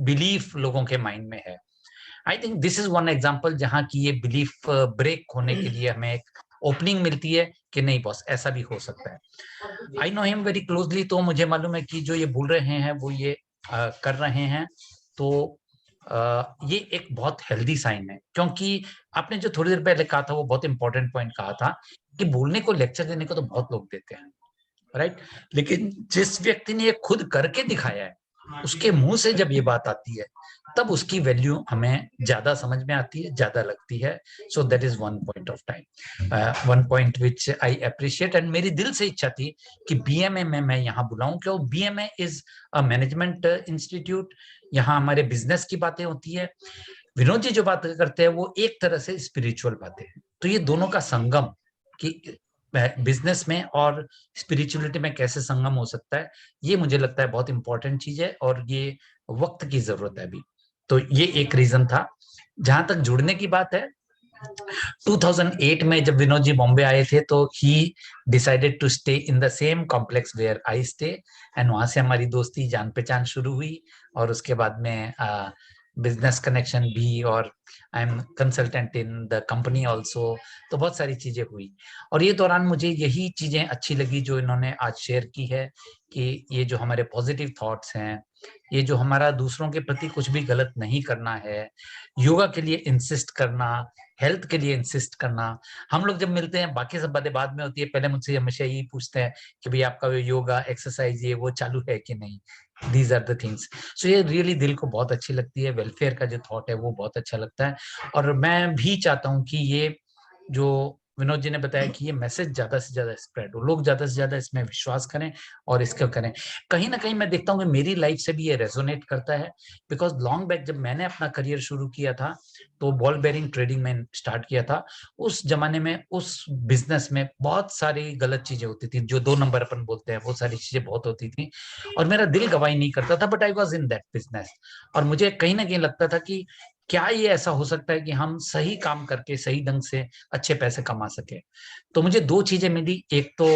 Speaker 4: बिलीफ लोगों के माइंड में है। I think this is one example जहां की ये बिलीफ ब्रेक होने के लिए हमें एक ओपनिंग मिलती है कि नहीं बॉस ऐसा भी हो सकता है। I know him very closely, तो मुझे मालूम है कि जो ये बोल रहे हैं वो ये कर रहे हैं। तो ये एक बहुत हेल्दी साइन है, क्योंकि आपने जो थोड़ी देर पहले कहा था वो बहुत इंपॉर्टेंट पॉइंट कहा था कि बोलने को, लेक्चर देने को तो बहुत लोग देते हैं, राइट। लेकिन जिस व्यक्ति ने ये खुद करके दिखाया है उसके मुंह से जब ये बात आती है तब उसकी वैल्यू हमें ज्यादा समझ में आती है, ज्यादा लगती है। So that is one point of time, one point which I appreciate. And मेरी दिल से इच्छा थी कि बीएमए में मैं यहाँ बुलाऊं, क्यों? BMA is a management institute, यहाँ हमारे बिजनेस की बातें होती है। विनोद जी जो बात करते हैं वो एक तरह से स्पिरिचुअल बातें हैं। तो ये दोनों का संगम, कि बिजनेस में और स्पिरिचुअलिटी में कैसे संगम हो सकता है, ये मुझे लगता है बहुत इंपॉर्टेंट चीज है और ये वक्त की जरूरत है अभी। तो ये एक रीजन था। जहां तक जुड़ने की बात है, 2008 में जब विनोद जी बॉम्बे आए थे तो ही decided to stay in the same complex where I stay, and वहां से हमारी दोस्ती जान पहचान शुरू हुई, और उसके बाद में बिजनेस कनेक्शन भी, और I am consultant in the company also. तो बहुत सारी चीजें हुई, और ये दौरान मुझे यही चीजें अच्छी लगी जो इन्होंने आज शेयर की है, कि ये जो हमारे पॉजिटिव थॉट्स हैं, ये जो हमारा दूसरों के प्रति कुछ भी गलत नहीं करना है, योगा के लिए इंसिस्ट करना, हेल्थ के लिए इंसिस्ट करना। हम लोग जब मिलते हैं बाकी सब बातें बाद में होती है, पहले मुझसे हमेशा यही पूछते हैं कि भाई आपका योगा एक्सरसाइज ये वो चालू है कि नहीं, दीज आर द थिंग्स। सो ये रियली दिल को बहुत अच्छी लगती है, वेलफेयर का जो थॉट है वो बहुत अच्छा लगता है। और मैं भी चाहता हूँ कि ये जो विनोद जी ने बताया कि ये मैसेज ज्यादा से ज्यादा स्प्रेड हो, लोग ज्यादा से ज्यादा इसमें विश्वास करें और इसको करें। कहीं ना कहीं मैं देखता हूँ कि मेरी लाइफ से भी ये रेजोनेट करता है, बिकॉज लॉन्ग बैक जब मैंने अपना करियर शुरू किया था तो बॉल बेरिंग ट्रेडिंग में स्टार्ट किया था। उस जमाने में उस बिजनेस में बहुत सारी गलत चीजें होती थी, जो 2 नंबर अपन बोलते हैं, वो सारी चीजें बहुत होती थी, और मेरा दिल गवाही नहीं करता था, but I was in that business. और मुझे कहीं ना कहीं लगता था कि क्या ये ऐसा हो सकता है कि हम सही काम करके सही ढंग से अच्छे पैसे कमा सके। तो मुझे 2 चीजें मिली, एक तो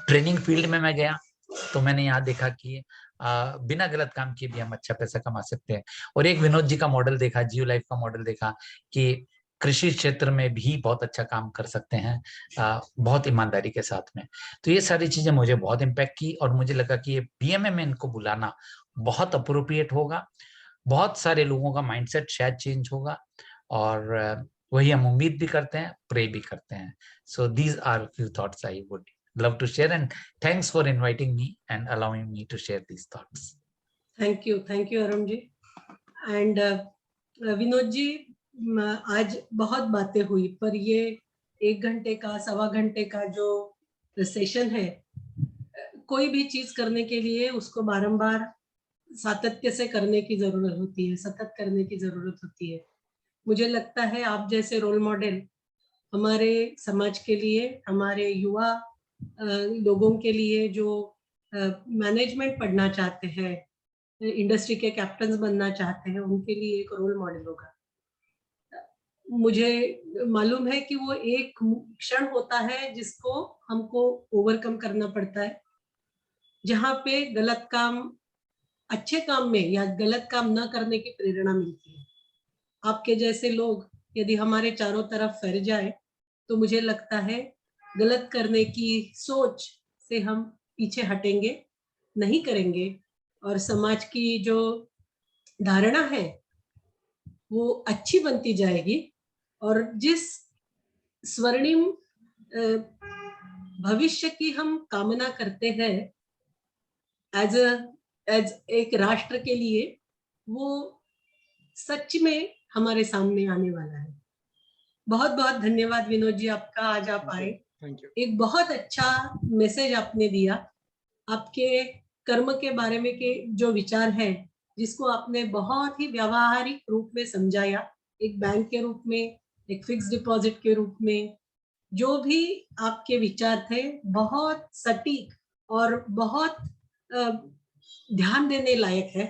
Speaker 4: ट्रेनिंग फील्ड में मैं गया, तो मैंने यहाँ देखा कि बिना गलत काम किए भी हम अच्छा पैसा कमा सकते हैं, और एक विनोद जी का मॉडल देखा, जियो लाइफ का मॉडल देखा कि कृषि क्षेत्र में भी बहुत अच्छा काम कर सकते हैं बहुत ईमानदारी के साथ में। तो ये सारी चीजें मुझे बहुत इम्पैक्ट की, और मुझे लगा कि ये बीएमए में इनको बुलाना बहुत अप्रोप्रिएट होगा, बहुत सारे लोगों का माइंडसेट शायद चेंज होगा, और वही हम उम्मीद भी करते हैं, प्रे भी करते हैं। So these are few thoughts I would love to share, and thanks for inviting me and allowing me to share these thoughts.
Speaker 3: Thank you Arun ji. And Vinod ji, आज बहुत बातें हुई, पर ये 1 घंटे का 1.25 घंटे का जो सेशन है, कोई भी चीज करने के लिए उसको बारंबार सातत्य से करने की जरूरत होती है, सतत करने की जरूरत होती है। मुझे लगता है आप जैसे रोल मॉडल हमारे समाज के लिए, हमारे युवा लोगों के लिए जो मैनेजमेंट पढ़ना चाहते हैं, इंडस्ट्री के कैप्टन्स बनना चाहते हैं, उनके लिए एक रोल मॉडल होगा। मुझे मालूम है कि वो एक क्षण होता है जिसको हमको ओवरकम करना पड़ता है, जहाँ पे गलत काम अच्छे काम में या गलत काम न करने की प्रेरणा मिलती है। आपके जैसे लोग यदि हमारे चारों तरफ फैल जाए तो मुझे लगता है गलत करने की सोच से हम पीछे हटेंगे, नहीं करेंगे, और समाज की जो धारणा है वो अच्छी बनती जाएगी। और जिस स्वर्णिम भविष्य की हम कामना करते हैं एज एक राष्ट्र के लिए, वो सच में हमारे सामने आने वाला है। बहुत बहुत धन्यवाद विनोद जी आपका, आज आप आए।
Speaker 2: Thank you.
Speaker 3: एक बहुत अच्छा मैसेज आपने दिया, आपके कर्म के बारे में के जो विचार है, जिसको आपने बहुत ही व्यावहारिक रूप में समझाया, एक बैंक के रूप में, एक फिक्स डिपॉजिट के रूप में, जो भी आपके विचार थे बहुत सटीक और बहुत ध्यान देने लायक है।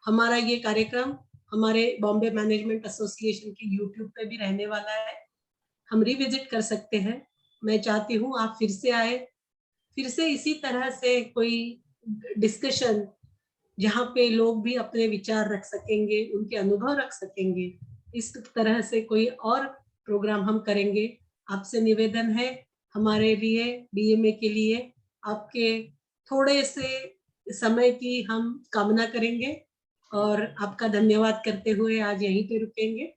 Speaker 3: हमारा ये कार्यक्रम हमारे बॉम्बे मैनेजमेंट एसोसिएशन के यूट्यूब पे भी रहने वाला है, हम रिविजिट कर सकते हैं। मैं चाहती हूँ आप फिर से आए, फिर से इसी तरह से कोई डिस्कशन जहाँ पे लोग भी अपने विचार रख सकेंगे, उनके अनुभव रख सकेंगे, इस तरह से कोई और प्रोग्राम हम करेंगे। आपसे निवेदन है, हमारे लिए, बीएमए के लिए आपके थोड़े से समय की हम कामना करेंगे, और आपका धन्यवाद करते हुए आज यहीं पे रुकेंगे।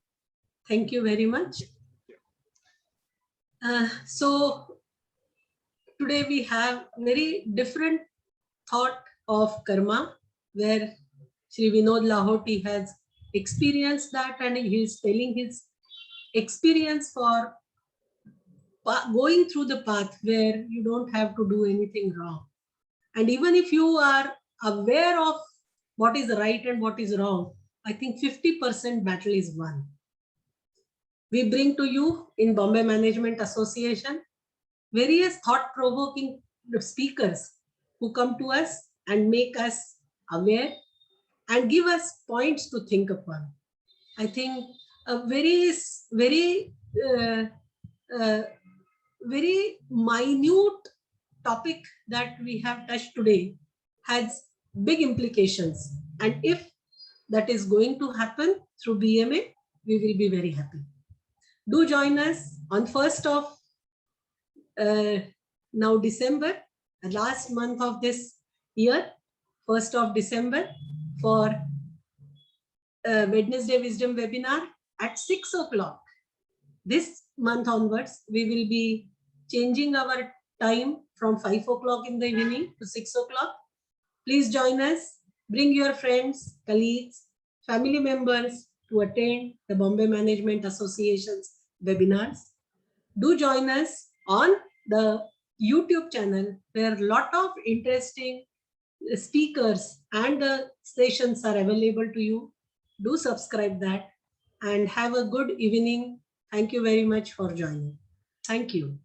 Speaker 3: Thank you very much. So today we have very different thought of karma, where Shri Vinod Lahoti has experienced that, and he is telling his experience for going through the path where you don't have to do anything wrong. And even if you are aware of what is right and what is wrong, I think 50% battle is won. We bring to you in Bombay Management Association various thought-provoking speakers who come to us and make us aware and give us points to think upon. I think a very minute topic that we have touched today has big implications. And if that is going to happen through BMA, we will be very happy. Do join us on 1st of now December, the last month of this year, 1st of December, for Wednesday Wisdom webinar at 6 o'clock. This month onwards, we will be changing our time from 5 o'clock in the evening to 6 o'clock. Please join us. Bring your friends, colleagues, family members to attend the Bombay Management Association's webinars. Do join us on the YouTube channel, where a lot of interesting speakers and the sessions are available to you. Do subscribe that and have a good evening. Thank you very much for joining. Thank you.